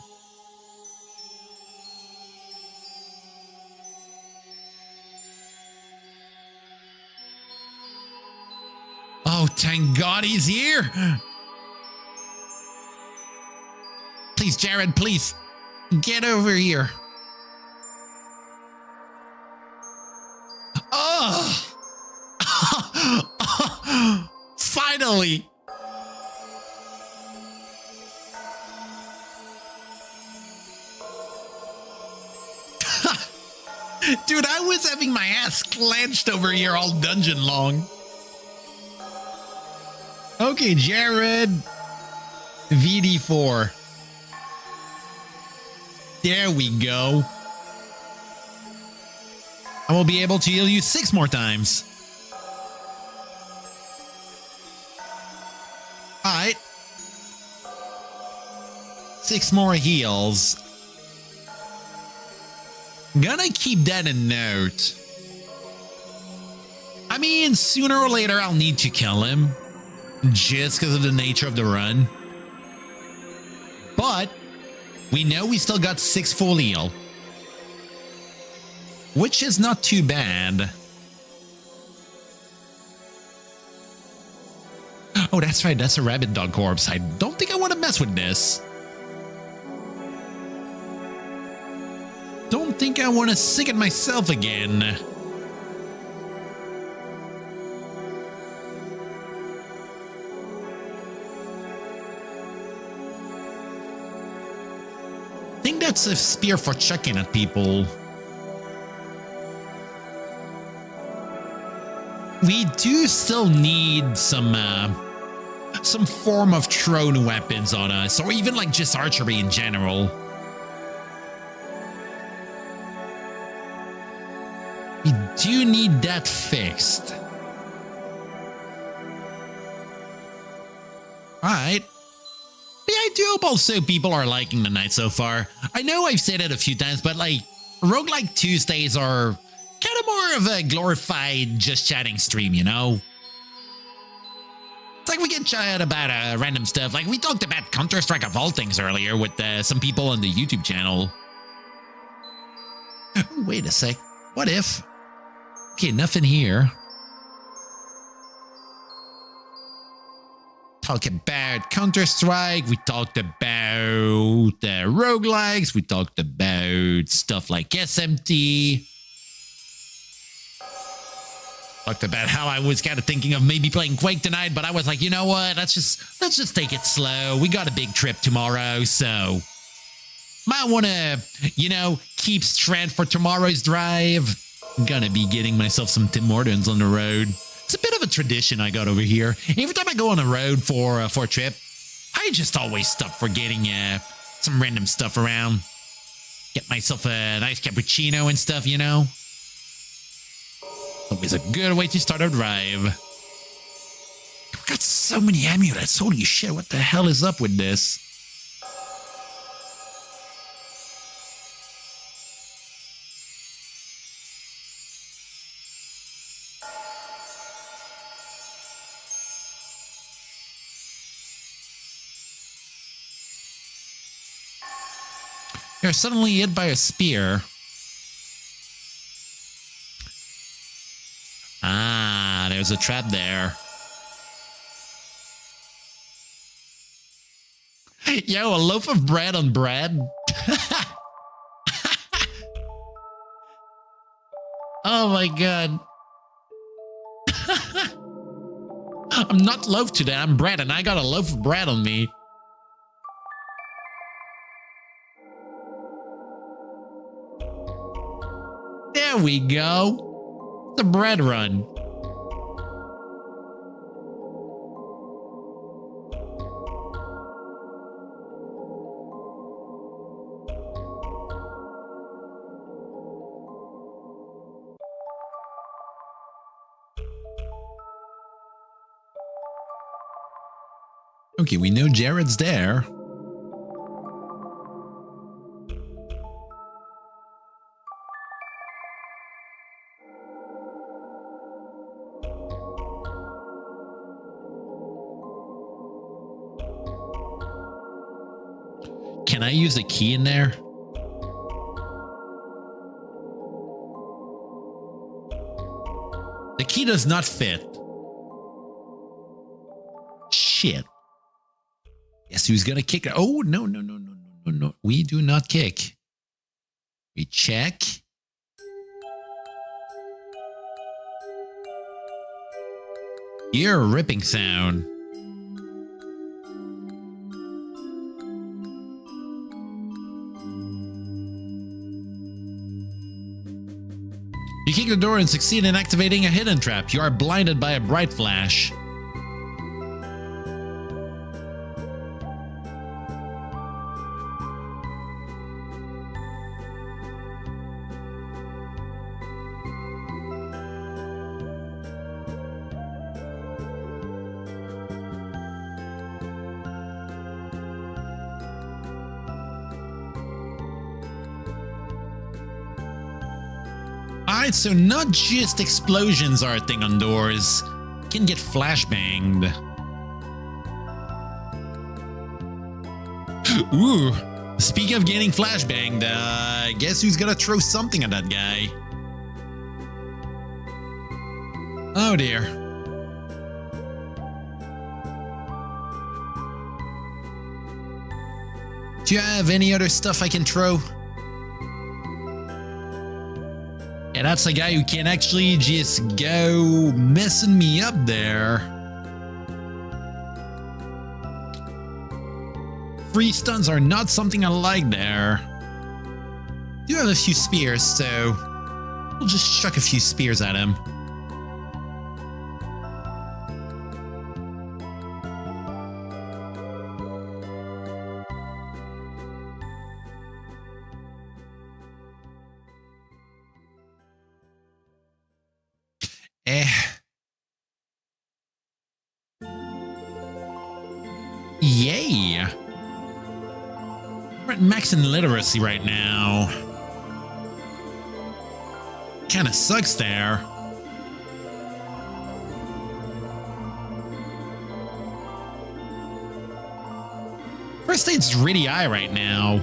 Oh, thank God he's here. Please, Jared, please. Get over here. Oh! Finally! Dude, I was having my ass clenched over here all dungeon long. Okay, Jared. VD4. There we go. I will be able to heal you 6 more times. Alright. 6 more heals. Gonna keep that in note. I mean, sooner or later I'll need to kill him. Just because of the nature of the run. But we know we still got 6 full heal. Which is not too bad. Oh, that's right. That's a rabbit dog corpse. I don't think I want to mess with this. Don't think I want to sing it myself again. I think that's a spear for chucking at people. We do still need some form of thrown weapons on us, or even like just archery in general. We do need that fixed. Alright. Yeah, I do hope also people are liking the night so far. I know I've said it a few times, but like, roguelike Tuesdays are kind of more of a glorified just chatting stream, you know? It's like we can chat about random stuff. Like we talked about Counter-Strike of all things earlier with some people on the YouTube channel. Wait a sec. What if? Okay, nothing here. talk about Counter-Strike. We talked about roguelikes. We talked about stuff like SMT. Talked about how I was kind of thinking of maybe playing Quake tonight, but I was like, you know what? Let's just take it slow. We got a big trip tomorrow, so might want to, keep strength for tomorrow's drive. I'm gonna be getting myself some Tim Hortons on the road. It's a bit of a tradition I got over here. Every time I go on a road for a trip, I just always stop for getting some random stuff around. Get myself a nice cappuccino and stuff, Always a good way to start a drive. We've got so many amulets. Holy shit, what the hell is up with this? You're suddenly hit by a spear. Ah, there's a trap there. Yo, a loaf of bread on bread? Oh my god. I'm not loaf today, I'm bread, and I got a loaf of bread on me. There we go. The bread run. Okay, we know Jared's there. Can I use a key in there? The key does not fit. Shit. Guess who's gonna kick it? Oh, no. We do not kick. We check. Hear a ripping sound. You kick the door and succeed in activating a hidden trap. You are blinded by a bright flash. Alright, so not just explosions are a thing on doors. You can get flashbanged. Ooh, speaking of getting flashbanged, guess who's gonna throw something at that guy? Oh dear. Do you have any other stuff I can throw? Yeah, that's a guy who can actually just go messing me up there. Free stuns are not something I like there. Do have a few spears, so we'll just chuck a few spears at him. Yay! We're at max in literacy right now. Kinda sucks there. First aid's really high right now.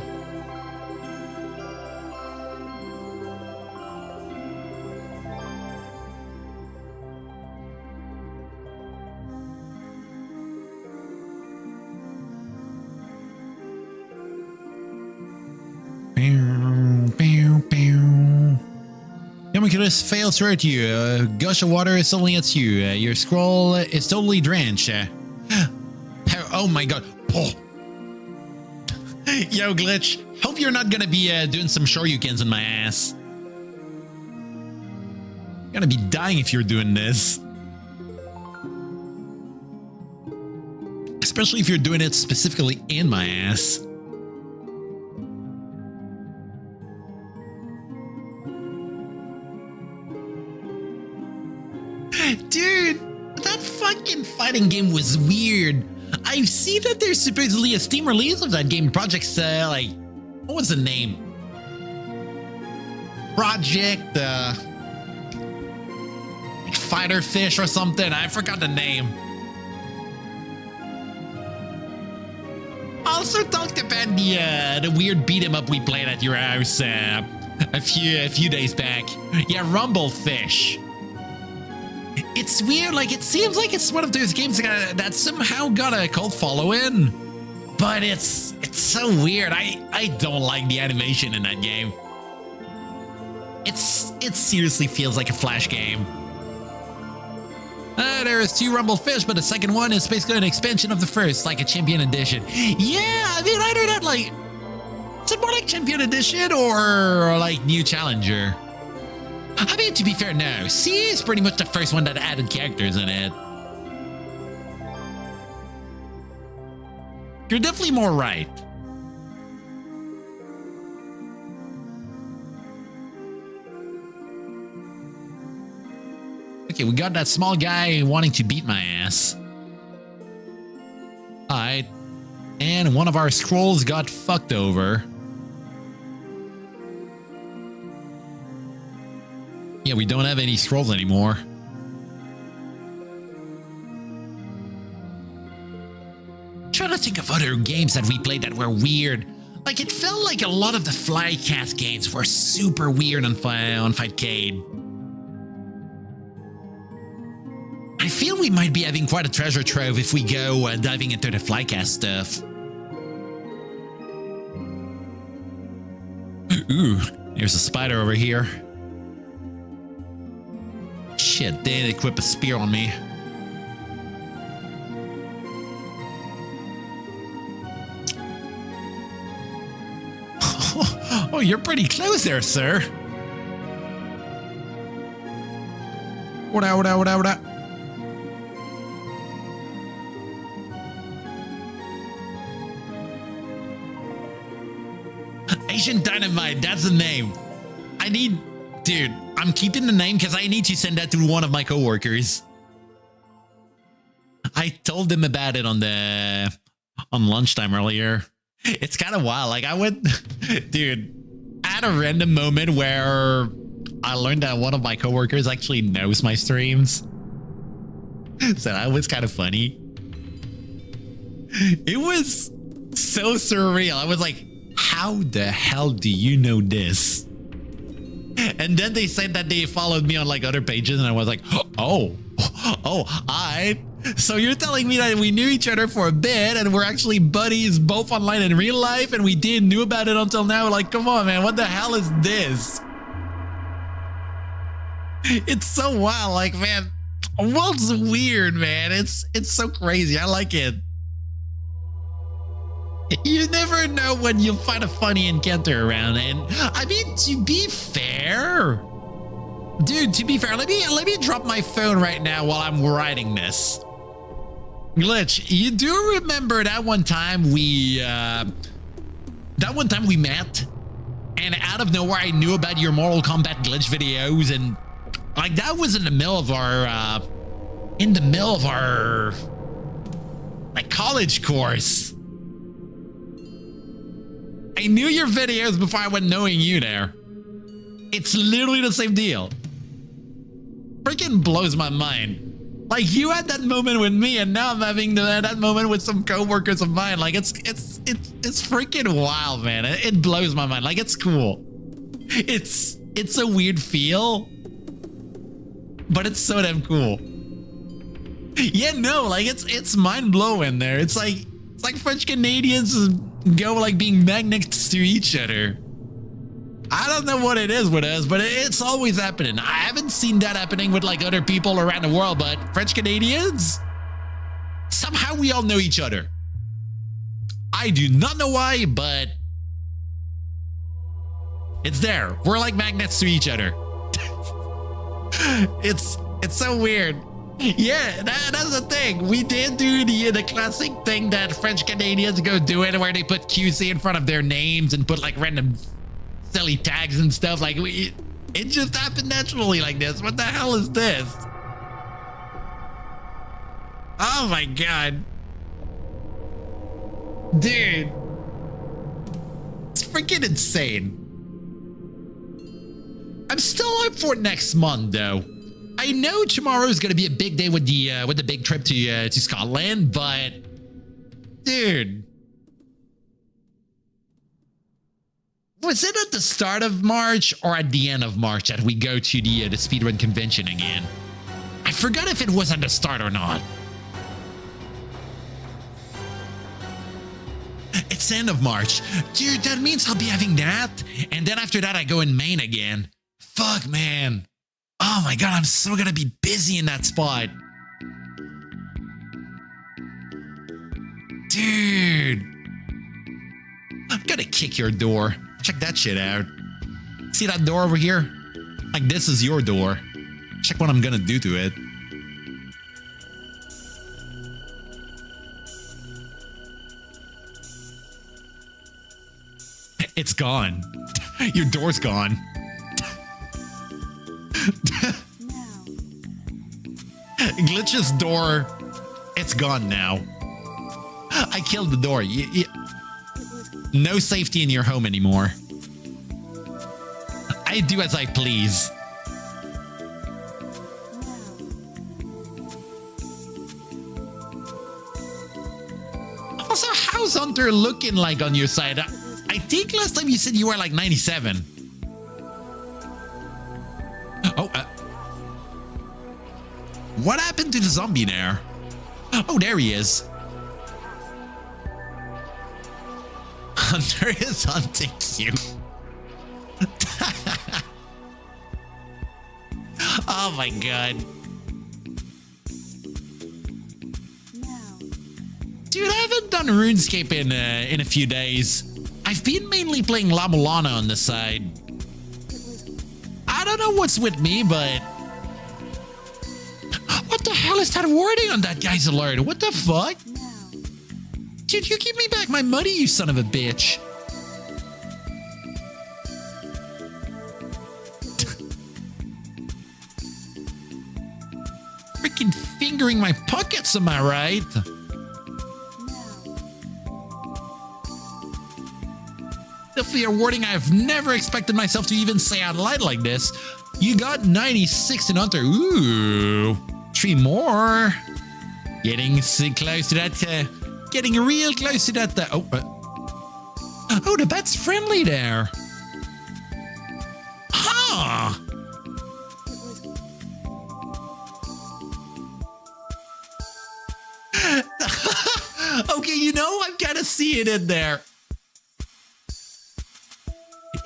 Homunculus fails to hurt you. A gush of water suddenly hits you. Your scroll is totally drenched. Oh my god. Oh. Yo, Glitch. Hope you're not gonna be doing some shoryukens in my ass. I'm gonna be dying if you're doing this. Especially if you're doing it specifically in my ass. Dude, that fucking fighting game was weird. I see that there's supposedly a Steam release of that game. Project's like, what was the name? Project like Fighter Fish or something. I forgot the name. Also talked about the weird beat 'em up we played at your house a few days back. Yeah, Rumble Fish. It's weird, like it seems like it's one of those games that somehow got a cult following, but it's so weird. I don't like the animation in that game. It seriously feels like a Flash game. There is 2 Rumble Fish, but the second one is basically an expansion of the first, like a Champion Edition. Yeah, I mean, either that, like, is it more like Champion Edition or like New Challenger? I mean, to be fair, no. C is pretty much the first one that added characters in it. You're definitely more right. Okay, we got that small guy wanting to beat my ass. Alright. And one of our scrolls got fucked over. Yeah, we don't have any scrolls anymore. I'm trying to think of other games that we played that were weird. Like, it felt like a lot of the Flycast games were super weird on Fightcade. I feel we might be having quite a treasure trove if we go diving into the Flycast stuff. Ooh, there's a spider over here. Shit, they didn't equip a spear on me. Oh, you're pretty close there, sir. What out. Asian Dynamite, that's the name. Dude, I'm keeping the name because I need to send that to one of my coworkers. I told them about it on lunchtime earlier. It's kind of wild. Like I went, dude, at a random moment where I learned that one of my coworkers actually knows my streams. So that was kind of funny. It was so surreal. I was like, how the hell do you know this? And then they said that they followed me on like other pages, and I was like, oh, hi. So you're telling me that we knew each other for a bit and we're actually buddies both online and in real life, and we didn't know about it until now? Like, come on, man, what the hell is this? It's so wild. Like, man, world's weird, man. It's so crazy. I like it. You never know when you'll find a funny encounter around. And I mean, to be fair, dude, let me drop my phone right now while I'm writing this. Glitch, you do remember that one time we met, and out of nowhere I knew about your Mortal Kombat glitch videos, and like that was in the middle of our like college course. I knew your videos before I went knowing you there. It's literally the same deal. Freaking blows my mind. Like, you had that moment with me, and now I'm having that moment with some coworkers of mine. Like, it's freaking wild, man. It blows my mind. Like, it's cool. It's a weird feel, but it's so damn cool. Yeah, no, like it's mind blowing there. It's like French Canadians go like being magnets to each other. I don't know what it is with us, but it's always happening. I haven't seen that happening with like other people around the world, but French Canadians, somehow we all know each other. I do not know why, but it's there. We're like magnets to each other. It's so weird. Yeah, that's the thing. We did do the classic thing that French Canadians go do it, where they put QC in front of their names and put like random silly tags and stuff. Like it just happened naturally like this. What the hell is this? Oh my god, dude, it's freaking insane. I'm still up for next month though. I know tomorrow is gonna be a big day with the big trip to Scotland, but dude, was it at the start of March or at the end of March that we go to the speedrun convention again? I forgot if it was at the start or not. It's the end of March, dude. That means I'll be having that, and then after that I go in Maine again. Fuck, man. Oh my god, I'm so gonna be busy in that spot. Dude. I'm gonna kick your door. Check that shit out. See that door over here? Like, this is your door. Check what I'm gonna do to it. It's gone. Your door's gone. Glitch's door, it's gone now. I killed the door. No safety in your home anymore. I do as I please. Also, how's Hunter looking like on your side? I think last time you said you were like 97. Oh, what happened to the zombie there? Oh, there he is. Hunter is hunting you. Oh my god. Dude, I haven't done RuneScape in a few days. I've been mainly playing La Mulana on the side. I don't know what's with me, but... What the hell is that wording on that guy's alert? What the fuck? Dude, you give me back my money, you son of a bitch. Freaking fingering my pockets, am I right? Definitely a wording I've never expected myself to even say out loud like this. You got 96 in Hunter. Ooh, 3 more. Getting close to that. Getting real close to that. Oh, the bet's friendly there. Huh. Okay, you know, I've got to see it in there.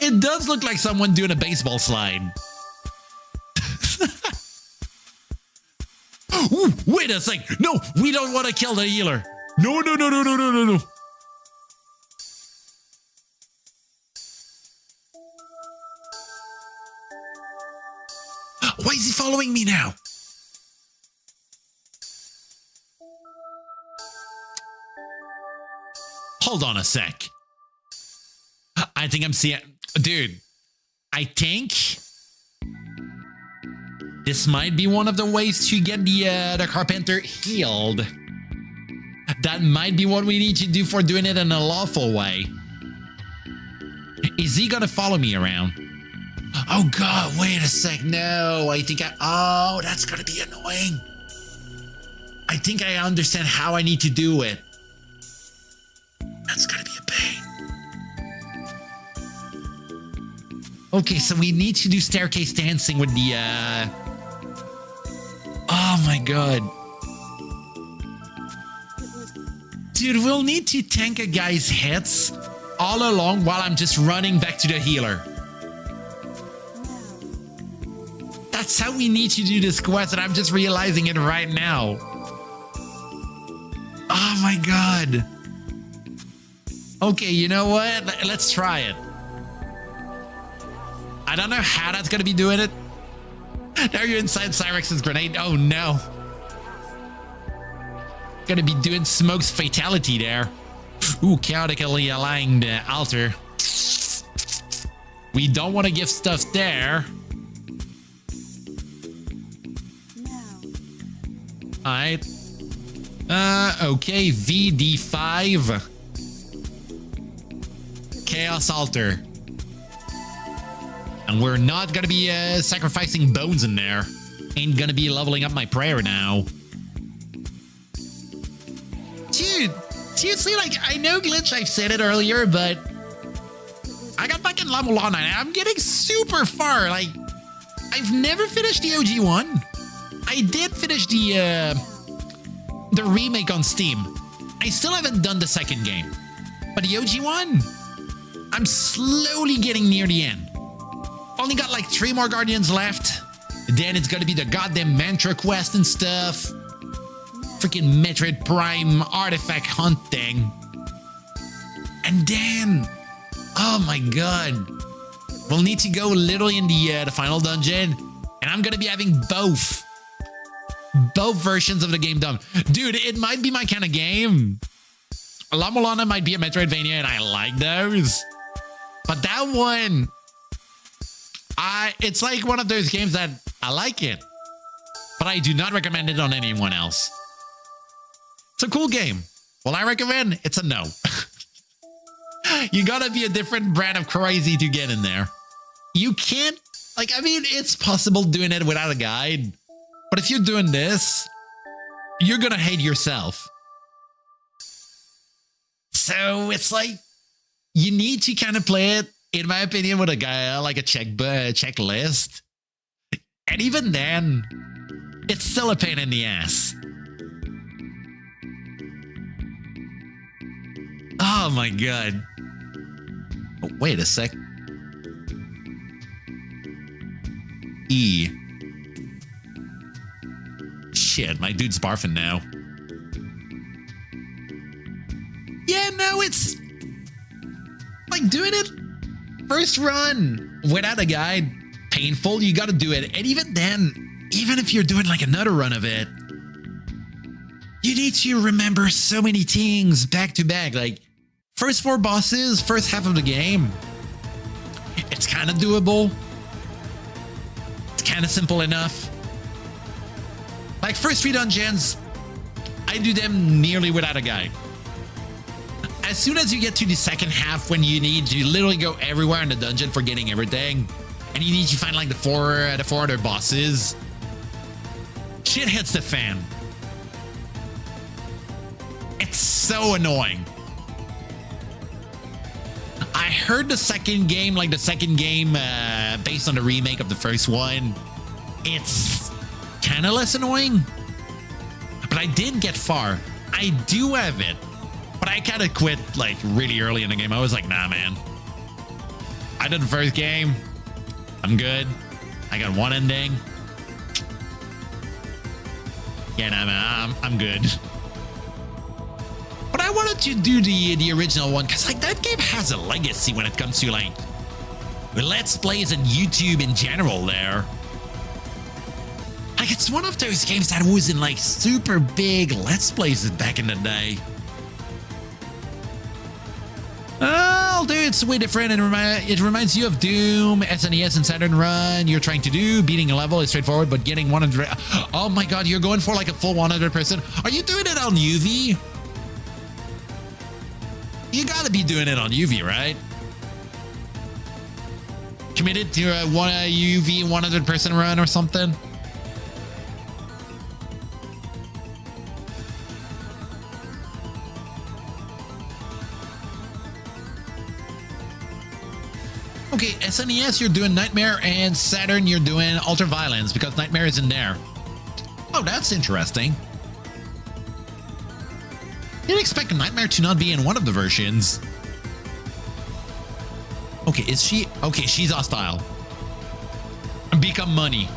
It does look like someone doing a baseball slide. Ooh, wait a sec. No, we don't want to kill the healer. No. Why is he following me now? Hold on a sec. I think I'm seeing... Dude, I think this might be one of the ways to get the carpenter healed. That might be what we need to do for doing it in a lawful way. Is he gonna follow me around? Oh god, wait a sec. No, I think oh, that's gonna be annoying. I think I understand how I need to do it. That's gonna be a pain. Okay, so we need to do staircase dancing with the, Oh my god. Dude, we'll need to tank a guy's hits all along while I'm just running back to the healer. That's how we need to do this quest, and I'm just realizing it right now. Oh my god. Okay, you know what? Let's try it. I don't know how that's gonna be doing it. Now you're inside Cyrex's grenade. Oh no. Gonna be doing Smoke's fatality there. Ooh, chaotically aligned altar. We don't want to give stuff there. Alright. Okay, VD5. Chaos altar. And we're not gonna be sacrificing bones in there. Ain't gonna be leveling up my prayer now. Dude, seriously, like, I know Glitch, I've said it earlier, but I got back in La Mulana and I'm getting super far. Like, I've never finished the OG one. I did finish the remake on Steam. I still haven't done the second game. But the OG one, I'm slowly getting near the end. Only got like 3 more Guardians left. Then it's gonna be the goddamn Mantra quest and stuff. Freaking Metroid Prime artifact hunting. And then, oh my god, we'll need to go literally in the final dungeon, and I'm gonna be having both versions of the game done. Dude, it might be my kind of game. La Mulana might be a Metroidvania, and I like those. But that one, it's like one of those games that I like it, but I do not recommend it on anyone else. It's a cool game. Well, I recommend it's a no. You gotta be a different brand of crazy to get in there. You can't, like, I mean, it's possible doing it without a guide, but if you're doing this, you're gonna hate yourself. So it's like, you need to kind of play it, in my opinion, with a guy like a checklist. And even then, it's still a pain in the ass. Oh my god. Oh, wait a sec. E. Shit, my dude's barfing now. Yeah, no, it's like doing it first run without a guide. Painful, you gotta do it. And even then, even if you're doing like another run of it, you need to remember so many things back to back. Like, first 4 bosses, first half of the game, it's kind of doable. It's kind of simple enough. Like, first 3 dungeons, I do them nearly without a guide. As soon as you get to the second half, when you need to literally go everywhere in the dungeon for getting everything, and you need to find like the four other bosses, shit hits the fan. It's so annoying. I heard the second game based on the remake of the first one, it's kind of less annoying, but I did get far. I do have it, but I kind of quit like really early in the game. I was like, nah, man. I did the first game. I'm good. I got 1 ending. Yeah, nah, man, I'm good. But I wanted to do the original one because like that game has a legacy when it comes to like Let's Plays and YouTube in general there. Like, it's one of those games that was in like super big Let's Plays back in the day. Oh, dude, it's way different. And it reminds you of Doom, SNES, and Saturn Run. You're trying to do beating a level is straightforward, but getting 100. Oh my god, you're going for like a full 100%. Are you doing it on UV? You gotta be doing it on UV, right? Committed to a UV 100% run or something? Okay, SNES, you're doing Nightmare, and Saturn, you're doing Ultraviolence, because Nightmare is in there. Oh, that's interesting. Didn't expect Nightmare to not be in one of the versions. Okay, is she? Okay, she's hostile. Become money.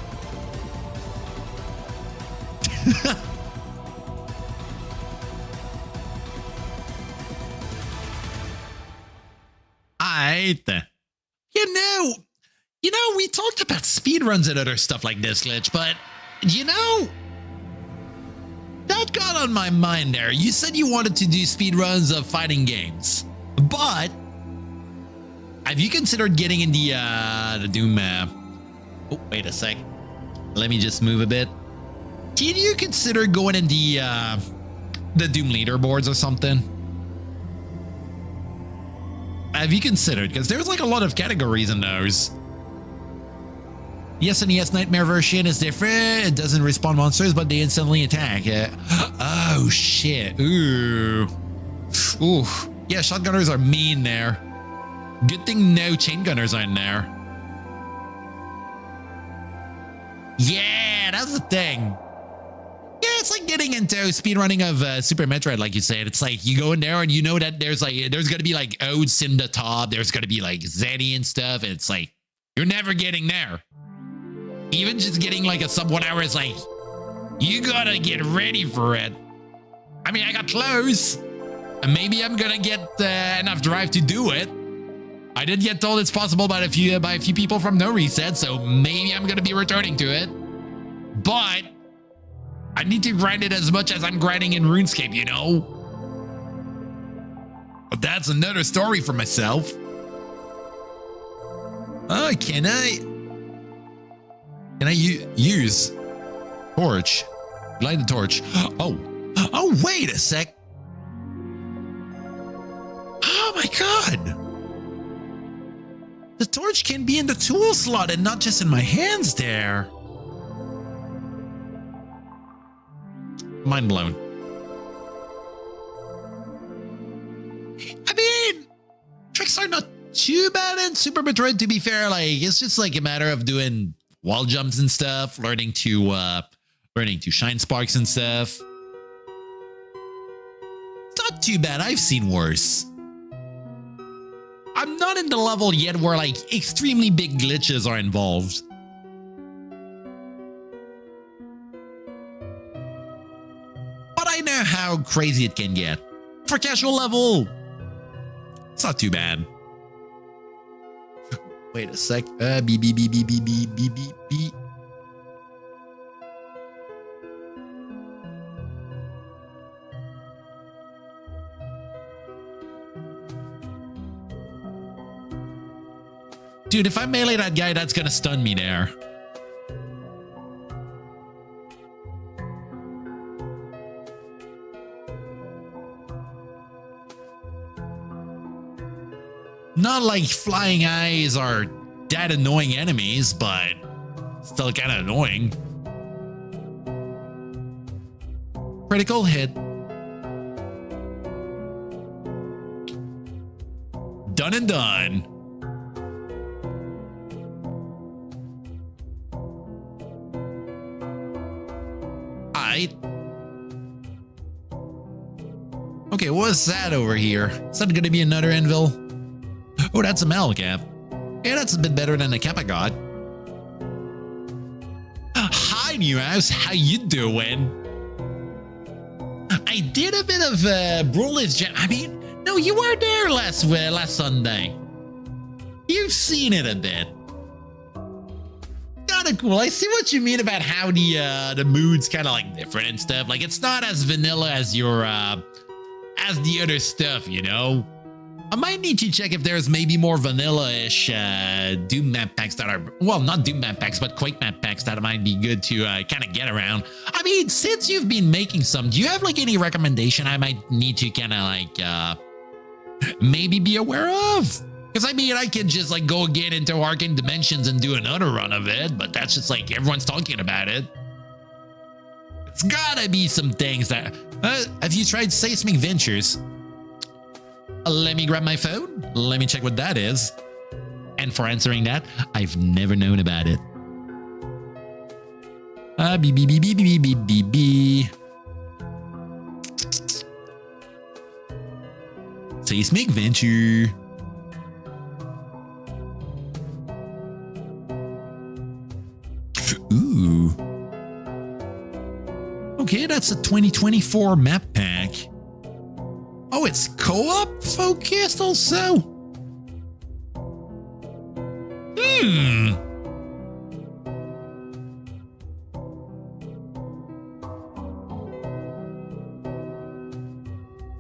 We talked about speedruns and other stuff like this, Glitch, but that got on my mind there. You said you wanted to do speedruns of fighting games, but have you considered getting in the Doom? Oh, wait a sec. Let me just move a bit. Did you consider going in the Doom leaderboards or something? Have you considered? Because there's like a lot of categories in those. Yes, and yes, Nightmare version is different. It doesn't respawn monsters, but they instantly attack. Oh, shit. Ooh. Ooh. Yeah, shotgunners are mean there. Good thing no chain gunners are in there. Yeah, that's the thing. Yeah, it's like getting into speedrunning of Super Metroid, like you said. It's like you go in there and you know that there's gonna be like oats in the top. There's gonna be like Zenny and stuff. And it's like you're never getting there. Even just getting like a sub 1 hour is like you gotta get ready for it. I mean, I got close, and maybe I'm gonna get enough drive to do it. I did get told it's possible by a few people from No Reset, so maybe I'm gonna be returning to it. But I need to grind it as much as I'm grinding in RuneScape, you know? But that's another story for myself. Oh, can I use torch? Light the torch. Oh, wait a sec. Oh my God. The torch can be in the tool slot and not just in my hands there. Mind blown. I mean, tricks are not too bad in Super Metroid, to be fair. Like, it's just like a matter of doing wall jumps and stuff, learning to shine sparks and stuff. It's not too bad. I've seen worse. I'm not in the level yet where like extremely big glitches are involved. But I know how crazy it can get. For casual level, it's not too bad. Wait a sec. Beep. Dude, if I melee that guy, that's gonna stun me there. Not like flying eyes are that annoying enemies, but still kind of annoying. Critical hit. Done and done. Okay, what's that over here? Is that going to be another anvil? Oh, that's a metal cap. Yeah, that's a bit better than the cap I got. Hi, New House. How you doing? I did a bit of Brawlers Jam. I mean, no, you were there last Sunday. You've seen it a bit. Kinda cool. I see what you mean about how the mood's kind of like different and stuff. Like it's not as vanilla as your as the other stuff, you know. I might need to check if there's maybe more vanilla-ish Doom map packs that are, well, not Doom map packs, but Quake map packs that might be good to kind of get around. I mean, since you've been making some, do you have like any recommendation I might need to kind of like maybe be aware of? Because I mean, I could just like go again into Arcane Dimensions and do another run of it, but that's just like everyone's talking about it. It's gotta be some things that... have you tried Seismic Ventures? Let me grab my phone. Let me check what that is. And for answering that, I've never known about it. Seismic Venture. Ooh. Okay, that's a 2024 map pack. Oh, it's co-op focused also?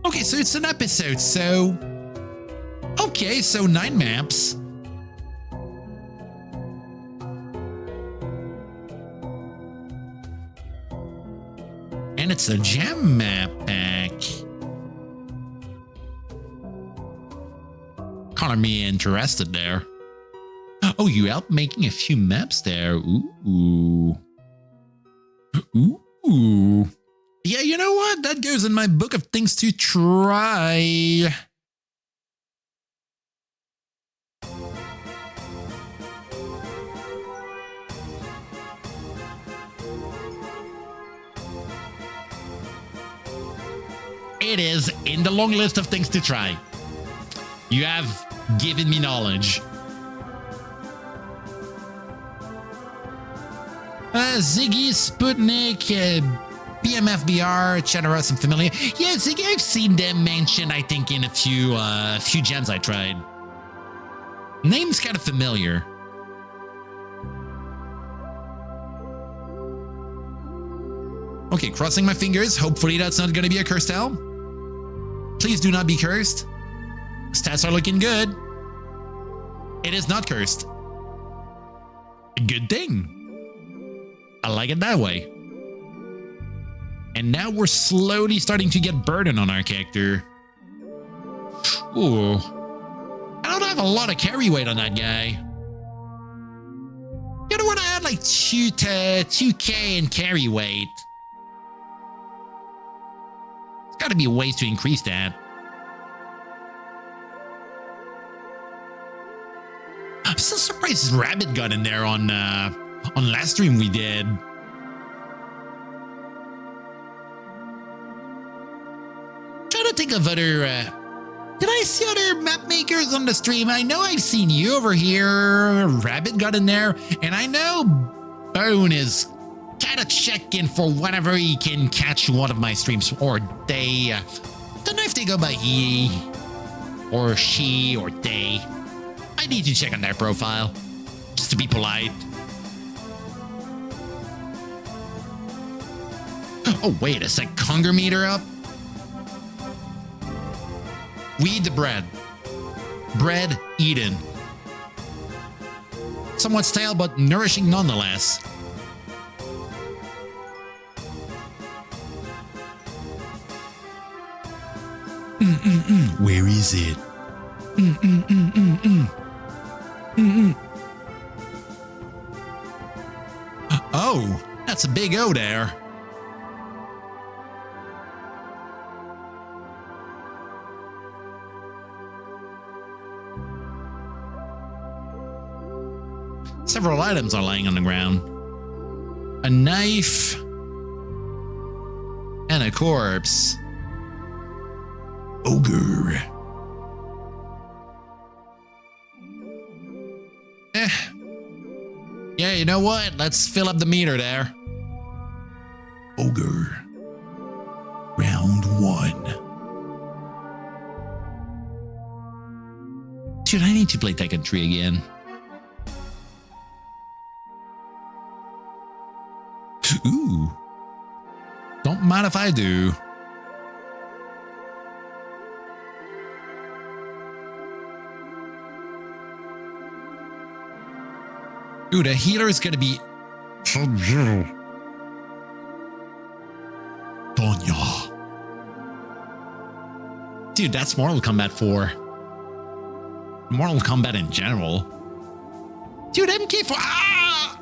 Okay, so it's an episode, so... Okay, so 9 maps. And it's a gem map pack. Kinda me interested there. Oh, you helped making a few maps there. Ooh. Ooh. Yeah, you know what? That goes in my book of things to try. It is in the long list of things to try. You have given me knowledge. Ziggy, Sputnik, BMFBR, Generous and Familiar. Yeah, Ziggy, I've seen them mentioned, I think, in a few gems I tried. Name's kind of familiar. Okay, crossing my fingers. Hopefully that's not going to be a curse tile. Please do not be cursed. Stats are looking good. It is not cursed. Good thing. I like it that way. And now we're slowly starting to get burden on our character. Ooh. I don't have a lot of carry weight on that guy. You know what? I had like 2K in carry weight. There's got to be ways to increase that. I'm still surprised Rabbit got in there on last stream we did. Trying to think of other. Did I see other map makers on the stream? I know I've seen you over here. Rabbit got in there, and I know Bone is kind of checking for whenever he can catch one of my streams, or they. Don't know if they go by he, or she, or they. I need to check on their profile, just to be polite. Oh, wait a sec. Hunger meter up? We eat the bread. Bread eaten. Somewhat stale, but nourishing nonetheless. Where is it? Oh, that's a big O there. Several items are lying on the ground. A knife and a corpse. Ogre. Yeah, you know what? Let's fill up the meter there. Ogre. Round 1. Dude, I need to play Tekken 3 again. Ooh. Don't mind if I do. Ooh, the healer is gonna be... Tonya. Dude, that's Mortal Kombat 4. Mortal Kombat in general. Dude, MK4... Ah!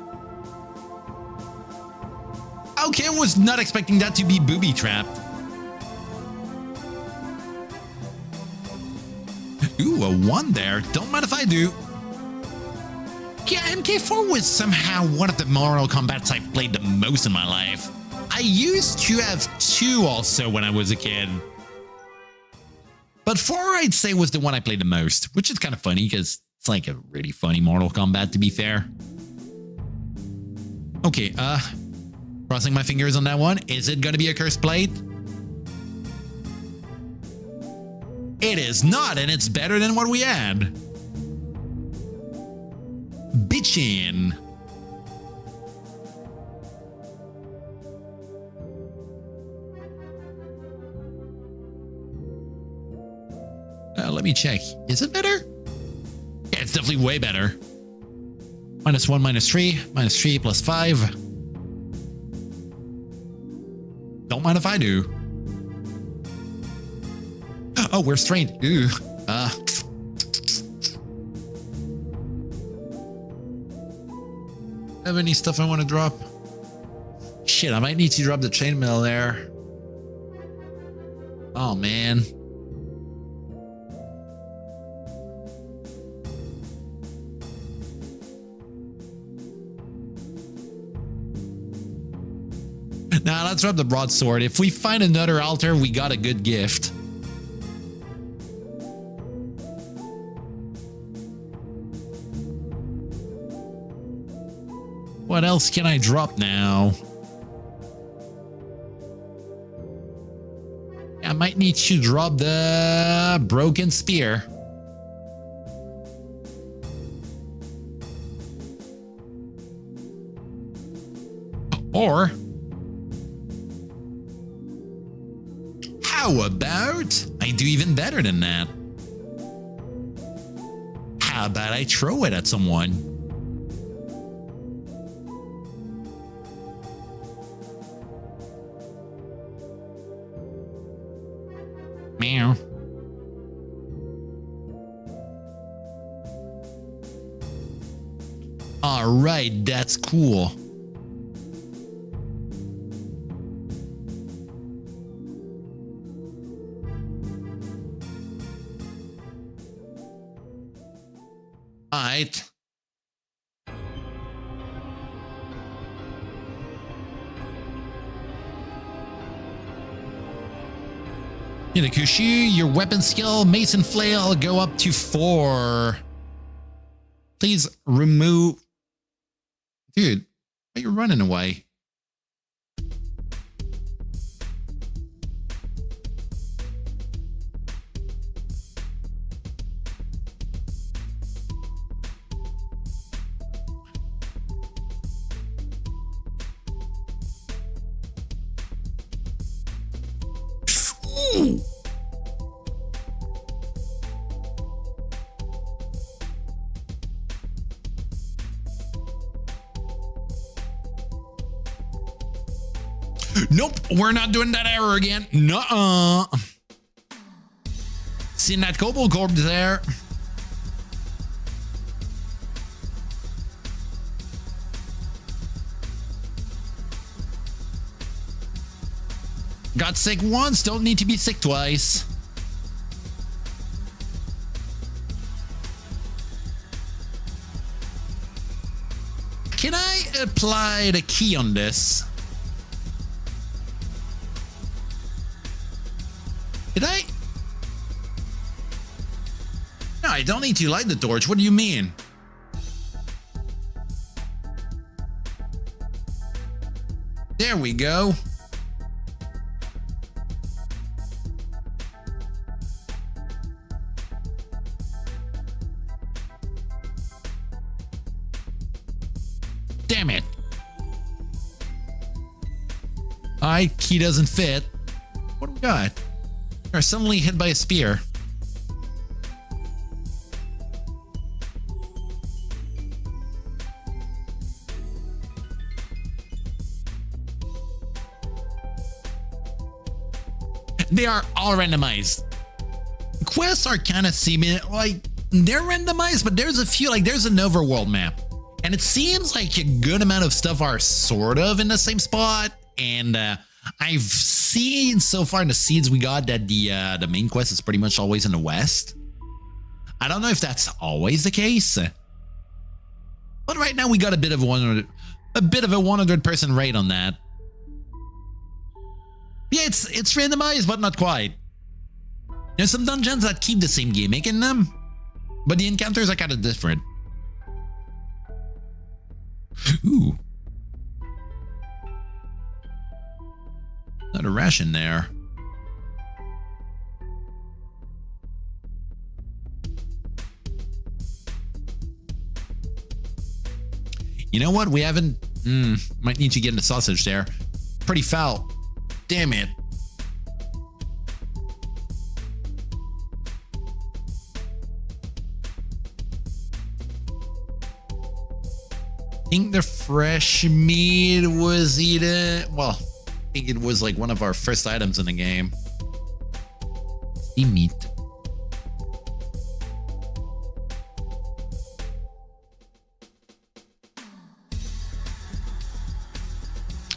Okay, I was not expecting that to be booby-trapped. Ooh, a 1 there. Don't mind if I do. Yeah, MK4 was somehow one of the Mortal Kombats I played the most in my life. I used to have 2 also when I was a kid. But 4, I'd say, was the one I played the most, which is kind of funny because it's like a really funny Mortal Kombat, to be fair. Okay, Crossing my fingers on that one. Is it going to be a cursed plate? It is not, and it's better than what we had. Bitchin'. Let me check. Is it better? Yeah, it's definitely way better. -1, -3, -3 plus 5. Don't mind if I do. Oh, we're strained. Ooh. Have any stuff I want to drop? Shit, I might need to drop the chainmail there. Oh, man. Now, let's drop the broadsword. If we find another altar, we got a good gift. What else can I drop now? I might need to drop the broken spear. Or how about I do even better than that? How about I throw it at someone? Meow. All right, that's cool. All right. Hinakushi, your weapon skill, Mason Flail, go up to 4. Please remove... Dude, why are you running away? Nope, we're not doing that error again. Nuh-uh. Seeing that kobold corpse there. Got sick once, don't need to be sick twice. Can I apply the key on this? Did I? No, I don't need to light the torch. What do you mean? There we go. Damn it. Alright, key doesn't fit. What do we got? Are suddenly hit by a spear. They are all randomized. Quests are kind of seeming like they're randomized, but there's a few, like there's an overworld map, and it seems like a good amount of stuff are sort of in the same spot. And I've seen so far in the seeds we got that the main quest is pretty much always in the west. I don't know if that's always the case, but right now we got a bit of a 100% rate on that. Yeah, it's randomized, but not quite. There's some dungeons that keep the same gimmick in them, but the encounters are kind of different. Ooh. question there. You know what? We haven't... might need to get in the sausage there. Pretty foul. Damn it. I think the fresh meat was eaten... Well, I think it was like one of our first items in the game. The meat.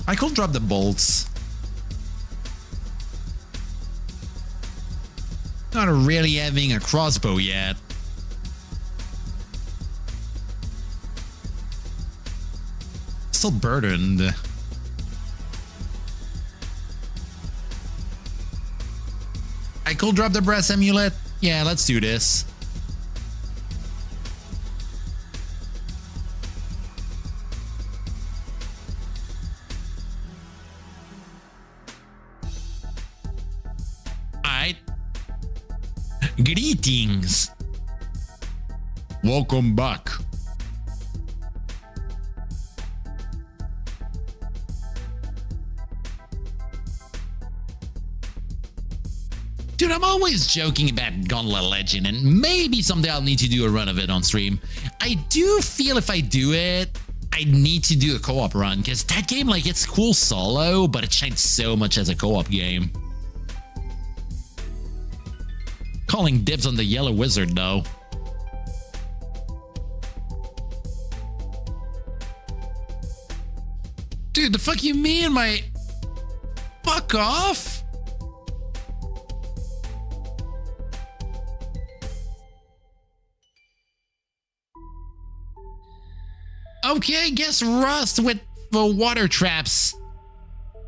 I could drop the bolts. Not really having a crossbow yet. Still burdened. I could drop the brass amulet. Yeah, let's do this. Greetings. Welcome back. Dude, I'm always joking about Gauntlet Legend, and maybe someday I'll need to do a run of it on stream. I do feel if I do it, I need to do a co-op run, because that game, like, it's cool solo, but it shines so much as a co-op game. Calling dibs on the yellow wizard, though. Dude, the fuck you mean, my... Fuck off? Okay, guess rust with the water traps.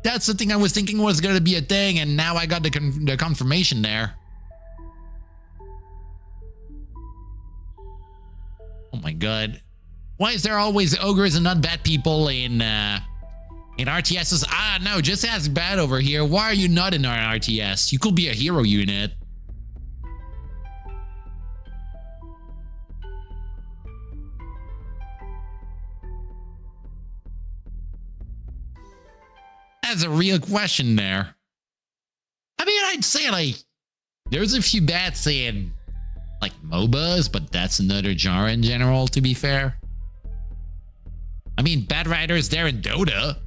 That's the thing I was thinking was gonna be a thing, and now I got the confirmation there. Oh my god. Why is there always ogres and not bad people in RTSs? Ah, no, just ask bad over here. Why are you not in our RTS? You could be a hero unit. That's a real question there. I mean, I'd say, like, there's a few bad saying, like, MOBAs, but that's another genre in general, to be fair. I mean, bad writers there in Dota.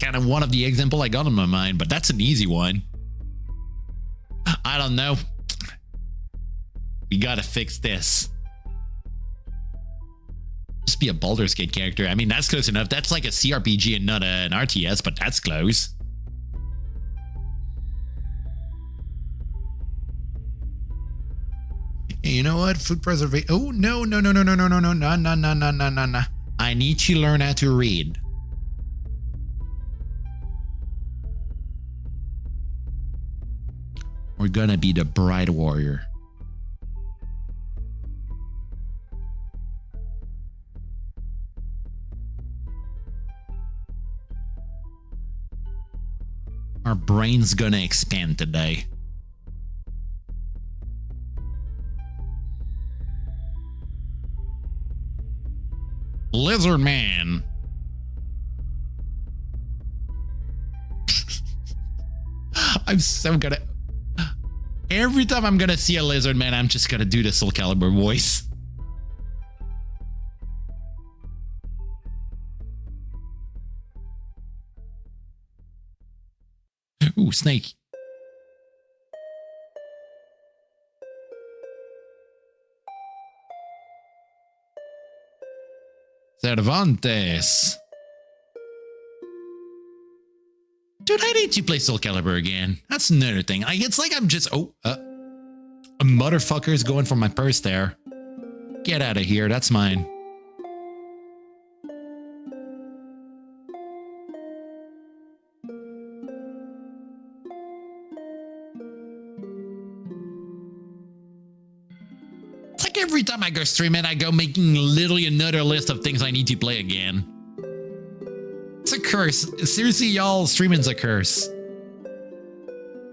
Kind of one of the example I got in my mind, but that's an easy one. I don't know. We gotta fix this. Just be a Baldur's Gate character. I mean, that's close enough. That's like a CRPG and not an RTS, but that's close. Hey, you know what? Food preservation. Oh, no. I need to learn how to read. We're gonna be the Bride Warrior. Our brain's gonna expand today. Lizard Man. I'm so gonna... Every time I'm gonna see a lizard man, I'm just gonna do the Soul Calibur voice. Ooh, snake. Cervantes. Dude, I need to play Soul Calibur again. That's another thing. It's like I'm just... Oh, a motherfucker's going for my purse there. Get out of here. That's mine. Every time I go streaming, I go making literally another list of things I need to play again. It's a curse. Seriously, y'all, streaming's a curse.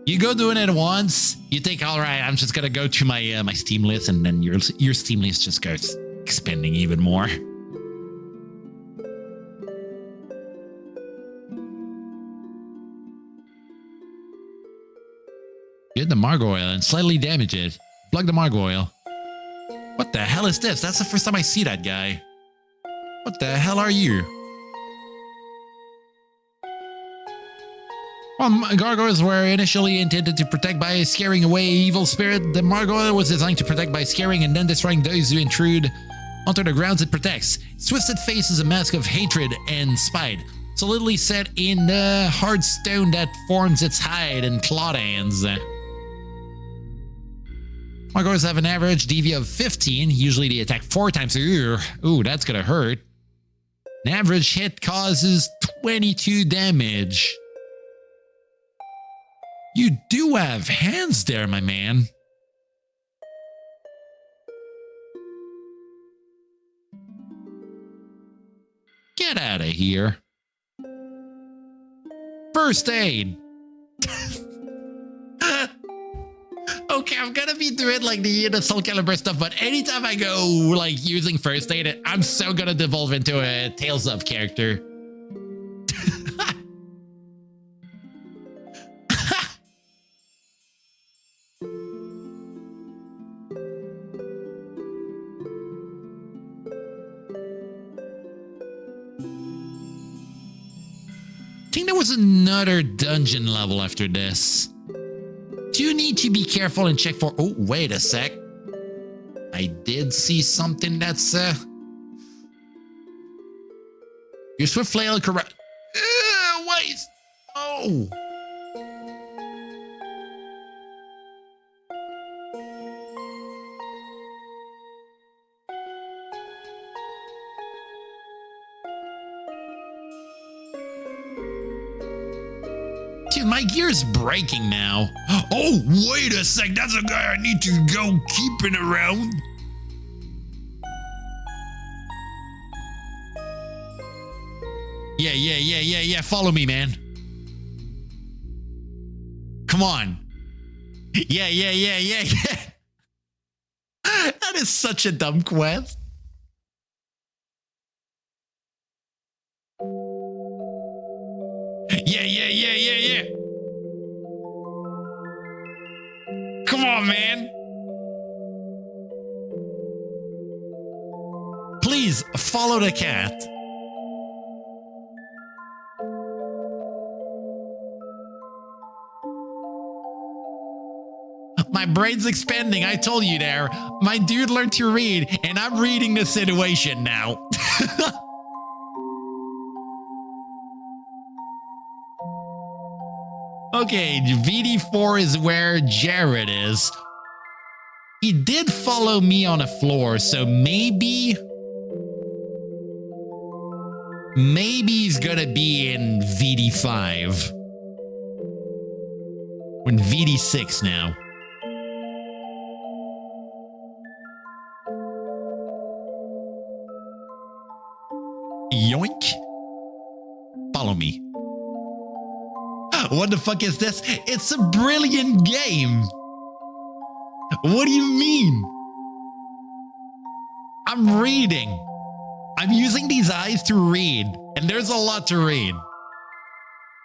You go doing it once, you think, all right, I'm just gonna go to my my Steam list, and then your Steam list just goes expanding even more. Get the Margo oil and slightly damage it. Plug the Margo oil. What the hell is this? That's the first time I see that guy. What the hell are you? Well, gargoyles were initially intended to protect by scaring away evil spirit. The gargoyle was designed to protect by scaring and then destroying those who intrude onto the grounds it protects. Its twisted face is a mask of hatred and spite, solidly set in the hard stone that forms its hide and claw hands. Gargoyles have an average DV of 15. Usually they attack 4 times. Ooh, that's gonna hurt. An average hit causes 22 damage. You do have hands there, my man. Get out of here. First aid. Okay, I'm gonna be doing like the Soul Calibur stuff, but anytime I go like using first aid, I'm so gonna devolve into a Tales of character. I think there was another dungeon level after this. Do you need to be careful and check for... Oh, wait a sec. I did see something that's... Your swift flail correct... Wait! Oh! Dude, my gear's breaking now. Oh, wait a sec. That's a guy I need to go keeping around. Yeah. Follow me, man. Come on. Yeah. That is such a dumb quest. Yeah. Come on, man. Please follow the cat. My brain's expanding. I told you there. My dude learned to read, and I'm reading the situation now. Okay, VD4 is where Jared is. He did follow me on a floor, so maybe he's gonna be in VD5. We're in VD6 now. Yoink. Follow me. What the fuck is this? It's a brilliant game. What do you mean? I'm reading. I'm using these eyes to read, and there's a lot to read.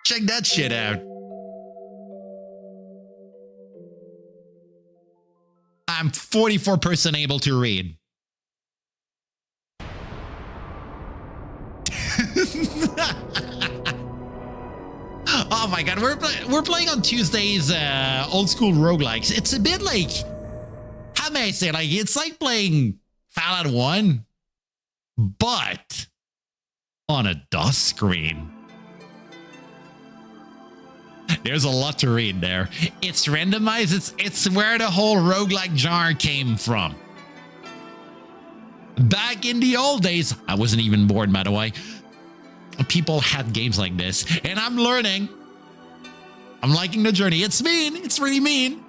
Check that shit out. I'm 44% able to read. Oh my god, we're playing on Tuesdays old school roguelikes. It's a bit like, how may I say, like it's like playing Fallout 1, but on a DOS screen. There's a lot to read there. It's randomized. It's where the whole roguelike genre came from. Back in the old days, I wasn't even born, by the way. People had games like this, and I'm learning. I'm liking the journey. It's mean. It's really mean.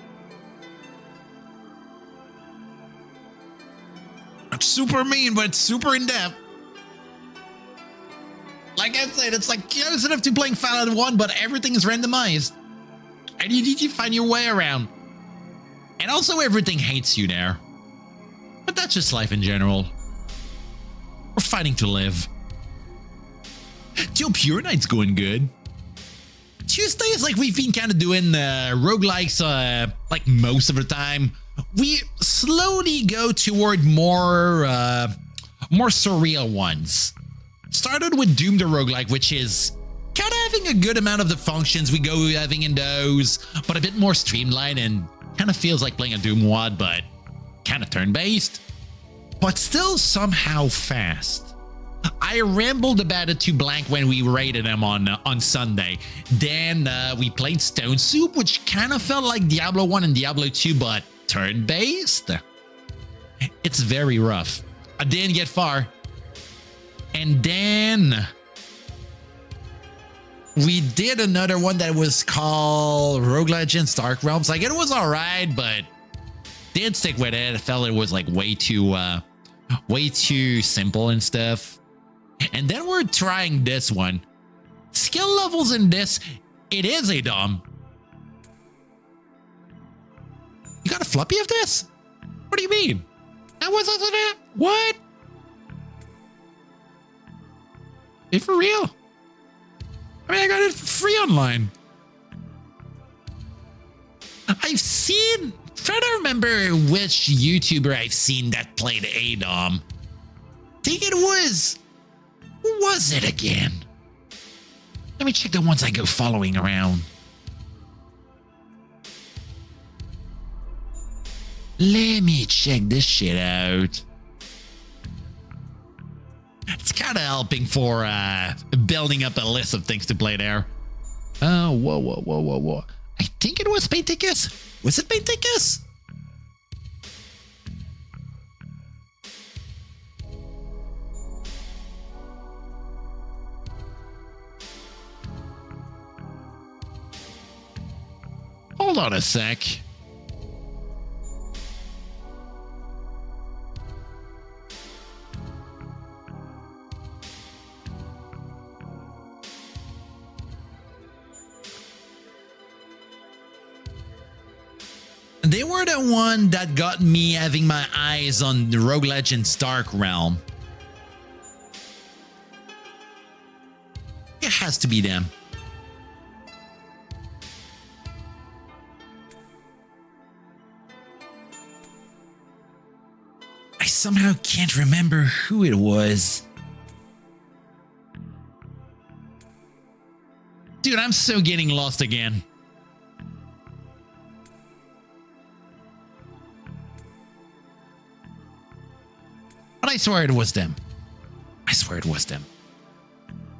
super mean, but super in-depth. Like I said, it's like close enough to playing Fallout 1, but everything is randomized. And you need to find your way around. And also everything hates you there. But that's just life in general. We're fighting to live. Yo, Pure Night's going good. Tuesdays, like we've been kind of doing roguelikes like most of the time. We slowly go toward more surreal ones. Started with Doom the Roguelike, which is kind of having a good amount of the functions we go having in those, but a bit more streamlined and kind of feels like playing a Doom WOD, but kind of turn-based, but still somehow fast. I rambled about it to Blank when we raided them on Sunday. Then we played Stone Soup, which kind of felt like Diablo 1 and Diablo 2, but turn-based. It's very rough. I didn't get far. And then we did another one that was called Rogue Legends Dark Realms. Like, it was all right, but didn't stick with it. I felt it was like way too simple and stuff. And then we're trying this one. Skill levels in this, it is ADOM. You got a floppy of this? What do you mean? That wasn't it? What? Is it for real? I mean, I got it for free online. I've seen, trying to remember which YouTuber I've seen that played ADOM. I think it was, who was it again? Let me check the ones I go following around. Let me check this shit out. It's kind of helping for building up a list of things to play there. Oh, whoa. I think it was Painticus. Was it Painticus? Hold on a sec. They were the one that got me having my eyes on the Rogue Legends Dark Realm. It has to be them. I somehow can't remember who it was. Dude, I'm so getting lost again. But I swear it was them. I swear it was them.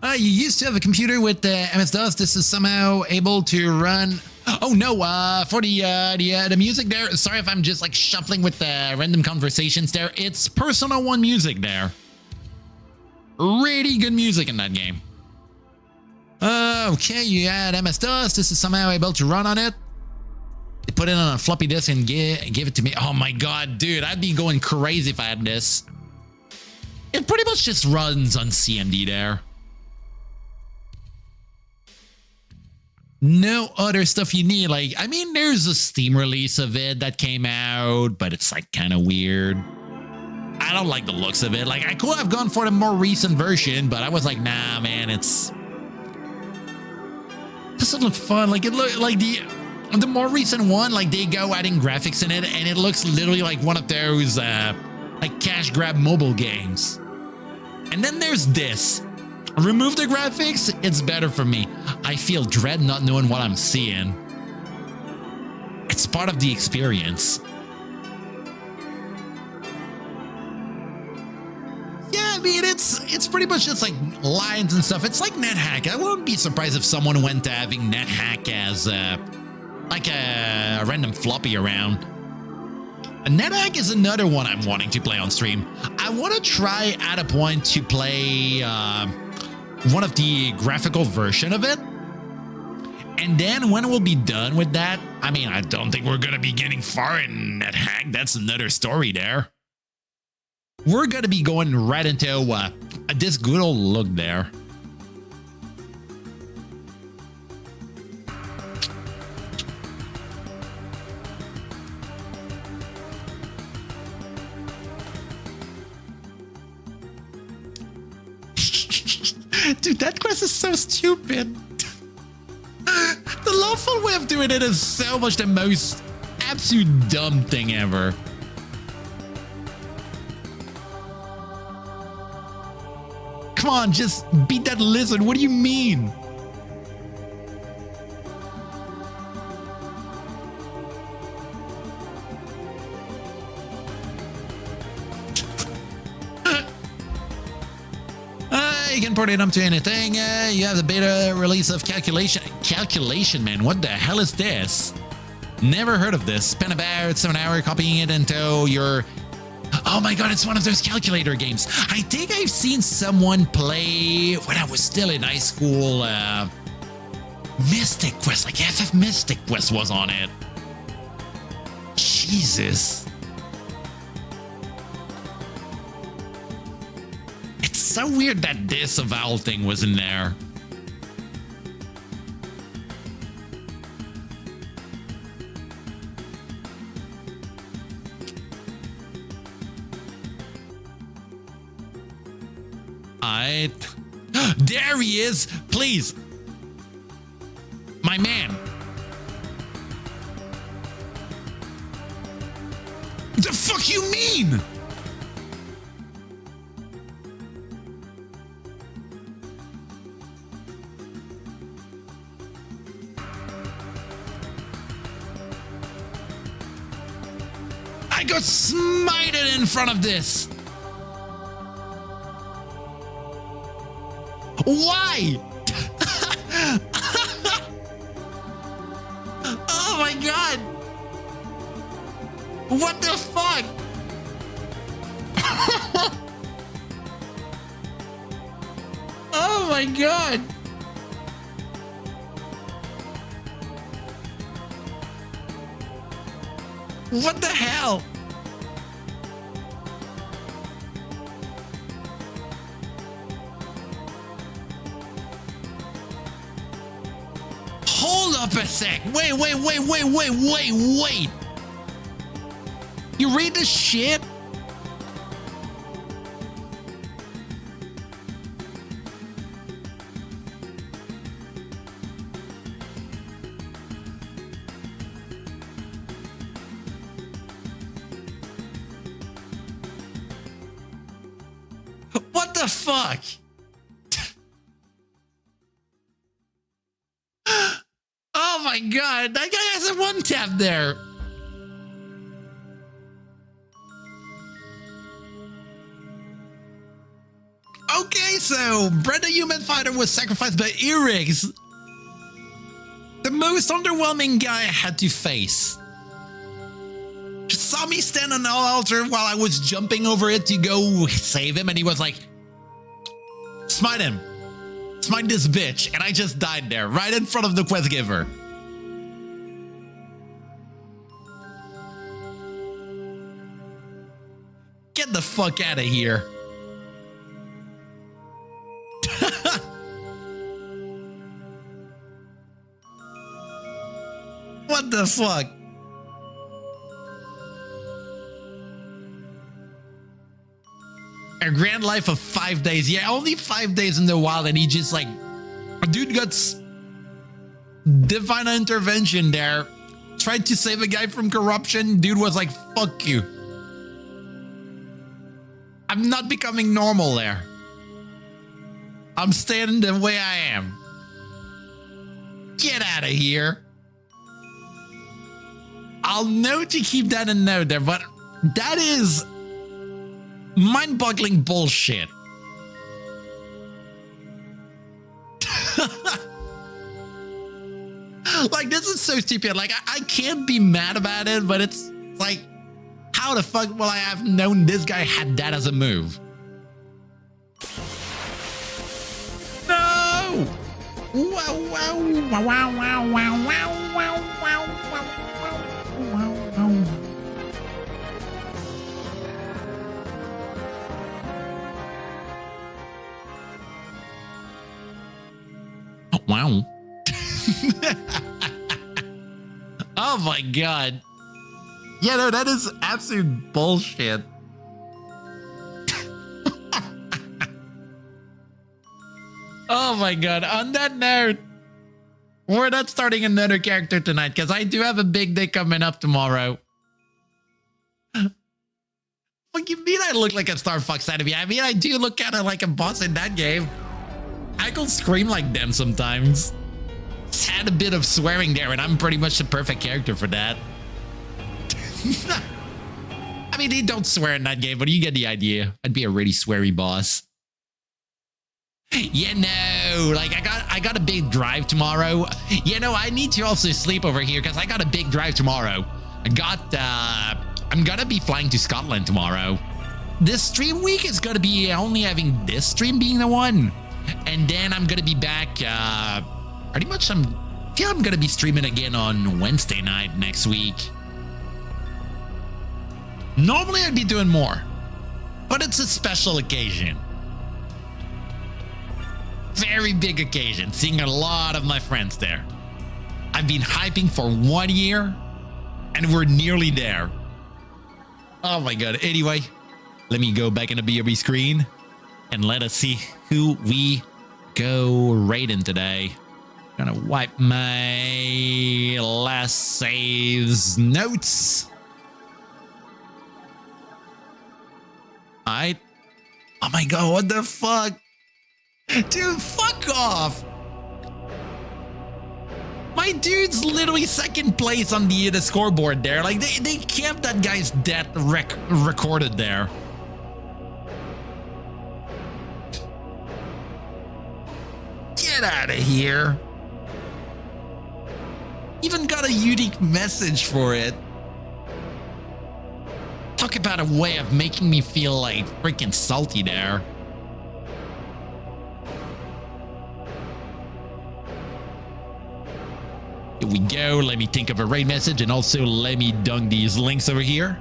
You used to have a computer with MS-DOS. This is somehow able to run. Oh no! For the music there. Sorry if I'm just like shuffling with random conversations there. It's Persona 1 music there. Really good music in that game. Okay, you had MS-DOS. This is somehow able to run on it. They put it on a floppy disk and give it to me. Oh my god, dude! I'd be going crazy if I had this. It pretty much just runs on CMD there. No other stuff you need. Like, I mean, there's a Steam release of it that came out, but it's like kind of weird. I don't like the looks of it. Like, I could have gone for the more recent version, but I was like, nah, man, it doesn't look fun. Like, it look like the more recent one, like they go adding graphics in it, and it looks literally like one of those like cash grab mobile games. And then there's this. Remove the graphics, it's better for me. I feel dread not knowing what I'm seeing. It's part of the experience. Yeah, I mean, it's pretty much just like lines and stuff. It's like NetHack. I wouldn't be surprised if someone went to having NetHack as like a random floppy around. NetHack is another one I'm wanting to play on stream. I want to try at a point to play one of the graphical version of it. And then when we'll be done with that, I mean, I don't think we're going to be getting far in NetHack. That's another story there. we're gonna be going right into this good old look there. Dude, that quest is so stupid. The lawful way of doing it is so much the most absolute dumb thing ever. Come on, just beat that lizard. What do you mean? You can put it up to anything. You have the beta release of calculation. Calculation, man. What the hell is this? Never heard of this. Spend about 7 hours copying it into your... Oh my god, it's one of those calculator games. I think I've seen someone play when I was still in high school. Mystic Quest, like FF Mystic Quest was on it. Jesus. It's so weird that this avowal thing was in there. There he is. Please. My man. The fuck you mean? I got smited in front of this. Why? Oh my god. What the fuck? Oh my god. What the hell? Hold up a sec. Wait. You read this shit? What the fuck? Oh my god, that guy has a one tap there. Okay, so Brenda Human Fighter was sacrificed by Erix. The most underwhelming guy I had to face. Just saw me stand on the altar while I was jumping over it to go save him, and he was like, smite him. Smite this bitch. And I just died there, right in front of the quest giver. Get the fuck out of here. What the fuck? A grand life of 5 days. Yeah, only 5 days in the wild, and he just like, a dude got divine intervention there. Tried to save a guy from corruption. Dude was like, fuck you. I'm not becoming normal there. I'm staying the way I am. Get out of here. I'll note to keep that in note there, but that is mind-boggling bullshit. Like, this is so stupid. Like, I can't be mad about it, but it's like, how the fuck will I have known this guy had that as a move? No! Wow, wow, wow, wow, wow, wow, wow, wow, wow, wow. Wow. Oh my god. Yeah, no, that is absolute bullshit. Oh my god. On that note, we're not starting another character tonight because I do have a big day coming up tomorrow. What you mean I look like a Star Fox enemy? I mean, I do look kind of like a boss in that game. I can scream like them sometimes. It's had a bit of swearing there, and I'm pretty much the perfect character for that. I mean, they don't swear in that game, but you get the idea. I'd be a really sweary boss. Yeah, no, like I got a big drive tomorrow. You know, I need to also sleep over here because I got a big drive tomorrow. I'm gonna be flying to Scotland tomorrow. This stream week is gonna be only having this stream being the one, and then I'm gonna be back. Pretty much, I feel I'm gonna be streaming again on Wednesday night next week. Normally I'd be doing more, but it's a special occasion. Very big occasion, seeing a lot of my friends there. I've been hyping for 1 year, and we're nearly there. Oh my god. Anyway, let me go back in the BRB screen, and let us see who we go raiding today. Gonna wipe my last saves notes. Alright. Oh my god, what the fuck? Dude, fuck off. My dude's literally second place on the scoreboard there. Like, they kept that guy's death recorded there. Get out of here. Even got a unique message for it. Talk about a way of making me feel like freaking salty there. Here we go. Let me think of a raid message, and also let me dung these links over here.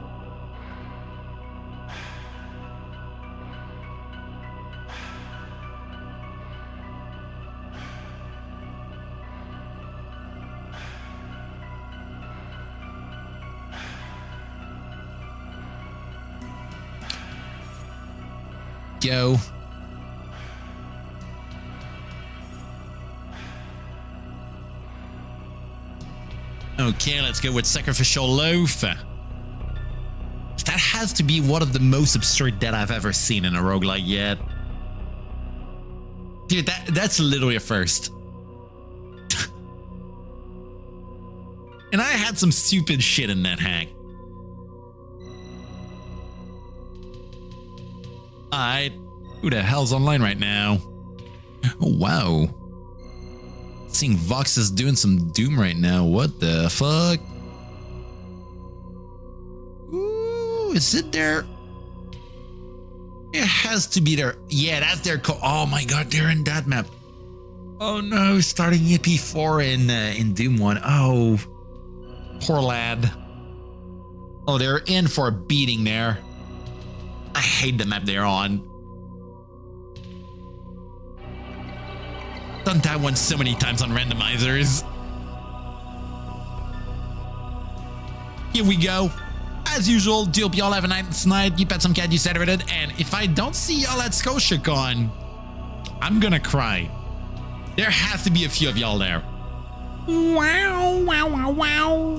Go. Okay, let's go with sacrificial loaf. That has to be one of the most absurd that I've ever seen in a roguelike yet. Dude, that's literally a first. And I had some stupid shit in that hack. Alright, who the hell's online right now? Oh, wow. Seeing Vox is doing some Doom right now. What the fuck? Ooh, is it there? It has to be there. Yeah, that's their oh my god, they're in that map. Oh no, starting EP4 in Doom 1. Oh, poor lad. Oh, they're in for a beating there. I hate the map they're on. Done that one so many times on randomizers. Here we go. As usual, do hope y'all have a nice night. You pet some cat, you celebrated. And if I don't see y'all at Scotiacon, I'm gonna cry. There has to be a few of y'all there. Wow, wow, wow, wow.